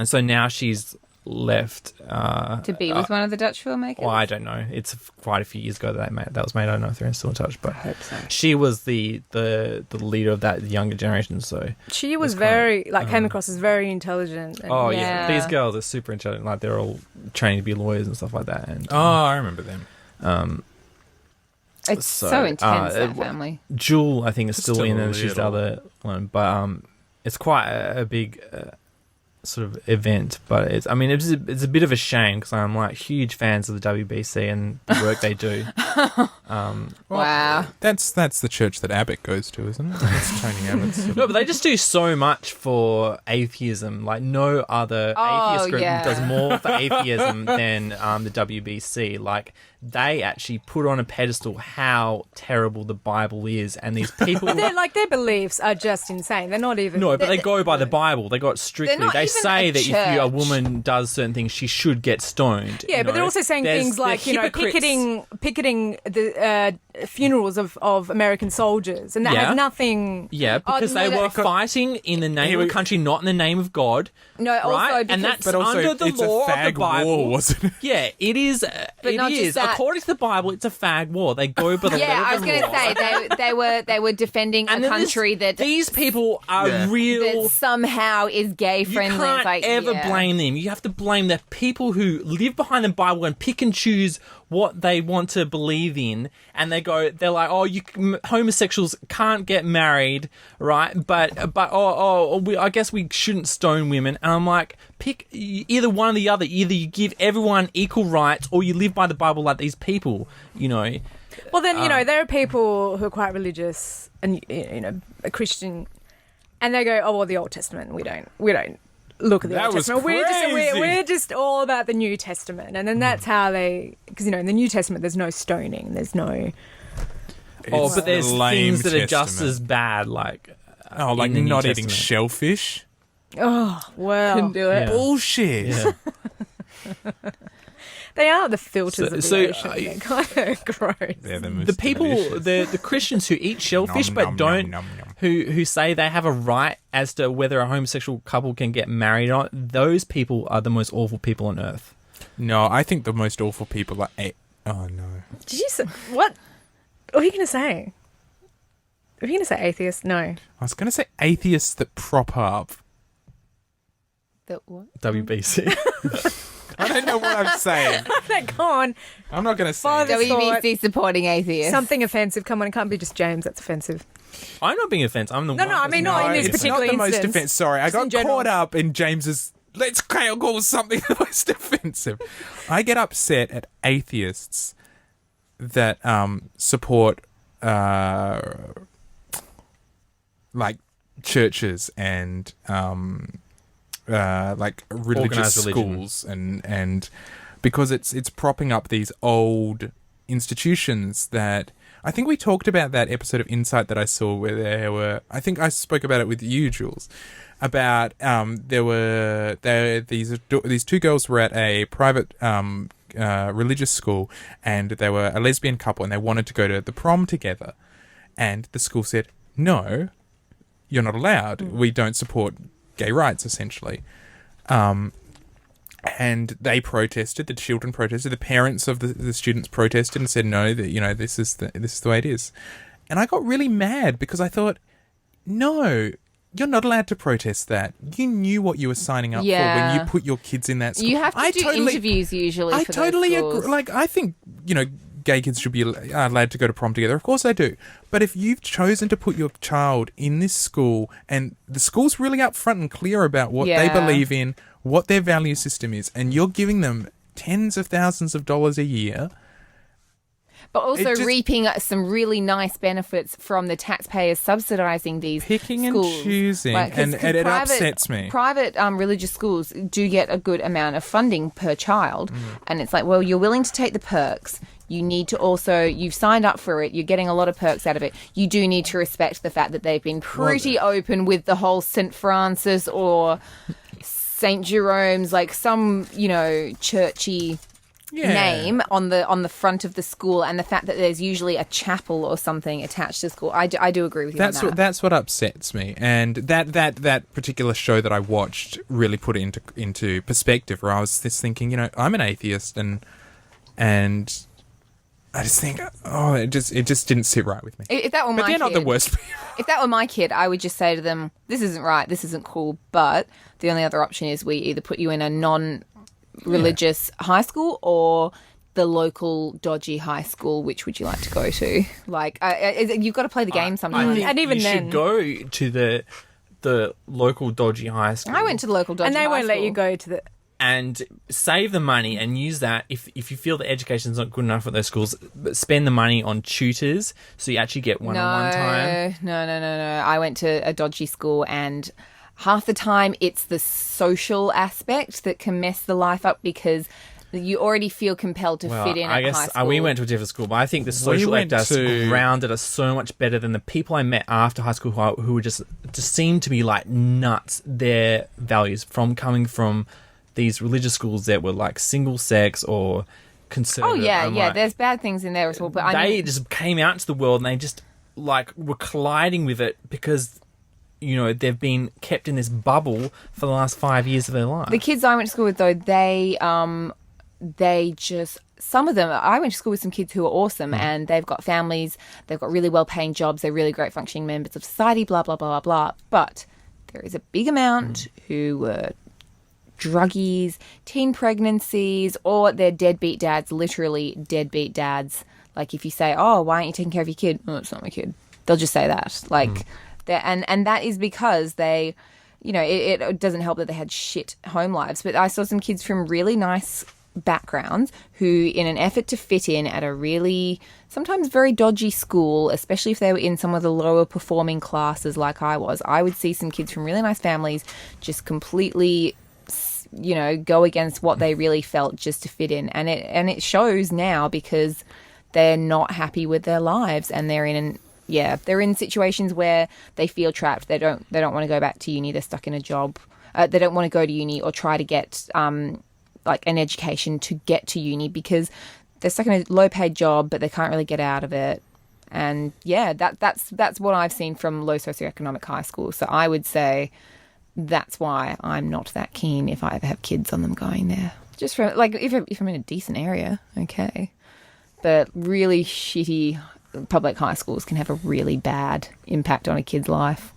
so now she's left To be with one of the Dutch filmmakers? well, I don't know. It's quite a few years ago that was made. I don't know if they're still in touch, but I hope so. she was the leader of that younger generation. So She was It's very, kind of, came across as very intelligent. And oh Yeah. these girls are super intelligent. Like they're all trained to be lawyers and stuff like that. And Oh, I remember them. It's so, so intense, that it- family. Jewel, I think, is still Still in, a and she's the little. other one. But it's quite a big sort of event. But it's a bit of a shame because I'm like huge fans of the WBC and the work they do. Wow. That's the church that Abbott goes to, isn't it? That's Tony Abbott's. sort of- No, but they just do so much for atheism. Like no other atheist group yeah. does more for atheism than the WBC. Like they actually put on a pedestal how terrible the Bible is, and these people. their beliefs are just insane. They're not even... No, but they go by the Bible. They got strictly. They're not They even say a that if a church. woman does certain things, she should get stoned. Yeah, you but they're know? also saying There's- things like, they're hypocrites. picketing the funerals of American soldiers, and that Yeah. has nothing... Yeah, because no, they that- were fighting in the name of the country, not in the name of God. No, also right? because... And that's But also, under the it's law a fag of the Bible. war, wasn't it? Yeah, it is. But It not just is. that. According to the Bible, it's a fag war. They go by the Yeah, letter I of was the going law. to say they were defending a And then country that these people are real. that somehow is gay You friendly. can't It's like, ever yeah. blame them. You have to blame the people who live behind the Bible and pick and choose what they want to believe in. And they're like, oh, homosexuals can't get married, right? But I guess we shouldn't stone women. And I'm like, pick either one or the other. Either you give everyone equal rights, or you live by the Bible like these people. Well, then, there are people who are quite religious and, a Christian, and they go, oh, well, the Old Testament, we don't look at the That Old was Testament. crazy. We're just all about the New Testament. And then that's how because, in the New Testament, there's no stoning. There's no... Oh, but there's the lame things that are just testament. as bad, like like in the New not eating Testament. shellfish. Oh, well. Couldn't do it. Yeah. Bullshit. Yeah. They are the filters of the So, ocean. They're kind of gross. They're the most The people, delicious. the Christians who eat shellfish Nom, but nom, don't, nom, nom, nom. who say they have a right as to whether a homosexual couple can get married or not, those people are the most awful people on earth. No, I think the most awful people are... Oh, no. Did you say... What? What are you going to say? Are you going to say atheist? No. I was going to say atheists that prop up. The what? WBC. I don't know what I'm saying. Come on. I'm not going to say Father- it. WBC supporting atheists. Something offensive. Come on, it can't be just James. That's offensive. I'm not being offensive. I'm the No, one. I mean, not in this it's particular not the most instance. offensive. Sorry, I Just in got general. caught up in James's. Let's call something the most offensive. I get upset at atheists that support like churches and like religious Organised religion. schools and because it's propping up these old institutions that I think we talked about that episode of Insight that I saw where there were, I think I spoke about it with you, Jules, about these two girls were at a private religious school and they were a lesbian couple and they wanted to go to the prom together, and the school said, no, you're not allowed. We don't support gay rights, essentially. And they protested. The children protested. The parents of the students protested and said, "No, that this is the way it is." And I got really mad because I thought, "No, you're not allowed to protest that. You knew what you were signing up for when you put your kids in that school." You have to do interviews usually. I for totally those schools. agree. Like, I think gay kids should be allowed to go to prom together. Of course they do. But if you've chosen to put your child in this school and the school's really upfront and clear about what they believe in, what their value system is, and you're giving them tens of thousands of dollars a year. But also reaping some really nice benefits from the taxpayers subsidising these Picking schools. and choosing, and it upsets me. Private religious schools do get a good amount of funding per child, and it's like, well, you're willing to take the perks. You need to also, you've signed up for it, you're getting a lot of perks out of it. You do need to respect the fact that they've been pretty open with the whole St. Francis or St. Jerome's, like some, churchy name on the front of the school, and the fact that there's usually a chapel or something attached to the school. I do agree with you on that. That's what upsets me, and that particular show that I watched really put it into perspective. Where I was just thinking, I'm an atheist, and I just think, it just didn't sit right with me. If that were But my they're kid, not the worst people. If that were my kid, I would just say to them, "This isn't right. This isn't cool." But the only other option is we either put you in a non-religious high school or the local dodgy high school. Which would you like to go to? Like, you've got to play the game sometimes. And even you then, should go to the local dodgy high school. I went to the local dodgy and they high won't let school. you go to the. And save the money and use that if you feel the education's not good enough at those schools, but spend the money on tutors so you actually get one-on-one time. No. I went to a dodgy school, and half the time it's the social aspect that can mess the life up because you already feel compelled to fit in I at guess high school. we went to a different school, but I think the social actors grounded us so much better than the people I met after high school who were just seemed to be like nuts. Their values coming from these religious schools that were like single sex or conservative. Oh yeah, I'm yeah. like, There's bad things in there as well, but they just came out to the world and they just like were colliding with it because they've been kept in this bubble for the last 5 years of their life. the kids I went to school with, though, they just, some of them, I went to school with some kids who are awesome and they've got families, they've got really well-paying jobs, they're really great functioning members of society, blah, blah, blah, blah, blah. But there is a big amount who were druggies, teen pregnancies, or they're deadbeat dads, literally deadbeat dads. Like if you say, "Oh, why aren't you taking care of your kid?" "Oh, it's not my kid." They'll just say that. Like, and that is because they, it doesn't help that they had shit home lives. But I saw some kids from really nice backgrounds who, in an effort to fit in at a really sometimes very dodgy school, especially if they were in some of the lower performing classes like I was, I would see some kids from really nice families just completely go against what they really felt just to fit in, and it shows now because they're not happy with their lives and they're in situations where they feel trapped. They don't want to go back to uni. They're stuck in a job. They don't want to go to uni or try to get like an education to get to uni because they're stuck in a low paid job but they can't really get out of it. And that's what I've seen from low socioeconomic high school. So I would say that's why I'm not that keen if I ever have kids on them going there. Just from, like, if I'm in a decent area, okay. But really shitty public high schools can have a really bad impact on a kid's life.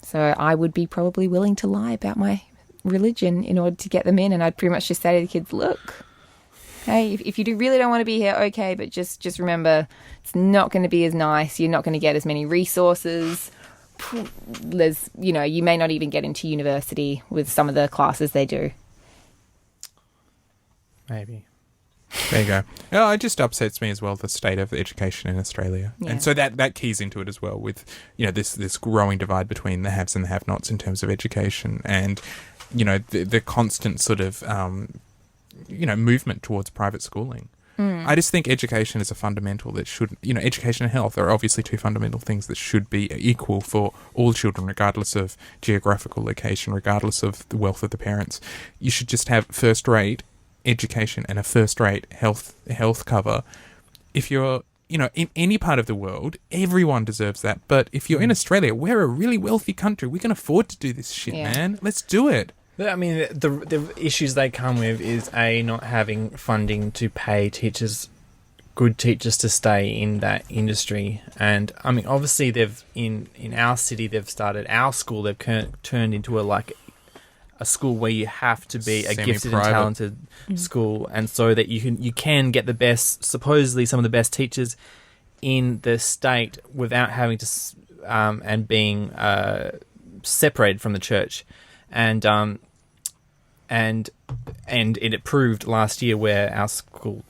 So I would be probably willing to lie about my religion in order to get them in, and I'd pretty much just say to the kids, look, hey, if you really don't want to be here, okay, but just remember, it's not going to be as nice. You're not going to get as many resources. There's, you may not even get into university with some of the classes they do. Maybe. There you go. Oh, it just upsets me as well, the state of education in Australia. Yeah. And so that keys into it as well with, this growing divide between the haves and the have-nots in terms of education and, the constant sort of, movement towards private schooling. I just think education is a fundamental that should, education and health are obviously two fundamental things that should be equal for all children, regardless of geographical location, regardless of the wealth of the parents. You should just have first-rate education and a first-rate health cover. If you're, in any part of the world, everyone deserves that. But if you're in Australia, we're a really wealthy country. We can afford to do this shit, man. Let's do it. I mean, the issues they come with is not having funding to pay good teachers to stay in that industry. And I mean, obviously they've in our city they've started our school. They've turned into a school where you have to be a gifted and talented school, and so that you can get the best, supposedly some of the best teachers in the state without having to and being separated from the church. And it proved last year where our school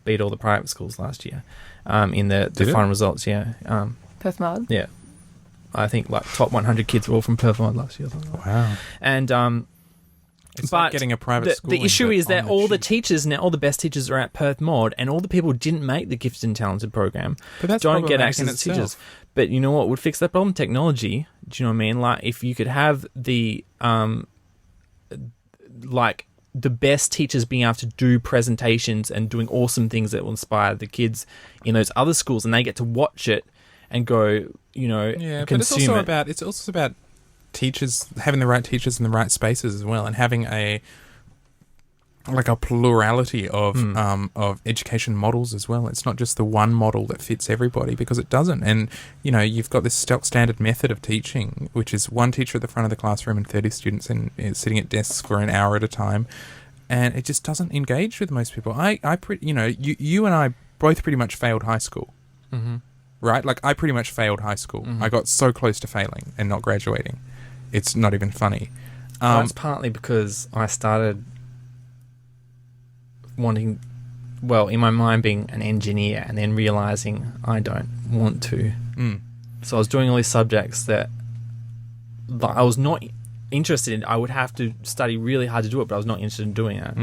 beat all the private schools last year in the final results. Yeah, Perth Mod? Yeah, I think top 100 kids were all from Perth Mod last year. Wow. And it's but like getting a private school. The issue is that all the teachers now, all the best teachers are at Perth Mod, and all the people who didn't make the gifted and talented program don't get access to teachers. But you know what would fix that problem? Technology. Do you know what I mean? Like if you could have the the best teachers being able to do presentations and doing awesome things that will inspire the kids in those other schools, and they get to watch it and go, but it's also about teachers having the right teachers in the right spaces as well, and having a plurality of education models as well. It's not just the one model that fits everybody, because it doesn't. And you've got this standard method of teaching, which is one teacher at the front of the classroom and 30 students and sitting at desks for an hour at a time, and it just doesn't engage with most people. You and I both pretty much failed high school, right? Like I pretty much failed high school. I got so close to failing and not graduating. It's not even funny. That's partly because I started wanting, in my mind, being an engineer, and then realizing I don't want to. So I was doing all these subjects that I was not interested in. I would have to study really hard to do it, but I was not interested in doing it.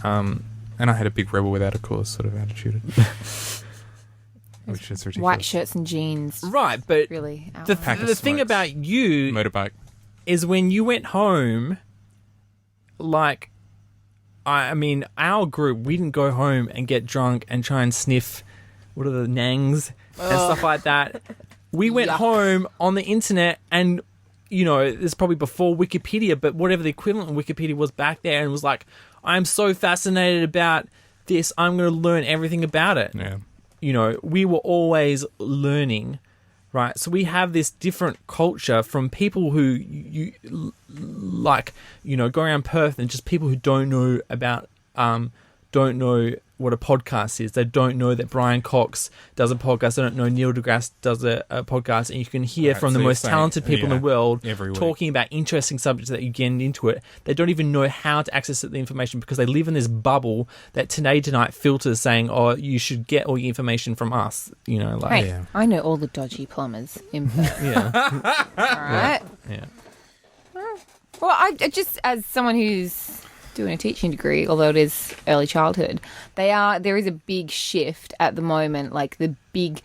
And I had a big rebel without a cause sort of attitude. Which is ridiculous. White shirts and jeans. Right, but really the thing about you motorbike is when you went home, I mean, our group, we didn't go home and get drunk and try and sniff, what are the nangs and stuff like that. We went home on the internet and, it's probably before Wikipedia, but whatever the equivalent of Wikipedia was back there, and was like, I'm so fascinated about this, I'm going to learn everything about it. Yeah. We were always learning, right? So we have this different culture from people who go around Perth, and just people who don't know about, don't know what a podcast is. They don't know that Brian Cox does a podcast. They don't know Neil deGrasse does a podcast. And you can hear from the most talented people in the world talking about interesting subjects that you get into it. They don't even know how to access the information, because they live in this bubble that Today Tonight filters saying, oh, you should get all your information from us. I know all the dodgy plumbers in Perth. Yeah. All right. Yeah. Well, I just, as someone who's doing a teaching degree, although it is early childhood, there is a big shift at the moment. Like the big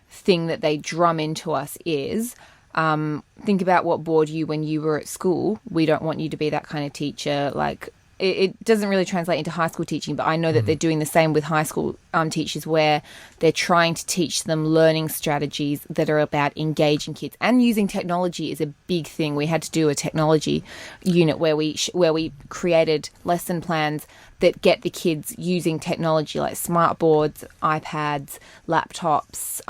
thing that they drum into us is, think about what bored you when you were at school. We don't want you to be that kind of teacher. Like, it doesn't really translate into high school teaching, but I know that they're doing the same with high school teachers, where they're trying to teach them learning strategies that are about engaging kids, and using technology is a big thing. We had to do a technology unit where we created lesson plans that get the kids using technology like smart boards, iPads, laptops,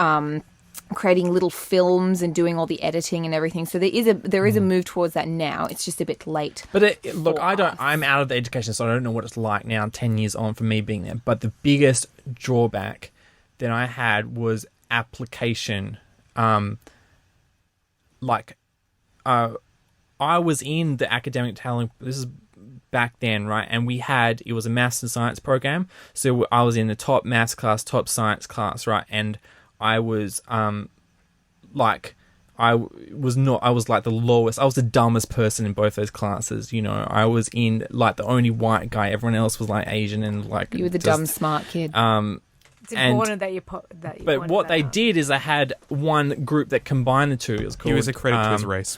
creating little films and doing all the editing and everything. So there is a move towards that now. It's just a bit late. But look, I'm out of the education, so I don't know what it's like now 10 years on for me being there. But the biggest drawback that I had was application. I was in the academic talent. This is back then, right? And it was a maths and science program. So I was in the top maths class, top science class, right? And I was I was like the lowest. I was the dumbest person in both those classes. You know, I was in like the only white guy. Everyone else was like Asian and like you were the dumb smart kid. It's important that you But what they did is I had one group that combined the two. It was called, He was a credit to his race.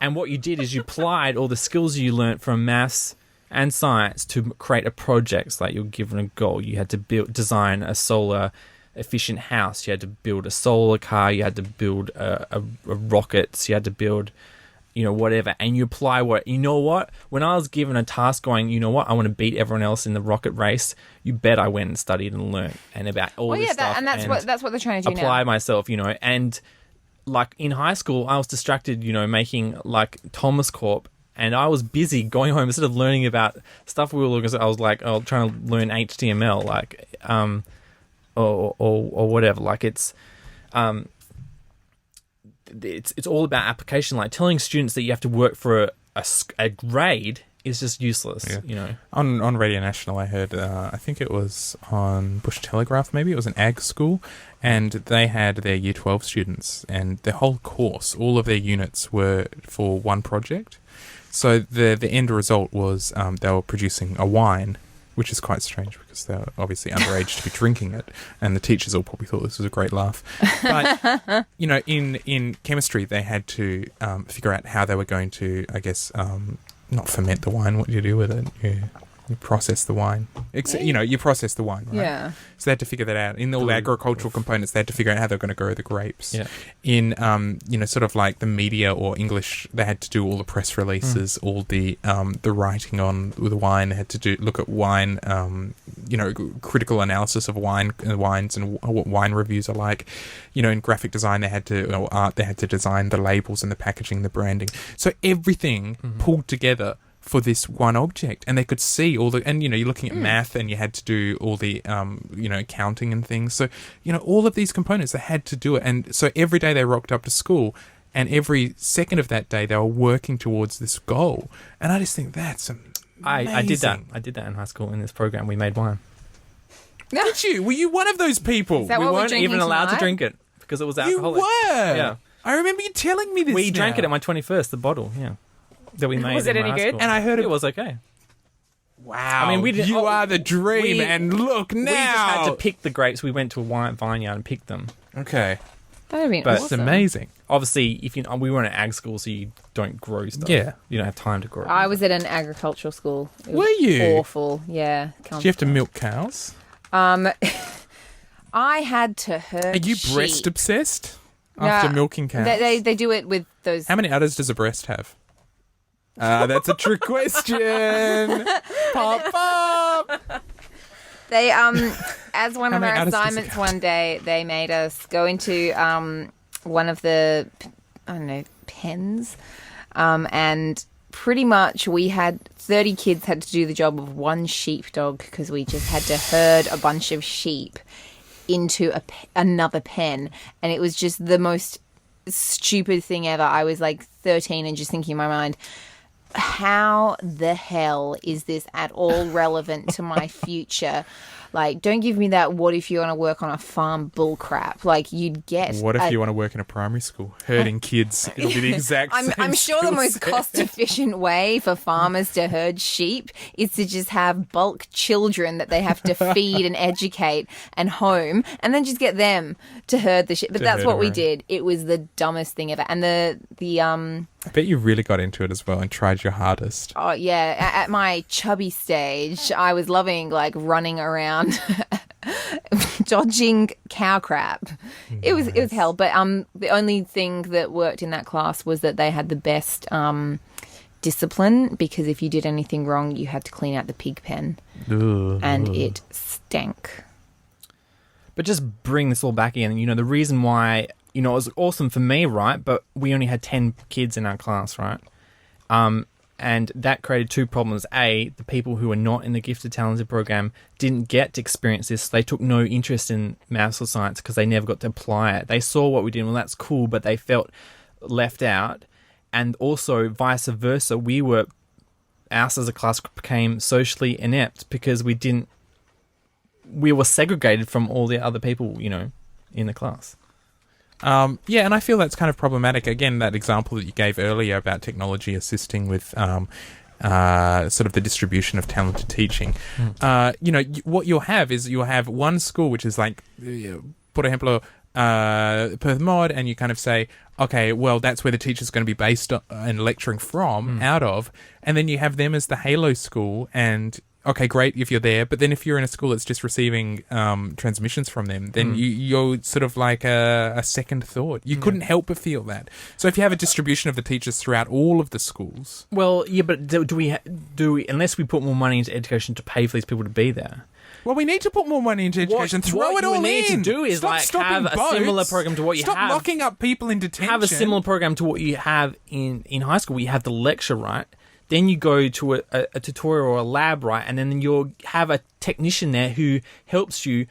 And what you did is you applied all the skills you learnt from maths and science to create a project. So like you're given a goal. You had to design a solar efficient house. You had to build a solar car. You had to build a rockets. You had to build, whatever. And you apply what? When I was given a task going, I want to beat everyone else in the rocket race, you bet I went and studied and learned and about all this stuff. And that's what they're trying to do now. Apply myself, and like in high school, I was distracted, making like Thomas Corp, and I was busy going home instead of learning about stuff we were looking at. I was like, trying to learn HTML, like, or whatever. Like it's all about application. Like telling students that you have to work for a grade is just useless. Yeah. On Radio National, I heard. I think it was on Bush Telegraph. Maybe it was an ag school, and they had their Year 12 students, and their whole course, all of their units were for one project. So the end result was they were producing a wine, which is quite strange because they're obviously underage to be drinking it, and the teachers all probably thought this was a great laugh. But in chemistry, they had to figure out how they were going to, I guess, not ferment the wine. What do you do with it? You process the wine. You process the wine, right? Yeah. So they had to figure that out. In all the agricultural components, they had to figure out how they're going to grow the grapes. Yeah. In, sort of like the media or English, they had to do all the press releases, all the writing on with wine. They had to look at wine, critical analysis of wines and what wine reviews are like. In graphic design, they had to design the labels and the packaging, the branding. So everything pulled together for this one object, and they could see all the, and you're looking at math, and you had to do all the counting and things. So all of these components, they had to do it, and so every day they rocked up to school, and every second of that day they were working towards this goal. And I just think that's amazing. I did that in high school. In this program, we made wine. Did you? Were you one of those people? Is that We what we're weren't drinking even allowed to tonight? drink it because it was You alcoholic. were. Yeah. I remember you telling me this. We drank it now. at my 21st, the bottle, that we made. Was it in any high good? school. And I heard it was okay. Wow. I mean, we didn't- You are the dream, and look now. We just had to pick the grapes. We went to a vineyard and picked them. Okay. That would be But It's awesome. amazing. Obviously, we were in an ag school, so you don't grow stuff. Yeah. You don't have time to grow. I was at an agricultural school. It was Were you? Awful. Yeah. Do you have to milk cows? I had to herd Are you sheep. breast obsessed after No, milking cows? They do it with those. How many udders does a breast have? That's a trick question. Pop up. They as one How of many our udders does it assignments have? one day, they made us go into one of the pens, and pretty much we had 30 kids had to do the job of one sheepdog because we just had to herd a bunch of sheep into another pen, and it was just the most stupid thing ever. I was like 13 and just thinking in my mind, how the hell is this at all relevant to my future? Like, don't give me that what if you want to work on a farm bull crap. Like, you'd get... What if you want to work in a primary school? Herding kids. It'll be the exact same I'm sure the skill most set. cost-efficient way for farmers to herd sheep is to just have bulk children that they have to feed and educate and home, and then just get them to herd the sheep. But To that's herd what we around. did. It was the dumbest thing ever. And the I bet you really got into it as well and tried your hardest. Oh yeah, at my chubby stage, I was loving like running around, dodging cow crap. It was hell. But the only thing that worked in that class was that they had the best discipline, because if you did anything wrong, you had to clean out the pig pen, and it stank. But just bring this all back in. You know, the reason why, you know, it was awesome for me, right? But we only had 10 kids in our class, right? And that created two problems. A, the people who were not in the Gifted Talented program didn't get to experience this. They took no interest in maths or science because they never got to apply it. They saw what we did, well, that's cool, but they felt left out. And also, vice versa, us as a class became socially inept because we were segregated from all the other people, you know, in the class. Yeah, and I feel that's kind of problematic. Again, that example that you gave earlier about technology assisting with sort of the distribution of talented teaching. You know, what you'll have is you'll have one school which is like, por ejemplo, Perth Mod, and you kind of say, okay, well, that's where the teacher's going to be based on, and lecturing from, out of, and then you have them as the Halo school, and okay, great if you're there, but then if you're in a school that's just receiving transmissions from them, then you're sort of like a second thought. You couldn't help but feel that. So if you have a distribution of the teachers throughout all of the schools... Well, yeah, but do we unless we put more money into education to pay for these people to be there? Well, we need to put more money into education. Throw it all in. What you need to do is Stop have a similar program to what you have. Stop locking up people in detention. Have a similar program to what you have in high school, where you have the lecture, right? Then you go to a tutorial or a lab, right? And then you'll have a technician there who helps you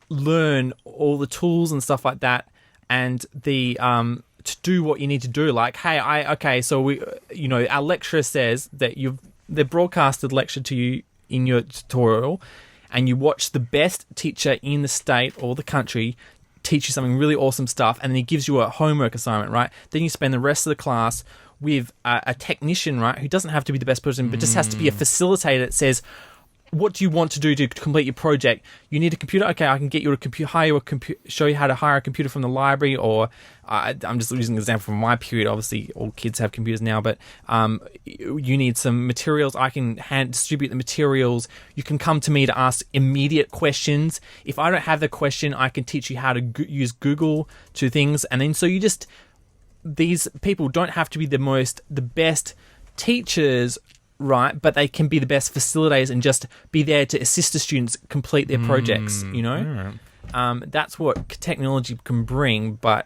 learn all the tools and stuff like that, and the to do what you need to do. Like, hey, so we, you know, our lecturer says that they broadcasted lecture to you in your tutorial, and you watch the best teacher in the state or the country teach you something really awesome stuff, and then he gives you a homework assignment, right? Then you spend the rest of the class with a technician, right, who doesn't have to be the best person, but just has to be a facilitator that says, what do you want to do to complete your project? You need a computer? Okay, I can get you show you how to hire a computer from the library, or I'm just using an example from my period. Obviously, all kids have computers now, but you need some materials. I can distribute the materials. You can come to me to ask immediate questions. If I don't have the question, I can teach you how to use Google to things. And then so you just... These people don't have to be the best teachers, right? But they can be the best facilitators and just be there to assist the students complete their projects, you know? That's what technology can bring, but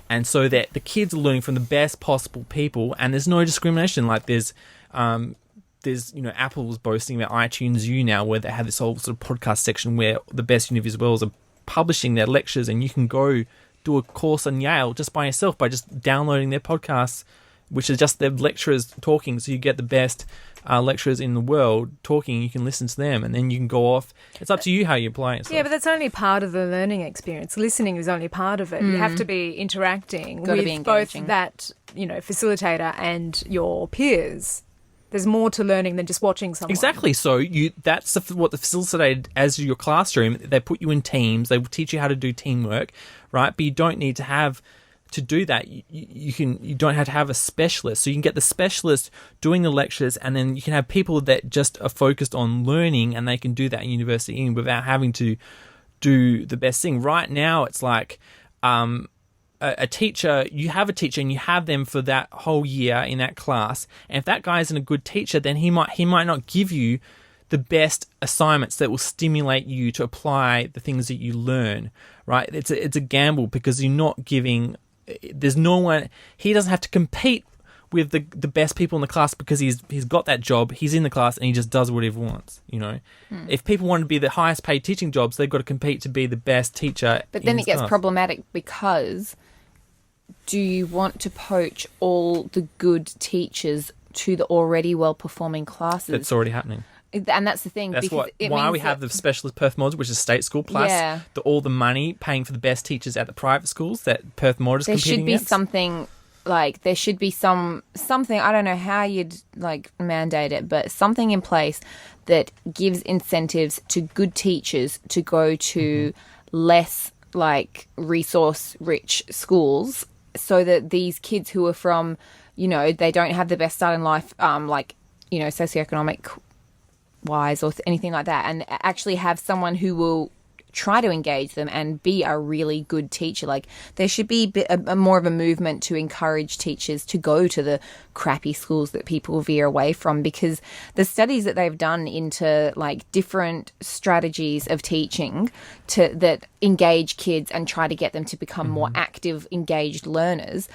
and so that the kids are learning from the best possible people, and there's no discrimination. Like there's you know, Apple was boasting about iTunes U now, where they have this whole sort of podcast section where the best university worlds are publishing their lectures, and you can go do a course on Yale just by yourself by just downloading their podcasts, which is just their lecturers talking. So you get the best lecturers in the world talking. You can listen to them, and then you can go off. It's up to you how you apply it. Yeah, but that's only part of the learning experience. Listening is only part of it. You have to be interacting with both that, you know, facilitator and your peers. There's more to learning than just watching someone. Exactly. So that's what the facilitator, as your classroom, they put you in teams. They will teach you how to do teamwork, right? But you don't need to have to do that. You don't have to have a specialist. So you can get the specialist doing the lectures, and then you can have people that just are focused on learning, and they can do that in university without having to do the best thing. Right now, it's like a teacher, you have a teacher and you have them for that whole year in that class. And if that guy isn't a good teacher, then he might not give you the best assignments that will stimulate you to apply the things that you learn, right? It's a gamble, because you're not giving... There's no one... He doesn't have to compete with the best people in the class, because he's got that job, he's in the class, and he just does whatever he wants, you know? If people want to be the highest paid teaching jobs, they've got to compete to be the best teacher. But then it gets class. Problematic, because do you want to poach all the good teachers to the already well-performing classes? It's already happening. And that's the thing. That's why we have the specialist Perth Mods, which is state school, plus all the money paying for the best teachers at the private schools that Perth Mod is competing against. There should be something, I don't know how you'd like mandate it, but something in place that gives incentives to good teachers to go to less like resource rich schools, so that these kids who are from they don't have the best start in life, socioeconomic wise or anything like that, and actually have someone who will try to engage them and be a really good teacher. Like, there should be more of a movement to encourage teachers to go to the crappy schools that people veer away from, because the studies that they've done into like different strategies of teaching that engage kids and try to get them to become more active, engaged learners.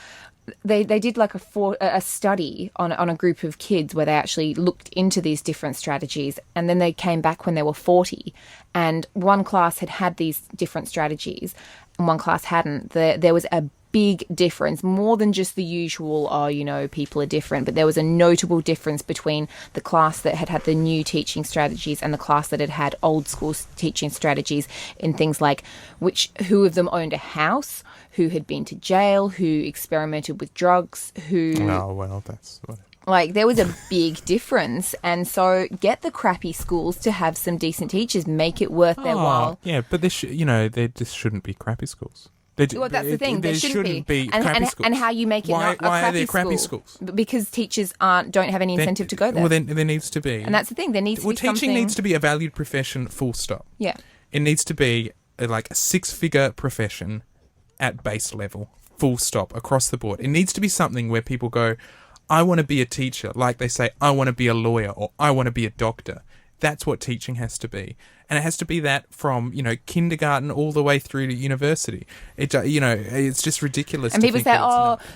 They did like a study on a group of kids where they actually looked into these different strategies, and then they came back when they were 40, and one class had these different strategies and one class hadn't. There was a big difference, more than just the usual, people are different, but there was a notable difference between the class that had the new teaching strategies and the class that had old school teaching strategies in things like who of them owned a house, who had been to jail, who experimented with drugs, who... Oh, well, that's... whatever. Like, there was a big difference. And so get the crappy schools to have some decent teachers, make it worth their while. Yeah, but this shouldn't be crappy schools. Well, that's the thing. There shouldn't be crappy schools. And how you make it not a crappy school. Why are there crappy schools? Because teachers don't have any incentive to go there. Well, then there needs to be. And that's the thing. There needs to be something... teaching needs to be a valued profession, full stop. Yeah. It needs to be like a 6-figure profession at base level, full stop, across the board. It needs to be something where people go, I want to be a teacher. Like they say, I want to be a lawyer, or I want to be a doctor. That's what teaching has to be. And it has to be that from, kindergarten all the way through to university. It's just ridiculous. And people say,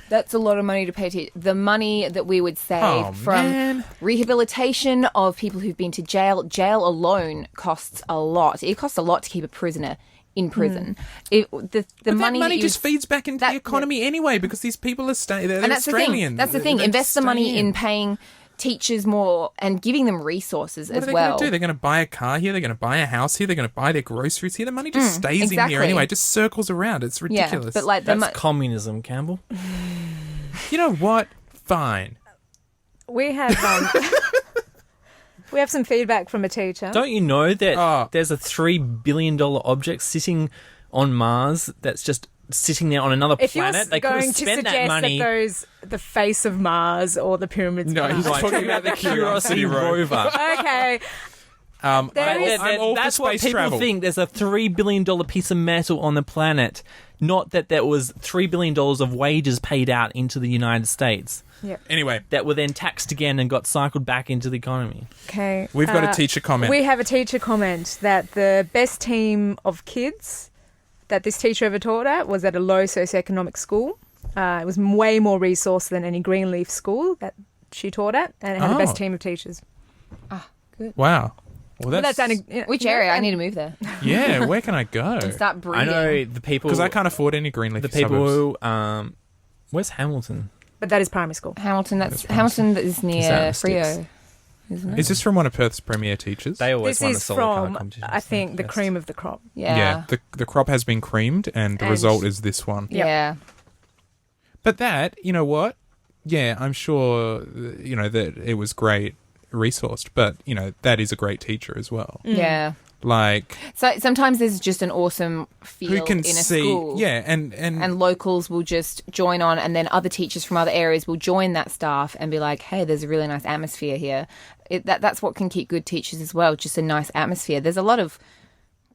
that's a lot of money to pay. The money that we would save from rehabilitation of people who've been to jail. Jail alone costs a lot. It costs a lot to keep a prisoner in prison. The money just feeds back into the economy anyway, because these people are staying. They're Australian. That's the thing. Invest the money in paying teachers more and giving them resources as well. What are they going to do? They're going to buy a car here. They're going to buy a house here. They're going to buy their groceries here. The money just stays in here anyway. It just circles around. It's ridiculous. Yeah, but that's communism, Campbell. You know what? Fine. We have we have some feedback from a teacher. Don't you know that there's a $3 billion object sitting on Mars that's just sitting there on another planet? They could have spent that money. That goes the face of Mars or the pyramids. No, he's talking about the Curiosity rover. Okay. That's what people think. There's a $3 billion piece of metal on the planet. Not that there was $3 billion of wages paid out into the United States. Yep. Anyway. That were then taxed again and got cycled back into the economy. Okay. We've got a teacher comment. We have a teacher comment that the best team of kids that this teacher ever taught at was at a low socioeconomic school. It was way more resourced than any Greenleaf school that she taught at, and it had the best team of teachers. Good. Wow. Well, which area? I need to move there. Yeah, where can I go? And start breeding. I know the people... Because I can't afford any Greenleaf The people suburbs. who... where's Hamilton? But that is primary school. Hamilton that is near Freo, isn't it? Is this from one of Perth's premier teachers? They always won the solo car from, competition. I think, the cream of the crop. Yeah. The crop has been creamed, and the result is this one. Yeah. But that, you know what? Yeah, I'm sure, that it was great resourced, but, that is a great teacher as well. Yeah. Like... So sometimes there's just an awesome feel who can in a see, school. Yeah, and locals will just join on, and then other teachers from other areas will join that staff and be like, hey, there's a really nice atmosphere here. That's what can keep good teachers as well, just a nice atmosphere. There's a lot of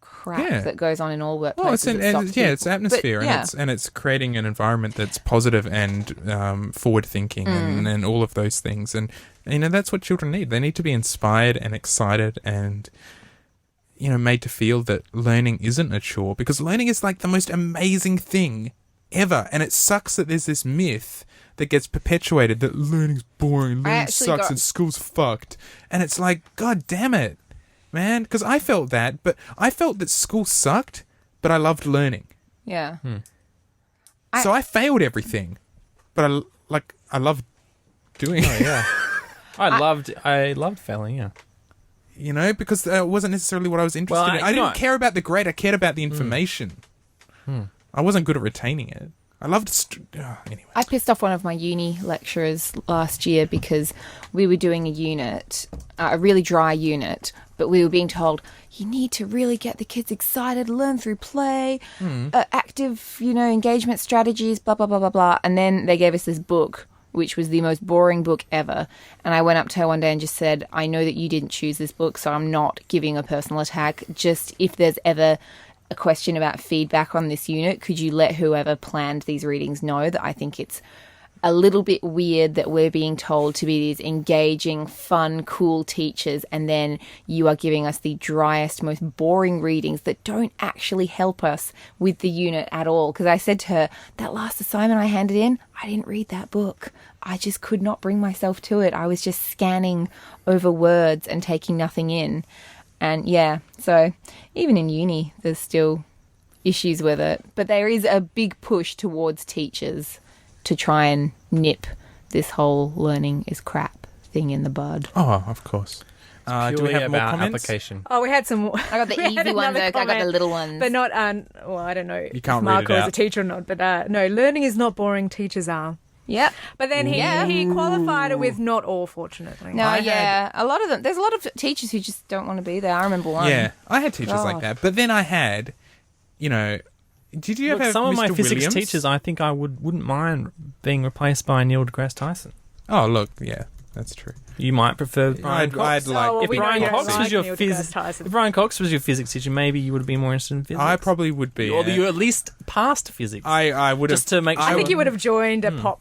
crap that goes on in all workplaces. It's atmosphere, and it's creating an environment that's positive and forward thinking and all of those things. And that's what children need. They need to be inspired and excited and made to feel that learning isn't a chore, because learning is like the most amazing thing ever. And it sucks that there's this myth that gets perpetuated that learning's boring, learning sucks, and school's fucked. And it's like, God damn it, man. Because I felt that, but I felt that school sucked, but I loved learning. Yeah. So I failed everything, but I loved doing it. Oh, yeah. I loved failing, yeah. Because it wasn't necessarily what I was interested in. I didn't care about the grade. I cared about the information. I wasn't good at retaining it. I loved... anyway. I pissed off one of my uni lecturers last year because we were doing a unit, a really dry unit, but we were being told, you need to really get the kids excited, learn through play, active, engagement strategies, blah, blah, blah, blah, blah. And then they gave us this book which was the most boring book ever. And I went up to her one day and just said, I know that you didn't choose this book, so I'm not giving a personal attack. Just if there's ever a question about feedback on this unit, could you let whoever planned these readings know that I think it's a little bit weird that we're being told to be these engaging, fun, cool teachers, and then you are giving us the driest, most boring readings that don't actually help us with the unit at all. Because I said to her, that last assignment I handed in, I didn't read that book. I just could not bring myself to it. I was just scanning over words and taking nothing in. And yeah, so even in uni, there's still issues with it. But there is a big push towards teachers to try and nip this whole learning is crap thing in the bud. Oh, of course. Do we have more comments? Application. Oh, we had some more. I got the easy ones. I got the little ones. But not, well, I don't know You can't if Marco read it is a out. teacher or not. But no, learning is not boring, teachers are. Yep. But then he qualified it with not all, fortunately. No, I yeah. A lot of them. There's a lot of teachers who just don't want to be there. I remember one. Yeah, I had teachers like God. that. But then I had, did you ever have Some of my Mr. physics Williams? teachers, I think I wouldn't mind being replaced by Neil deGrasse Tyson. Oh, look, yeah, that's true. You might prefer Brian Cox. I'd like. Oh, well, If we know Brian you don't Cox like was your Neil physics, deGrasse Tyson. if Brian Cox was your physics teacher, maybe you would have been more interested in physics. I probably would be. or yeah. you at least passed physics. I would have. Just to make I sure. think you would have joined a pop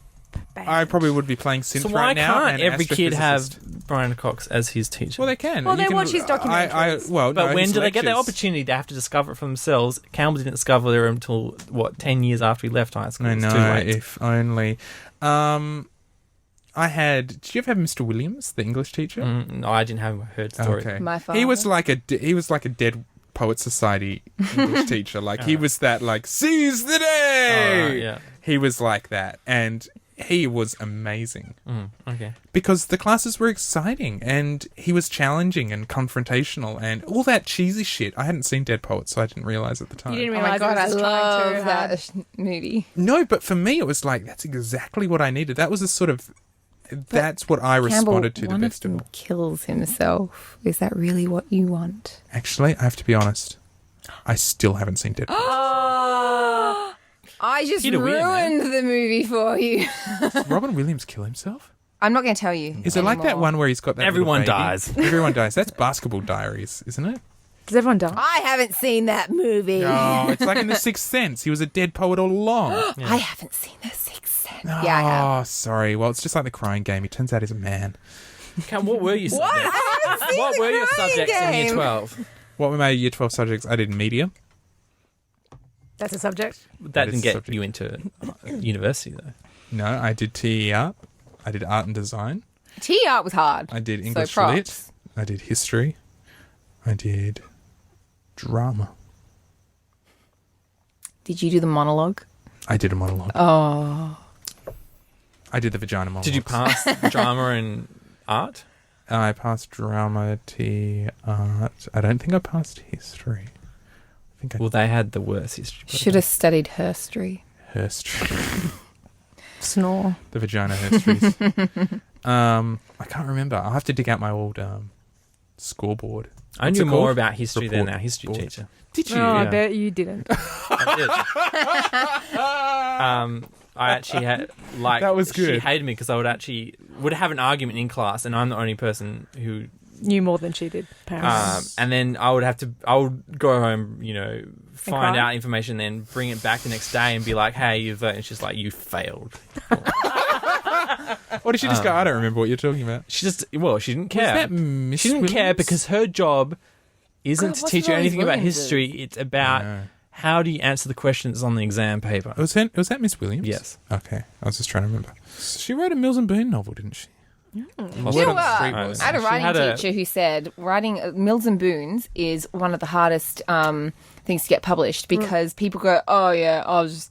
band. I probably would be playing synth So why right now. can't and every kid have astrophysicist. Brian Cox as his teacher? Well, they can. Well, You they can- watch his documentaries. Well, But no, when his do they get the lectures. opportunity? They have to discover it for themselves. Campbell didn't discover it until, 10 years after he left high school. I It's too know, late. if only. Did you ever have Mr. Williams, the English teacher? No, I didn't have heard the story. Okay. My father. He was like a dead Poet Society English teacher. Like he was that seize the day. Oh, right, yeah. He was like that, and he was amazing Okay. because the classes were exciting, and he was challenging and confrontational, and all that cheesy shit. I hadn't seen Dead Poets, so I didn't realize at the time. You didn't Oh my realize god, it I was just trying love too hard. that movie. No, but for me, it was like that's exactly what I needed. That was a sort of. That's what I responded to the one best of of them all. kills himself. Is that really what you want? Actually, I have to be honest. I still haven't seen Dead Poets. Oh, I just You'd have weird, man. ruined the movie for you. Did Robin Williams kill himself? I'm not going to tell you. Is it like that anymore. one where he's got that Everyone little baby? dies. Everyone dies. That's Basketball Diaries, isn't it? Does everyone die? I haven't seen that movie. Oh, it's like in The Sixth Sense. He was a dead poet all along. I haven't seen The Sixth Sense. Yeah, I have. Oh, sorry. Well, it's just like the Crying Game. He turns out he's a man. What were your What? subjects? I haven't seen What The were your Crying subjects in year Game. 12? What were my Year 12 subjects? I did media. That's a subject. That is didn't a get subject. you into university, though. No, I did TE art. I did art and design. Tea art was hard. I did So English props. lit. I did history. I did drama. Did you do the monologue? I did a monologue. Oh. I did the vagina monologue. Did you pass drama and art? I passed drama, TE art. I don't think I passed history. I think I Well, they had the worst history. Should have studied history. history. Snore. The vagina histories. I can't remember. I'll have to dig out my old scoreboard. I What's knew it more called? about history than Report our history board. teacher. Did you? Oh, I Yeah. bet you didn't. I actually had That was She good. hated me because I would have an argument in class, and I'm the only person who. Knew more than she did, apparently. And then I would go home, find cry? out information, then bring it back the next day and be like, "Hey, you voted." And she's like, "You failed." Or did she just go, I don't remember what you're talking about? She didn't care. Was that Miss She didn't care Williams? because her job isn't God, to what's teach you wrong with anything about Williams? history. It's about No. how do you answer the questions on the exam paper. Was that Miss Williams? Yes. Okay. I was just trying to remember. She wrote a Mills and Boon novel, didn't she? Possibly. You know what? Street I was. I had a She writing had a- teacher who said writing Mills and Boons is one of the hardest things to get published because people go, oh yeah, I'll just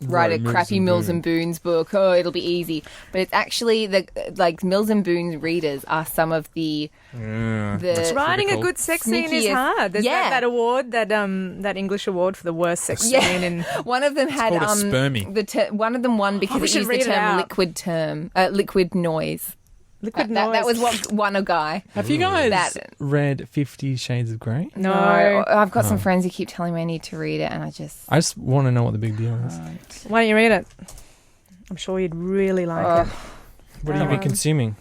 write Right, a Mills crappy and Mills Boon. and Boons book. Oh, it'll be easy. But it's actually Mills and Boons readers are some of the Writing a critical. good sex scene is Sneakiest. hard. There's Yeah. that award, that English award for the worst sex Yeah. scene. And one of them had called a spermie. one of them won because we it should used the read it term out. liquid noise. liquid That noise. was what won a guy. Have you guys That- read 50 Shades of Grey? No. I've got some friends who keep telling me I need to read it, and I just I just want to know what the big deal is. Why don't you read it? I'm sure you'd really like it. What have you been consuming?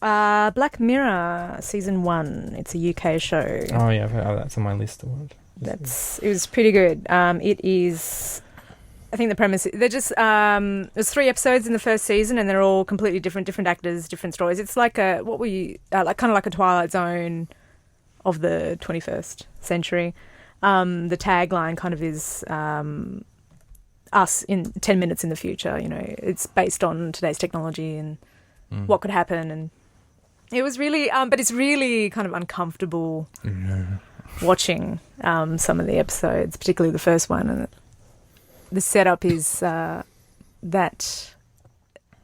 Black Mirror season 1. It's a UK show. Oh yeah, that's on my list to watch. It was pretty good. It is. I think the premise. They're just. There's 3 episodes in the first season, and they're all completely different actors, different stories. It's like kind of like a Twilight Zone of the 21st century. The tagline kind of is us in 10 minutes in the future. You know, it's based on today's technology and what could happen. And it was really, but it's really kind of uncomfortable watching some of the episodes, particularly the first one. And the setup is that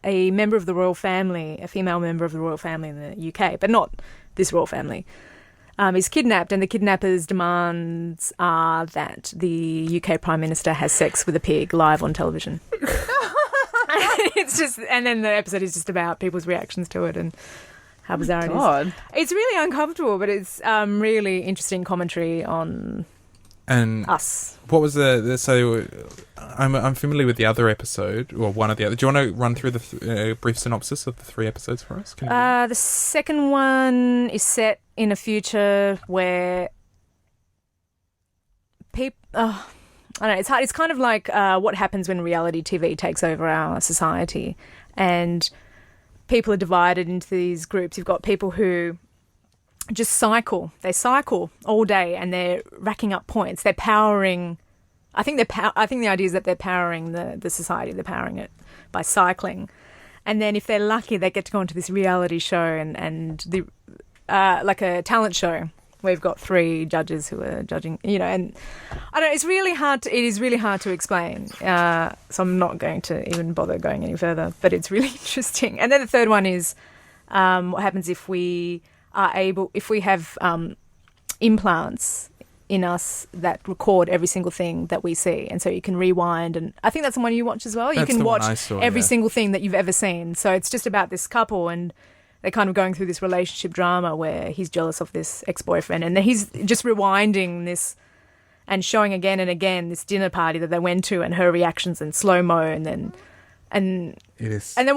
a member of the royal family, a female member of the royal family in the UK, but not this royal family, is kidnapped, and the kidnapper's demands are that the UK Prime Minister has sex with a pig live on television. And then the episode is just about people's reactions to it and how bizarre it is. It's really uncomfortable, but it's really interesting commentary on us. What was so I'm familiar with the other episode, or one of the other. Do you want to run through the brief synopsis of the 3 episodes for us? The second one is set in a future where people... I don't know, it's hard. It's kind of like what happens when reality TV takes over our society, and people are divided into these groups. You've got people who just cycle. They cycle all day, and they're racking up points. They're powering. I think the idea is that they're powering the society. They're powering it by cycling, and then if they're lucky, they get to go into this reality show and the like a talent show. We've got 3 judges who are judging, you know, and I don't know, it's really hard. It is really hard to explain. So I'm not going to even bother going any further, but it's really interesting. And then the third one is what happens if we have implants in us that record every single thing that we see. And so you can rewind. And I think that's the one you watch as well. You can watch every single thing that you've ever seen. So it's just about this couple, and they're kind of going through this relationship drama where he's jealous of this ex-boyfriend, and then he's just rewinding this and showing again and again this dinner party that they went to and her reactions in slow-mo, and then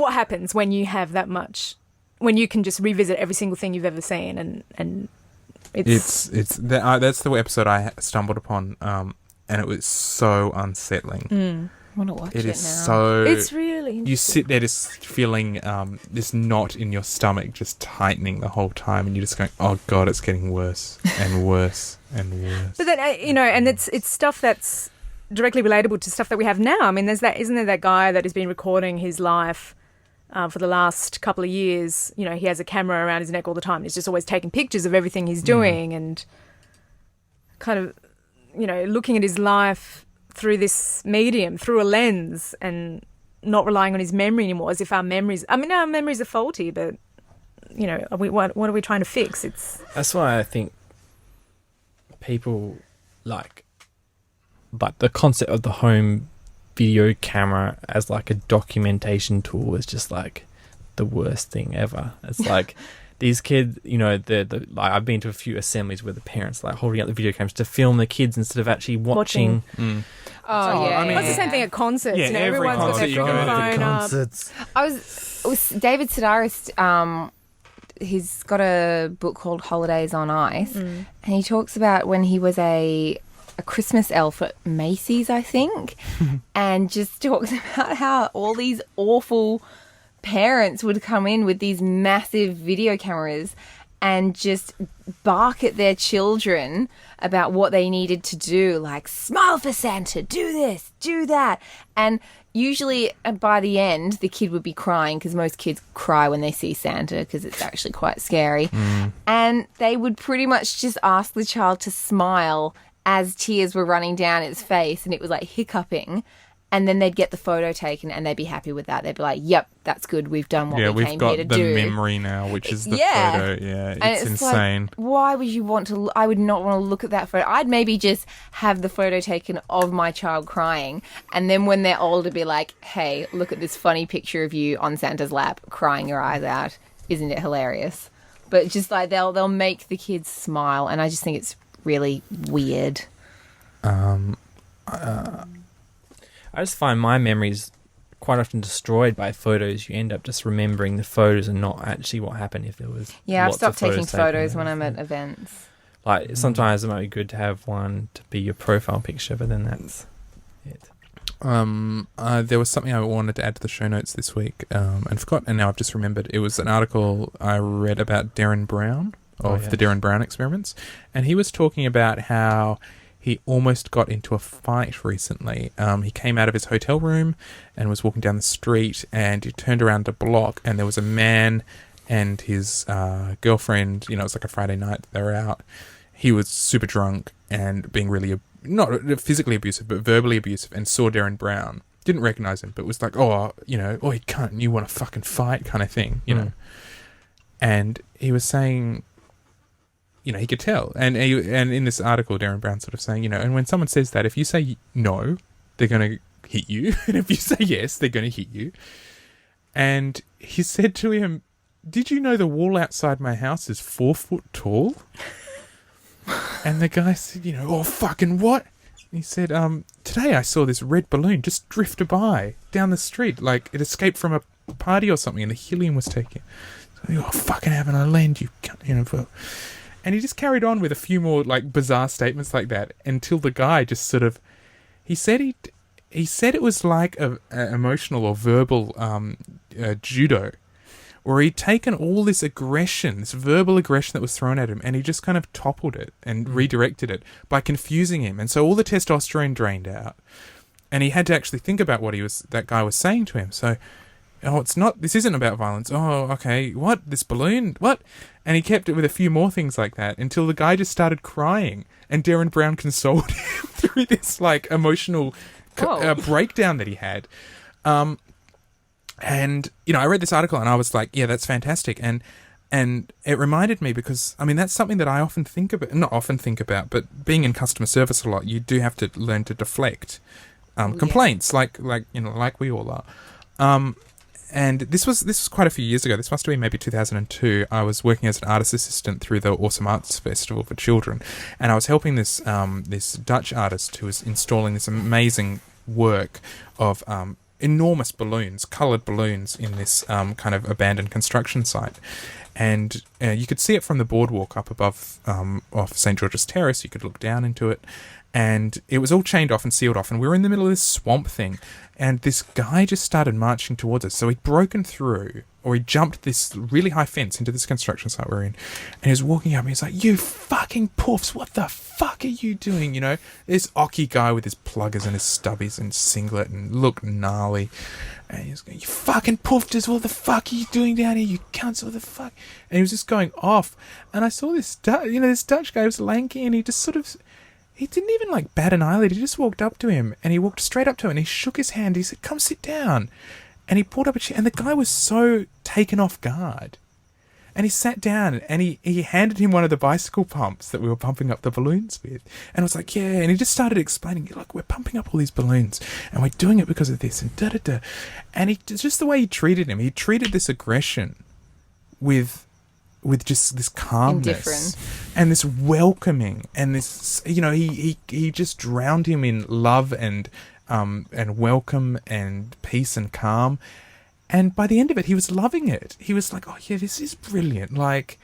what happens when you have that much, when you can just revisit every single thing you've ever seen, and that's the episode I stumbled upon, and it was so unsettling. I want to watch it now. Is so. It's really interesting. You sit there just feeling this knot in your stomach just tightening the whole time, and you're just going, "Oh God, it's getting worse and worse and worse." But then and it's stuff that's directly relatable to stuff that we have now. I mean, isn't there that guy that has been recording his life for the last couple of years? You know, he has a camera around his neck all the time. He's just always taking pictures of everything he's doing, and kind of, you know, looking at his life through this medium, through a lens, and not relying on his memory anymore, as if our memories are faulty, but, you know, what are we trying to fix? That's why I think people like the concept of the home video camera as like a documentation tool is just like the worst thing ever. It's like these kids, you know, like I've been to a few assemblies where the parents like holding up the video cameras to film the kids instead of actually watching. Oh, yeah. I mean, it's the same thing at concerts. Yeah, you know, every everyone's got their concert you go freaking to. phone up. It was David Sedaris. He's got a book called Holidays on Ice, and he talks about when he was a Christmas elf at Macy's, I think, and just talks about how all these awful parents would come in with these massive video cameras and just bark at their children about what they needed to do, like, smile for Santa, do this, do that. And usually by the end, the kid would be crying, because most kids cry when they see Santa because it's actually quite scary. And they would pretty much just ask the child to smile as tears were running down its face, and it was like hiccuping. And then they'd get the photo taken, and they'd be happy with that. They'd be like, "Yep, that's good. We've done what we came here to do." Yeah, we've got the memory now, which is the photo. Yeah, it's insane. Like, why would you want to? I would not want to look at that photo. I'd maybe just have the photo taken of my child crying, and then when they're older, be like, "Hey, look at this funny picture of you on Santa's lap, crying your eyes out. Isn't it hilarious?" But just like they'll make the kids smile, and I just think it's really weird. I just find my memories quite often destroyed by photos. You end up just remembering the photos and not actually what happened if there was. Yeah, I've lots of stopped taking taken photos there. when I'm at events. Like, sometimes it might be good to have one to be your profile picture, but then that's it. There was something I wanted to add to the show notes this week, and forgot, and now I've just remembered. It was an article I read about Darren Brown of the Darren Brown experiments, and he was talking about how he almost got into a fight recently. He came out of his hotel room and was walking down the street, and he turned around to block, and there was a man and his girlfriend. You know, it was like a Friday night. They were out. He was super drunk and being really, not physically abusive, but verbally abusive, and saw Darren Brown. Didn't recognize him, but was like, oh, you know, oh, you can't, you want to fucking fight kind of thing, you know. And he was saying, you know, he could tell. And in this article, Darren Brown sort of saying, you know, and when someone says that, if you say no, they're going to hit you. And if you say yes, they're going to hit you. And he said to him, did you know the wall outside my house is 4 foot tall? And the guy said, you know, oh, fucking what? He said, today I saw this red balloon just drift by down the street, like it escaped from a party or something, and the helium was taken. So, oh, fucking having a land, you cunt, you know. And he just carried on with a few more, like, bizarre statements like that until the guy just sort of, he said it was like a emotional or verbal judo, where he'd taken all this aggression, this verbal aggression that was thrown at him, and he just kind of toppled it and redirected it by confusing him. And so all the testosterone drained out, and he had to actually think about what that guy was saying to him. So, oh, this isn't about violence. Oh, okay, what? This balloon? What? And he kept it with a few more things like that until the guy just started crying, and Darren Brown consoled him through this, like, emotional breakdown that he had. And, you know, I read this article and I was like, yeah, that's fantastic. And it reminded me, because, I mean, that's something that I often think about, not often think about, but being in customer service a lot, you do have to learn to deflect complaints, like you know, like we all are. And this was quite a few years ago. This must have been maybe 2002. I was working as an artist assistant through the Awesome Arts Festival for Children, and I was helping this Dutch artist who was installing this amazing work of enormous balloons, coloured balloons, in this kind of abandoned construction site. And you could see it from the boardwalk up above off St. George's Terrace. You could look down into it. And it was all chained off and sealed off. And we were in the middle of this swamp thing. And this guy just started marching towards us. So he'd broken through, or he jumped this really high fence into this construction site we're in. And he was walking up and he's like, you fucking poofs, what the fuck are you doing? You know, this Ocky guy with his pluggers and his stubbies and singlet and looked gnarly. And he was going, you fucking poofters, what the fuck are you doing down here? You cunts, what the fuck? And he was just going off. And I saw this Dutch guy was lanky, and he just sort of... He didn't even, like, bat an eyelid. He just walked up to him, and he walked straight up to him, and he shook his hand. He said, come sit down. And he pulled up a chair, and the guy was so taken off guard. And he sat down, and he handed him one of the bicycle pumps that we were pumping up the balloons with. And I was like, yeah. And he just started explaining, like, we're pumping up all these balloons, and we're doing it because of this, and da-da-da. And just the way he treated him, he treated this aggression with just this calmness and this welcoming, and this, you know, he just drowned him in love and welcome and peace and calm. And by the end of it, he was loving it. He was like, oh yeah, this is brilliant. Like,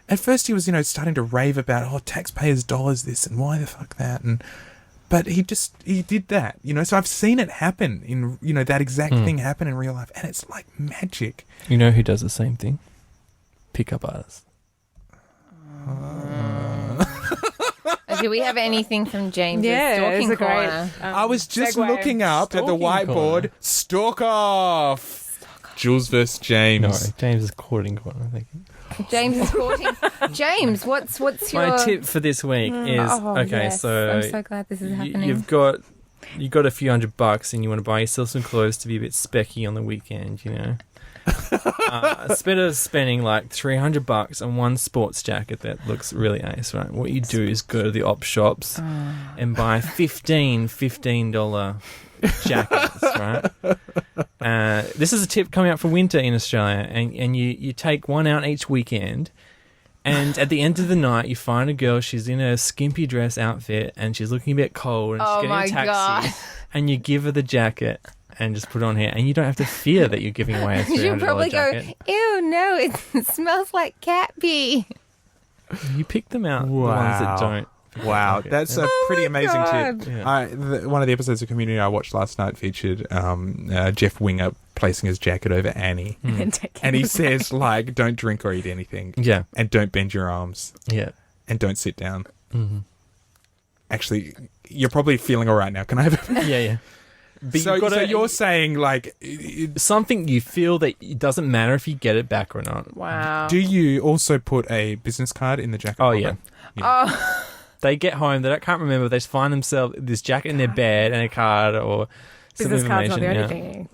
at first he was, you know, starting to rave about, oh, taxpayers' dollars this and why the fuck that, but he did that, you know. So I've seen it happen in, you know, that exact thing happen in real life, and it's like magic. You know who does the same thing? Pickup artists. Do we have anything from James' Yeah, stalking it's a great, corner? I was just segue. looking up at the Stalking whiteboard. corner. Stalk off. Jules versus James. No, James is courting corner, I think. James is courting. James, what's your... My tip for this week is, okay, yes. so... I'm so glad this is happening. You've got a few $100 and you want to buy yourself some clothes to be a bit specky on the weekend, you know. Instead of spending like $300 on one sports jacket that looks really ace, right? What you do is go to the op shops and buy 15 $15 jackets, right? This is a tip coming up for winter in Australia, and you take one out each weekend, and at the end of the night you find a girl, she's in a skimpy dress outfit and she's looking a bit cold, and she's getting a taxi, and you give her the jacket and just put it on here, and you don't have to fear that you're giving away a $300 You'll probably jacket. go, ew, no, it smells like cat pee. You pick them out, the ones that don't. Wow, Okay. that's a pretty amazing God. tip. Yeah. One of the episodes of Community I watched last night featured Jeff Winger placing his jacket over Annie. And taking And he it says, like, don't drink or eat anything. Yeah, And don't bend your arms. yeah. And don't sit down. Mm-hmm. Actually, you're probably feeling all right now. Can I have a... Yeah. But So, you've got so to, you're saying, like, something you feel that it doesn't matter if you get it back or not. Wow. do you also put a business card in the jacket Oh, pocket? yeah. Oh, They get home, they can't remember, they just find themselves this jacket in their bed and a card or some Business card's not the only information.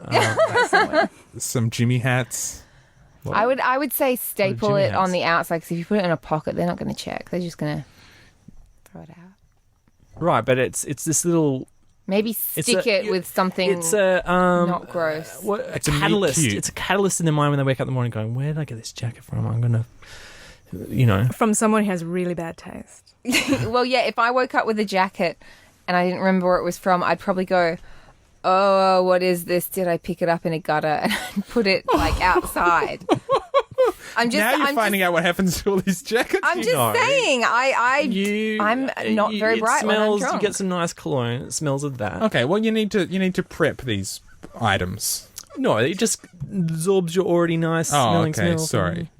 thing. Some Jimmy hats. Yeah. I would say staple Jimmy it on hats. the outside, because if you put it in a pocket, they're not going to check. They're just going to throw it out. Right, but it's this little. Maybe stick it with something It's a not gross. What, It's a meat catalyst. cute. It's a catalyst in their mind when they wake up in the morning, going, "Where did I get this jacket from? I'm gonna, From someone who has really bad taste. Well, yeah, if I woke up with a jacket and I didn't remember where it was from, I'd probably go, oh, what is this? Did I pick it up in a gutter and put it, like, outside? I'm just... Now you're I'm finding just, out what happens to all these jackets. I'm just know. saying, I'm not very it bright when I'm smells, drunk. You get some nice cologne. It smells of that. Okay, well, you need to prep these items. No, it just absorbs your already nice Oh, smelling okay, smell. sorry.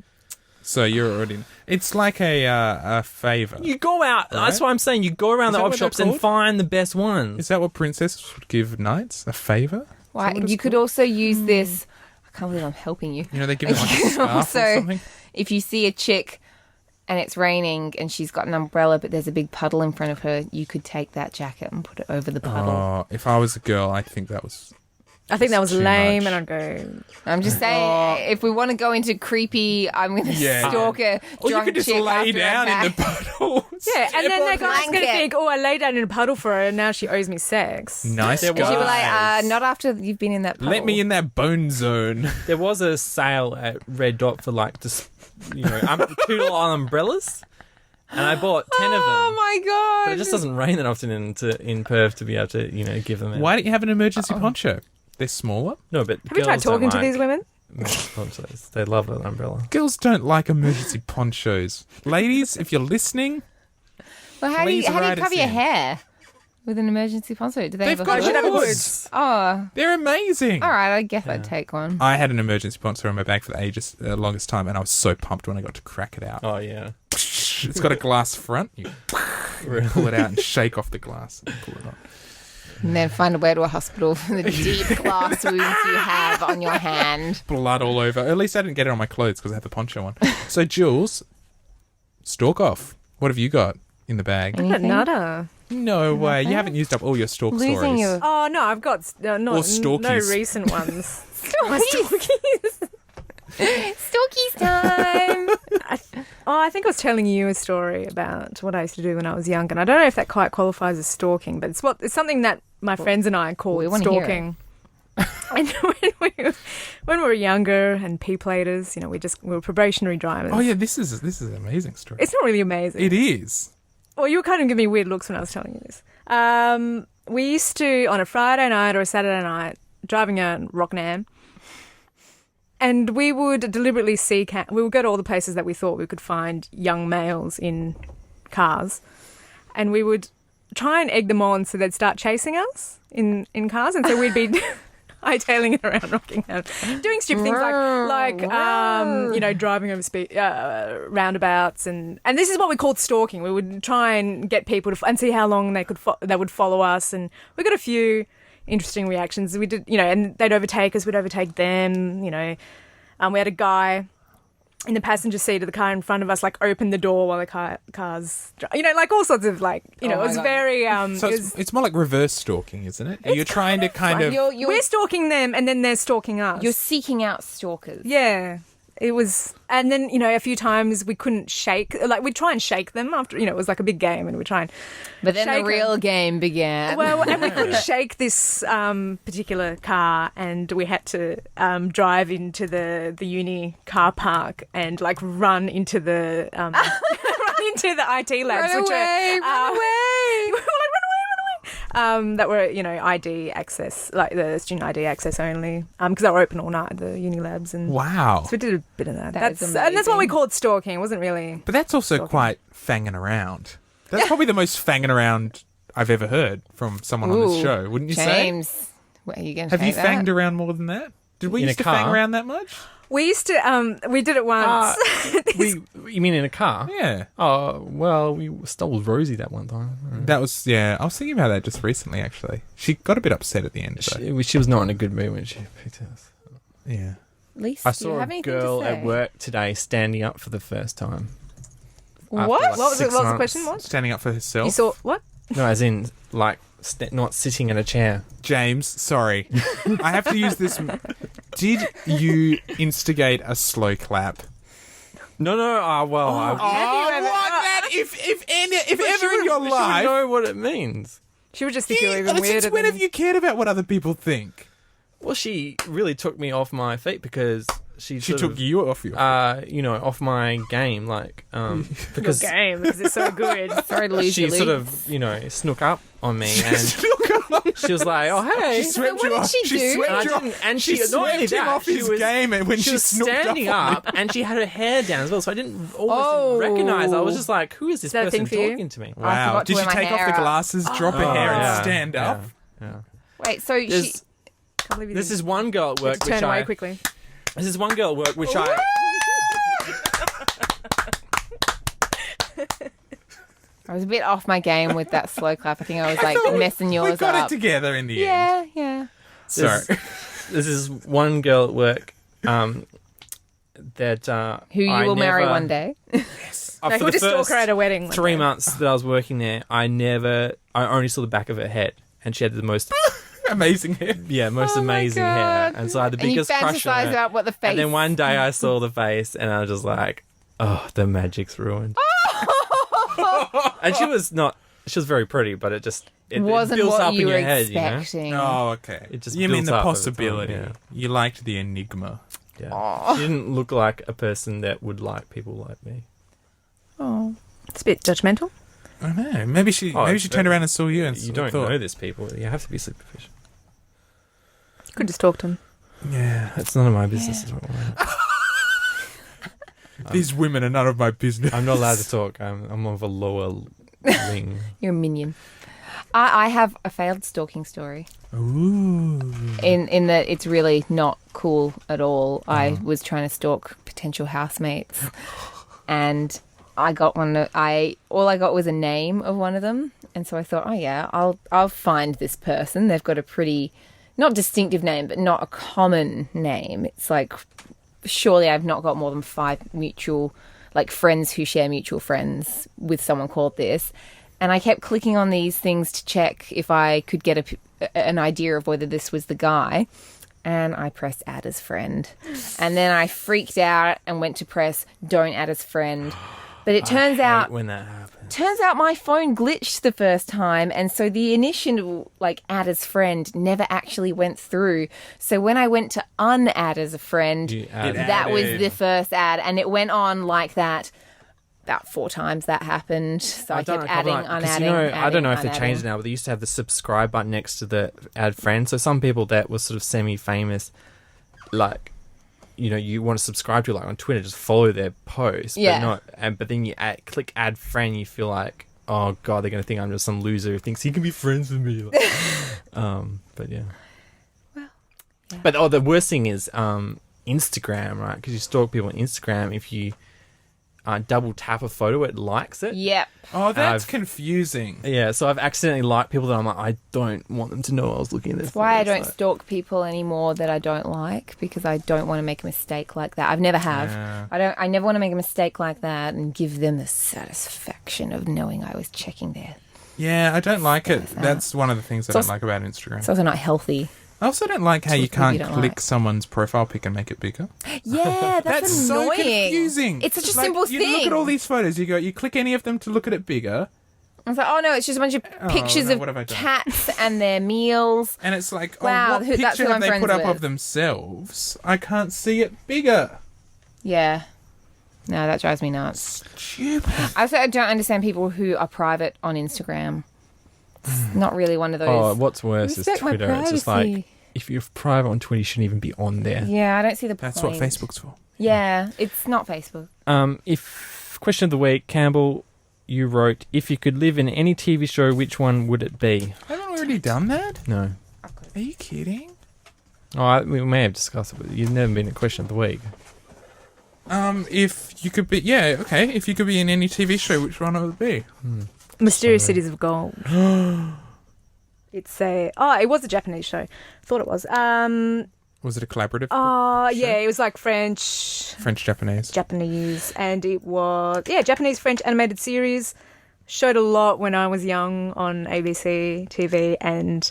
So you're already... It's like a favour. You go out. That's Right? what I'm saying. You go around Is the that op what they're shops and called? find the best ones. Is that what princesses would give knights? A favour? Why, what it's you could also use this... I can't believe I'm helping you. You know, they give it like a scarf or Also, something? if you see a chick and it's raining and she's got an umbrella but there's a big puddle in front of her, you could take that jacket and put it over the puddle. Oh, if I was a girl, I'd think that was... I think that was Too lame, much. and I'd go. I'm just saying, if we want to go into creepy, I'm going to Yeah. stalk a Or you drunk could just chick lay after down a in the puddle. Yeah, and then Step on that guy's going to blanket. think, oh, I laid down in a puddle for her, and now she owes me sex. Nice There guys. was- She'd be like, not after you've been in that puddle. Let me in that bone zone. There was a sale at Red Dot for like just $2 umbrellas, and I bought 10 of them. Oh my god! But it just doesn't rain that often in Perth to be able to give them out. Why don't you have an emergency poncho? They're smaller. No, but Have you tried talking to these women? Ponchos. They love an umbrella. Girls don't like emergency ponchos. Ladies, if you're listening, Well, how do you Please write cover us your in. hair with an emergency poncho? Do they they've have a got hood? hoods. Oh, They're amazing. all right. I guess I'd take one. I had an emergency poncho in my bag for the longest time, and I was so pumped when I got to crack it out. Oh yeah. It's got a glass front. You pull it out and shake off the glass and pull it on. And then find a way to a hospital for the deep glass wounds you have on your hand. Blood all over. At least I didn't get it on my clothes because I had the poncho on. So, Jules, stalk off. What have you got in the bag? But nada. No way. You haven't used up all your stalk Losing stories. your Oh, no, I've got Or no stalkies. recent ones. stalkies. Stalkies time. I think I was telling you a story about what I used to do when I was young, and I don't know if that quite qualifies as stalking, but it's something that my friends and I call we wanna hear stalking. And when we were younger and P-platers, we were probationary drivers. Oh, yeah, this is an amazing story. It's not really amazing. It is. Well, you were kind of giving me weird looks when I was telling you this. We used to, on a Friday night or a Saturday night, driving around Rocknam, and we would deliberately we would go to all the places that we thought we could find young males in cars, and we would try and egg them on so they'd start chasing us in cars, and so we'd be hightailing it around Rockingham, doing stupid things like driving over speed roundabouts, and this is what we called stalking. We would try and get people to and see how long they would follow us, and we got a few interesting reactions. We did, and they'd overtake us, we'd overtake them. We had a guy in the passenger seat of the car in front of us, like, open the door while the cars, like all sorts of, like, it was God. very, So it's more like reverse stalking, isn't it? You're trying to kind of... we're stalking them and then they're stalking us. You're seeking out stalkers. Yeah. It was, and then, a few times we couldn't shake, like, we'd try and shake them after, it was like a big game, and we'd try and But then shake the real them. game began. Well, and we couldn't shake this particular car, and we had to drive into the uni car park and, like, run into the run into the IT labs. Run which away, are, run away. We were like, run away. that were, ID access, like the student ID access only, because they were open all night, the uni labs. And Wow. so we did a bit of that. That is And that's what we amazing. called stalking. It wasn't really... But that's also Stalking. quite fanging around. That's probably the most fanging around I've ever heard from someone on this Ooh, show, wouldn't you say? James, where are you going to Have you fanged around more than that? Did we In a used to fang car? around that much? We used to, we did it once. You mean in a car? Yeah. Oh, well, we stole Rosie that one time. That was, I was thinking about that just recently, actually. She got a bit upset at the end, though. She was not in a good mood when she picked us. Yeah. Lisa, I do you saw have a anything girl to say? at work today standing up for the first time. What? After, like, What was 6 the months. question was? Standing up for herself. You saw... What? No, as in, like, not sitting in a chair. James, sorry. I have to use this. Did you instigate a slow clap? No, well, I... If ever in your She would life... know what it means. She would just think you were even Since weirder when than... have you cared about what other people think? Well, she really took me off my feet because she She sort took of, you off your... off my game, like, because game, because it's so good. Sorry to lose she your sort leads. of, snook up on me, and she was like, "Oh, hey." She swept what you did off. she do? Swept And I you didn't- off. and she she- not only swept him that, off she his was- game and when She she was snooked standing on up, and she had her hair down as well, so I didn't almost Oh. recognize. I was just like, "Who is this that a person thing for you? talking to me?" I Wow. forgot to Did wear she my take off hair the up. glasses, drop her hair, and yeah, stand up? Yeah. Wait, so There's, she... Can't believe you this didn't- is one girl at you had work to turn which away I. quickly. This is one girl at work which I. I was a bit off my game with that slow clap. I think I was like messing We yours got up. it together in the end. Yeah. Sorry. This is one girl at work that Who you I will marry never- one day. No, for he'll the just stalk first her at a wedding. one 3 day. months that I was working there, I only saw the back of her head, and she had the most, Amazing hair. most Oh my amazing hair, God. and so I had the And you biggest crush on fantasize her. about what the face... And then one day I saw the face, and I was just like, "Oh, the magic's ruined." And she was very pretty, but it wasn't builds what up you in were your head, you know? expecting. Oh, okay. It just you mean builds the up over time, possibility. yeah. You liked the enigma. Yeah. She didn't look like a person that would like people like me. Oh. It's a bit judgmental. I know. Maybe she turned around and saw you and You don't thought, know this people. You have to be superficial. You could just talk to him. Yeah, It's none of my business. Is what these women are none of my business. I'm not allowed to talk. I'm of a lower wing. You're a minion. I have a failed stalking story. Ooh. In that it's really not cool at all. I was trying to stalk potential housemates, and I got all I got was a name of one of them, and so I thought, oh yeah, I'll find this person. They've got a pretty, not distinctive name, but not a common name. It's like, surely I've not got more than 5 mutual, like friends who share mutual friends with someone called this. And I kept clicking on these things to check if I could get an idea of whether this was the guy. And I pressed add as friend. And then I freaked out and went to press don't add as friend. But it turns out when that happens. my phone glitched the first time, and so the initial like add as friend never actually went through. So when I went to unadd as a friend, You add- that was added. the first ad, and it went on like that. About 4 times that happened. So I kept adding, unadding, I don't know if they unadding. changed it now, but they used to have the subscribe button next to the add friend. So some people that were sort of semi-famous, like, you want to subscribe to, like on Twitter, just follow their post. Yeah. But then you click add friend, you feel like, oh god, they're going to think I'm just some loser who thinks he can be friends with me. Like, but yeah. Well, yeah. But the worst thing is Instagram, right? Because you stalk people on Instagram. If you double tap a photo, it likes it. Yep. Oh, that's I've- confusing. Yeah, so I've accidentally liked people that I'm like, I don't want them to know I was looking at this. That's why I photo. don't stalk people anymore that I don't like, because I don't want to make a mistake like that. I've never have. Yeah. I never want to make a mistake like that and give them the satisfaction of knowing I was checking there. Yeah, I don't like it. That's one of the things I don't also- like about Instagram. It's also not healthy. I also don't like how It's you what can't you don't click like. someone's profile pic and make it bigger. Yeah, that's so annoying. confusing. It's such a Like, simple you thing. look at all these photos. You click any of them to look at it bigger, I was like, oh no, it's just a bunch of pictures no, of what have I done? cats and their meals. and it's like, Wow, what that's picture who have I'm they friends put up with. of themselves? I can't see it bigger. Yeah. No, that drives me nuts. Stupid. I also don't understand people who are private on Instagram. It's not really one of those. Oh, what's worse is Respect my Twitter. It's just like, privacy. if you're private on Twitter, you shouldn't even be on there. Yeah, I don't see the point. That's what Facebook's for. Yeah, it's not Facebook. If question of the week, Campbell, you wrote, if you could live in any TV show, which one would it be? Haven't we already done that? No. Are you kidding? We may have discussed it, but you've never been a question of the week. If you could be, if you could be in any TV show, which one would it be? Mysterious Cities of Gold. It was a Japanese show. Thought it was. Was it a collaborative? Yeah, it was like French, Japanese, and it was Japanese French animated series. Showed a lot when I was young on ABC TV, and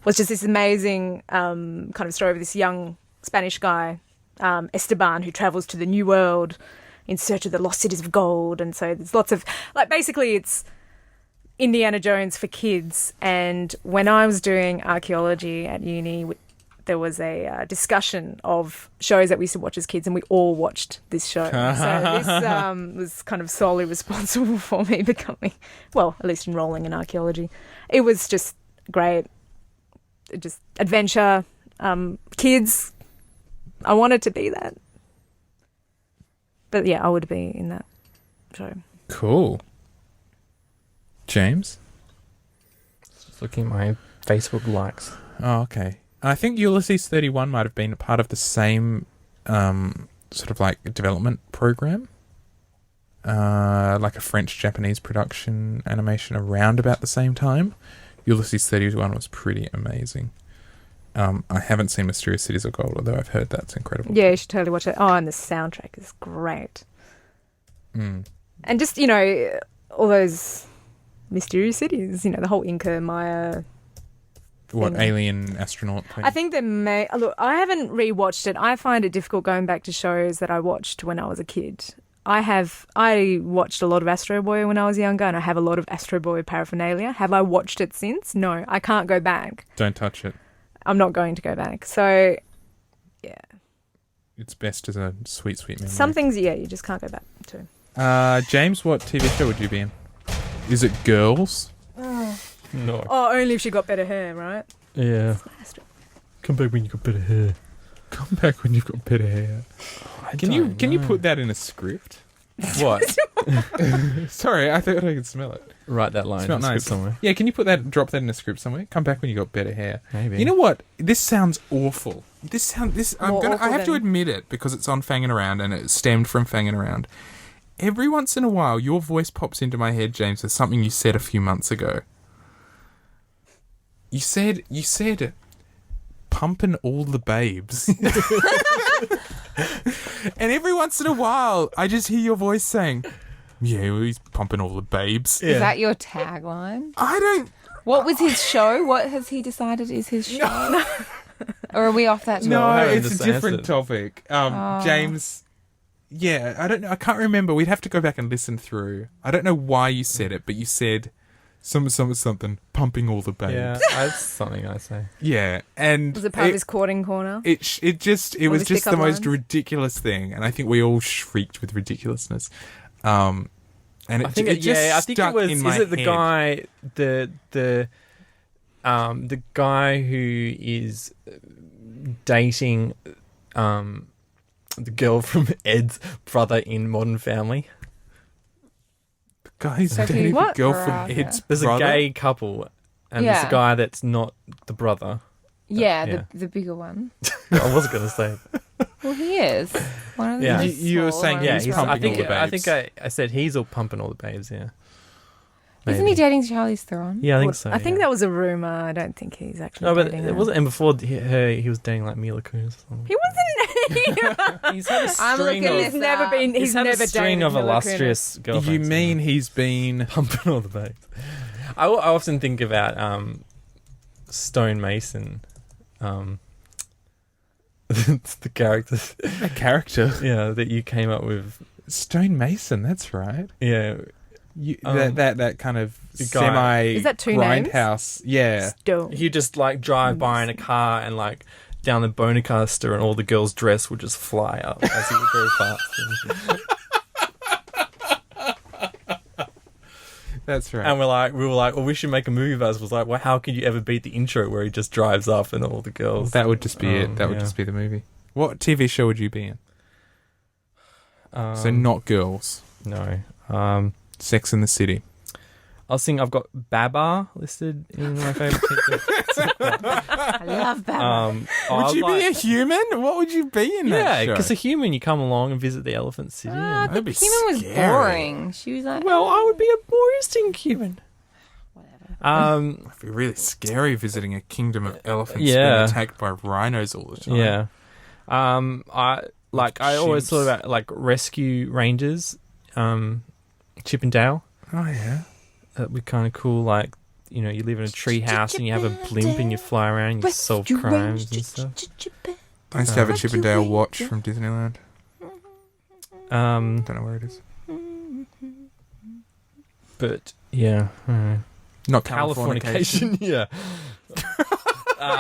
was just this amazing kind of story of this young Spanish guy, Esteban, who travels to the New World in search of the lost cities of gold. And so there's lots of, basically it's Indiana Jones for kids. And when I was doing archaeology at uni, there was a discussion of shows that we used to watch as kids, and we all watched this show. So this was kind of solely responsible for me becoming, at least enrolling in archaeology. It was just great. Just adventure, kids. I wanted to be that. But yeah, I would be in that show. Cool. James? Just looking at my Facebook likes. Oh, okay. I think Ulysses 31 might have been a part of the same sort of like development program. Like a French-Japanese production animation around about the same time. Ulysses 31 was pretty amazing. I haven't seen Mysterious Cities of Gold, although I've heard that's incredible. Yeah, you should totally watch it. Oh, and the soundtrack is great. Mm. And just, all those mysterious cities, the whole Inca, Maya... What, alien astronaut thing? I think there may... Look, I haven't rewatched it. I find it difficult going back to shows that I watched when I was a kid. I watched a lot of Astro Boy when I was younger, and I have a lot of Astro Boy paraphernalia. Have I watched it since? No, I can't go back. Don't touch it. I'm not going to go back. So, yeah. It's best as a sweet, sweet memory. Some things, you just can't go back to. James, what TV show would you be in? Is it Girls? No. Oh, only if she got better hair, right? Yeah. Come back when you got better hair. Come back when you've got better hair. Can you put that in a script? What? Sorry, I thought I could smell it. Write that line. Smell in the nice script somewhere. Yeah, can you drop that in a script somewhere? Come back when you got better hair. Maybe. You know what? This sounds awful. I have to admit it because it's on Fangin' Around and it stemmed from Fangin' Around. Every once in a while, your voice pops into my head, James, as something you said a few months ago. You said, pumping all the babes. And every once in a while, I just hear your voice saying, yeah, well, he's pumping all the babes. Is that your tagline? I don't... What was his show? What has he decided is his show? Or are we off that topic? No, haven't it's a just different answered. topic. James... Yeah, I don't know. I can't remember. We'd have to go back and listen through. I don't know why you said it, but you said... Something, pumping all the babes. Yeah, that's something I say. Yeah, and Was it part of his courting corner? It was his just the pickup most lines? ridiculous thing, and I think we all shrieked with ridiculousness. And it, I think it just I think stuck it was. in my Is it the head. guy? The guy who is dating the girl from Ed's brother in Modern Family. Guys, So dating he- the what? girl from Right. Ed's There's brother. a gay couple, and there's Yeah. a guy that's not the brother. Yeah, Yeah. the bigger one. I was going to say. Well, he is. One of the Yeah. You were small saying ones. Yeah, He's he's, pumping I think all the I babes. think I said he's all pumping all the babes. Yeah. Isn't he Maybe. dating Charlize Theron? Yeah, I think so. I think yeah. that was a rumor. I don't think he's actually No, but dating it her. wasn't. And before he was dating like Mila Kunis. Or something. He wasn't. He's had a I'm string looking of. this He's never up. been. He's He's had never a string dated of Mila illustrious girlfriends. You mean he's been... pumping all the babes? I often think about Stone Mason. The characters. a character? Yeah, that you came up with. Stone Mason, that's right. Yeah, That kind of the guy- semi... Is that two names? grindhouse. Yeah. Stone. you just like drive by in a car and like down the Boncaster, and all the girls' dress would just fly up as he would go fast. That's right. And we were like, well, we should make a movie of us. Was like, well, how could you ever beat the intro where he just drives off and all the girls? That would just be it. That would just be the movie. What TV show would you be in? So not Girls. No. Sex in the City. I was thinking I've got Baba listed in my favourite TV. I love that. Would you be a human? What would you be in that Yeah, show? because a human, you come along and visit the elephant city. I and- think be human was scary. boring. She was like, well, I would be a more interesting human. whatever. It'd be really scary visiting a kingdom of elephants Yeah. being attacked by rhinos all the time. Yeah. I always chimps. thought about like rescue rangers, Chip and Dale. Oh, yeah. That'd be kind of cool. Like, you know, you live in a tree house and you have a blimp and you fly around and you solve crimes and stuff. I used to have a Chip and Dale watch from Disneyland. Um, Don't know where it is. but yeah, Not Californication. Yeah.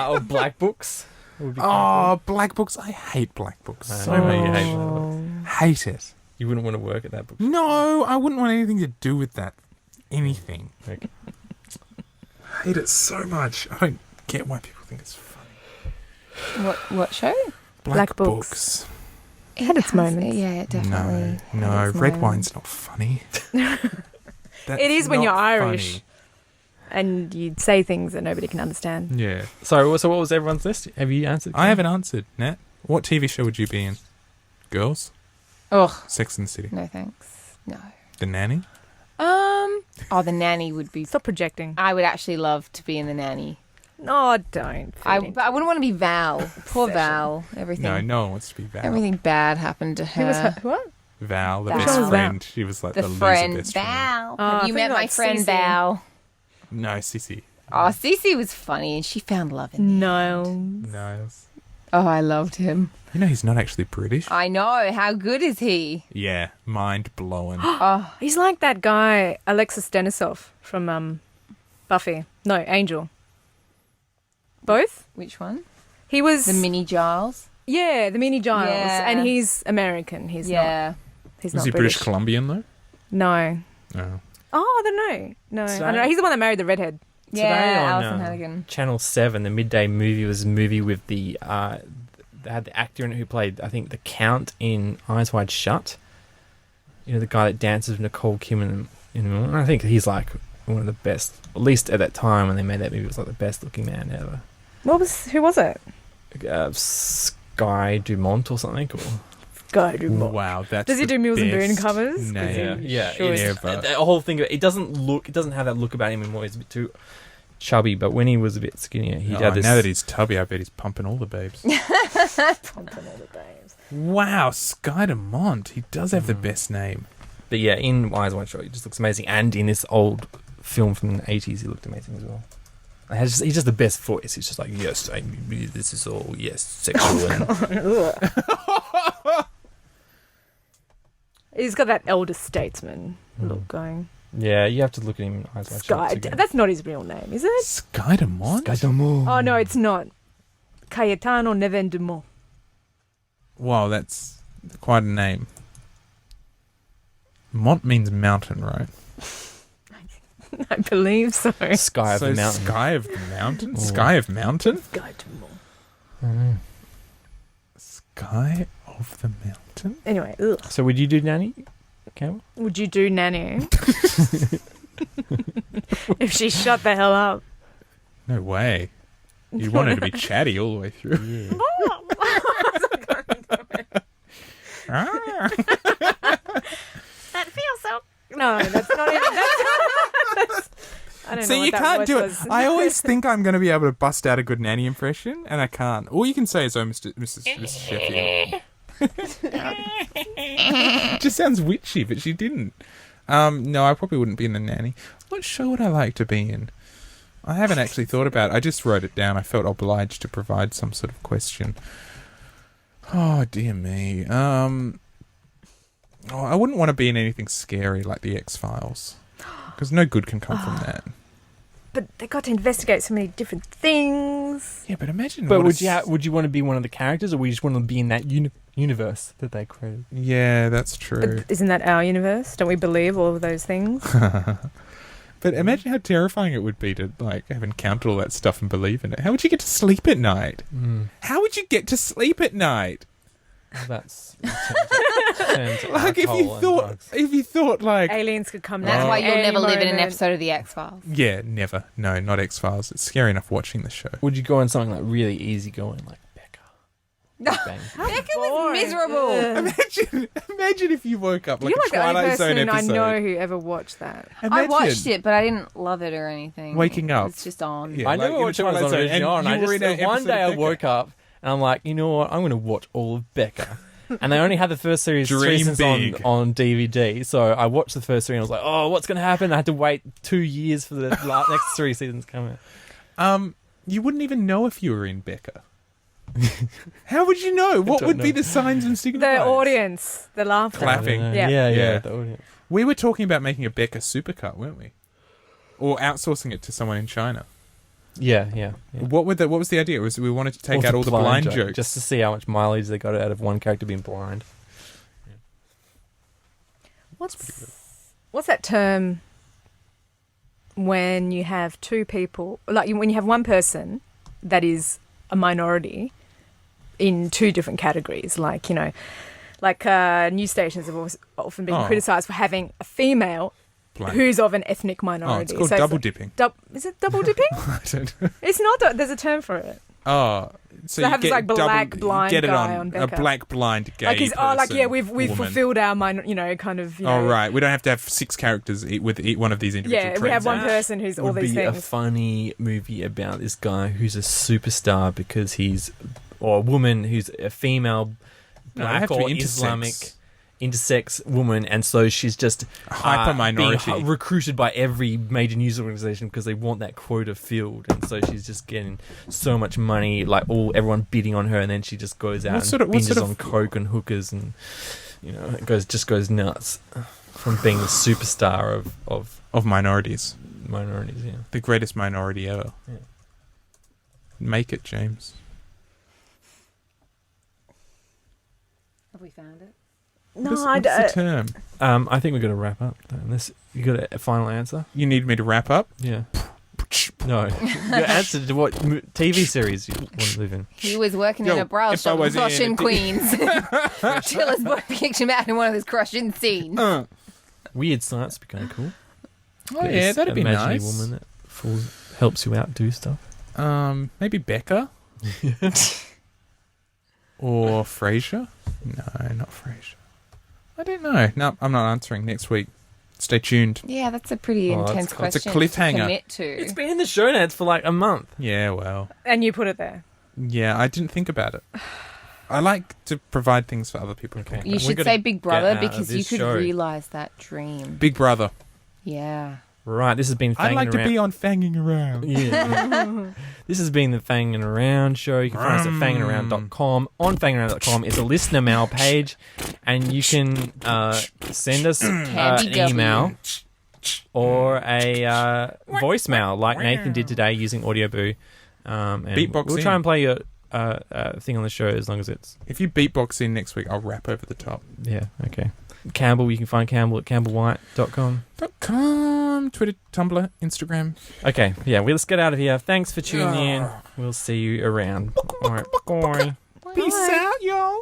Or Black Books. Would be kinda Oh, Black Books. I hate Black Books cool. so I know much. you hate Black Books. Hate it. You wouldn't want to work at that book. No, I wouldn't want anything to do with that. Anything. Okay. I hate it so much. I don't get why people think it's funny. What show? Black Books. It had its has- moments. Yeah, it definitely. No, had its red moments. wine's not funny. It is when you're not Irish. funny. And you say things that nobody can understand. Yeah. So what was everyone's list? Have you answered? I haven't answered, Nat. What TV show would you be in? Girls? Ugh, Sex and the City? no thanks. No. The Nanny? Oh, the nanny would be. Stop projecting. I would actually love to be in the nanny. No, don't. But I wouldn't want to be Val. Poor Val. Everything. No one wants to be Val. Everything bad happened to her. Who was her? What? Val, the Val. best Which one was friend. She was like the, The loser friend best friend. Val. Oh, I Have you think met my like friend Cece. Val? No, Sissy. Oh, Cece was funny and she found love in the end. No. No. Oh, I loved him. You know he's not actually British? I know. How good is he? Yeah, mind blowing. Oh, He's like that guy, Alexis Denisov from Buffy. No, Angel. Both? which one? He was The mini Giles? yeah, the mini Giles, Yeah. and he's American. He's not. Yeah. He's Was not he British British. Columbian though? No. Oh. Oh, I don't know. No, I Today- don't know. He's the one that married the redhead. Today Yeah, on, Alison Hannigan. Channel 7, the midday movie was a movie with the they had the actor in it who played, I think, the Count in Eyes Wide Shut. You know, the guy that dances with Nicole Kidman and I think he's like one of the best, at least at that time when they made that movie, was like the best looking man ever. Who was it? Sky Dumont or something. Or, Guy Dumont. Wow, that's Does he the do Mills and Boon best covers? name. yeah, Sure. it's, Ever. the whole thing of it doesn't have that look about him anymore. He's a bit too chubby, but when he was a bit skinnier, he had this. Now that he's tubby, I bet he's pumping all the babes. Pumping all the babes. Wow, Sky Dumont. He does have the best name. But yeah, in Eyes Wide Shut, he just looks amazing, and in this old film from the 80s, he looked amazing as well. He's just the best voice. He's just like, yes, this is all, yes, sexual. And, He's got that elder statesman look going. yeah, you have to look at him in Eyes Wide Sky. Shut. to get- That's not his real name, is it? Sky Dumont? Sky Dumont. Oh no, it's not. Cayetano Neven Dumont. Wow, that's quite a name. Mont means mountain, right? I believe so. Sky of so the Mountain. Sky of the Mountain? Oh. Sky of Mountain? Guy Dumont. Mm. Sky of the Mountain? Anyway, ugh. So would you do Nanny, Campbell? Would you do Nanny? If she shut the hell up. No way. You want her to be chatty all the way through. Yeah. Ah. That feels so. No, that's not even. That's, I don't See, know you what that can't voice do it. was. I always think I'm going to be able to bust out a good nanny impression, and I can't. All you can say is, "Oh, Mrs. Sheffield." It just sounds witchy, but she didn't. No, I probably wouldn't be in the nanny. What show would I like to be in? I haven't actually thought about it. I just wrote it down. I felt obliged to provide some sort of question. Oh, dear me. I wouldn't want to be in anything scary like the X-Files. Because no good can come from that. But they got to investigate so many different things. Yeah, but imagine. But what would you want to be one of the characters, or would you just want to be in that universe that they created? Yeah, that's true. But isn't that our universe? Don't we believe all of those things? But imagine how terrifying it would be to like have encountered all that stuff and believe in it. How would you get to sleep at night? How would you get to sleep at night? Well, that's turns Like if you thought like Aliens could come That's down why at you'll any never live in an moment. episode of The X-Files. yeah, never. No, not X-Files. It's scary enough watching the show. Would you go on something like really easy going, like Becca? Bang. Becca was boring. miserable. Imagine if you woke up like You're a like the only Twilight Zone person I episode. know who ever watched that. I Imagine watched it, but I didn't love it or anything. Waking up. It's just on. Yeah. I like never in watched the it when it was Twilight Zone, originally on. and I you were just in an one episode day of I Becca. woke up and I'm like, you know what? I'm going to watch all of Becca. And they only had the first series Dream seasons big. on DVD, so I watched the first three and I was like, "Oh, what's going to happen?" I had to wait 2 years for the next 3 seasons to come out. You wouldn't even know if you were in Becca. How would you know? What don't would be know. the signs and signals? The audience, the laughter. Clapping. I don't know. Yeah. Yeah. Yeah. The audience. We were talking about making a Becca supercut, weren't we? Or outsourcing it to someone in China. Yeah. What was the idea? We wanted to take out all the blind jokes. just to see how much mileage they got out of one character being blind. What's that term when you have two people, like when you have one person that is a minority in two different categories, like, you know, like news stations have often been criticised for having a female Blind. who's of an ethnic minority. It's called So double like- dipping. Is it double dipping? I don't know. It's not. There's a term for it. Oh, so they you have this, get like, black double, blind get it guy on on a Becca. black blind gay Like he's person, we've woman. fulfilled our kind of, you know. Oh right, we don't have to have 6 characters with one of these individual Yeah, traits. we have one person who's all would these be a things. funny movie about this guy who's a superstar because or a woman who's a female No, they have black to or be intersex. Islamic intersex woman, and so she's just Hyper minority. being recruited by every major news organization because they want that quota filled, and so she's just getting so much money, like everyone bidding on her, and then she just goes out What and binges sort of- on coke and hookers, and you know, it goes nuts from being the superstar of minorities, minorities. Yeah. the greatest minority ever. Yeah. Make it, James. Have we found it? No, What's the term? I think we've got to wrap up. Unless you got a final answer. You need me to wrap up? Yeah. No. Your answer to what TV series you want to live in? He was working Yo, in a bra if I shop was in washing a- Queens. Chilla's boy picked him out in one of his crushing scenes. Weird science would be kind of cool. Oh Get yeah, this that'd be imaginary nice. woman that helps you out do stuff. Maybe Becca? Or Frasier? No, not Frasier. I don't know. No, I'm not answering. Next week. Stay tuned. Yeah, that's a pretty Oh, intense it's question. a cliffhanger. To commit to. It's been in the show notes for like a month. Yeah, well. And you put it there. Yeah, I didn't think about it. I like to provide things for other people. Okay. You We should gotta say Big get Brother out of because you this could show. realise that dream. Big Brother. Yeah. Right, this has been I'd Fangin' like to Around. be on Fanging Around. Yeah. This has been the Fangin' Around show. You can find us at fangingaround.com. On fangingaround.com is a listener mail page, and you can send us an email or a voicemail like Nathan did today using Audio Boo. And Beatbox we'll in. try and play your thing on the show as long as it's... If you beatbox in next week, I'll rap over the top. Yeah, okay. Campbell, you can find Campbell at campbellwhite.com. .com, Twitter, Tumblr, Instagram. Okay, yeah, let's get out of here. Thanks for tuning in. We'll see you around. All right, bye. Peace out, y'all.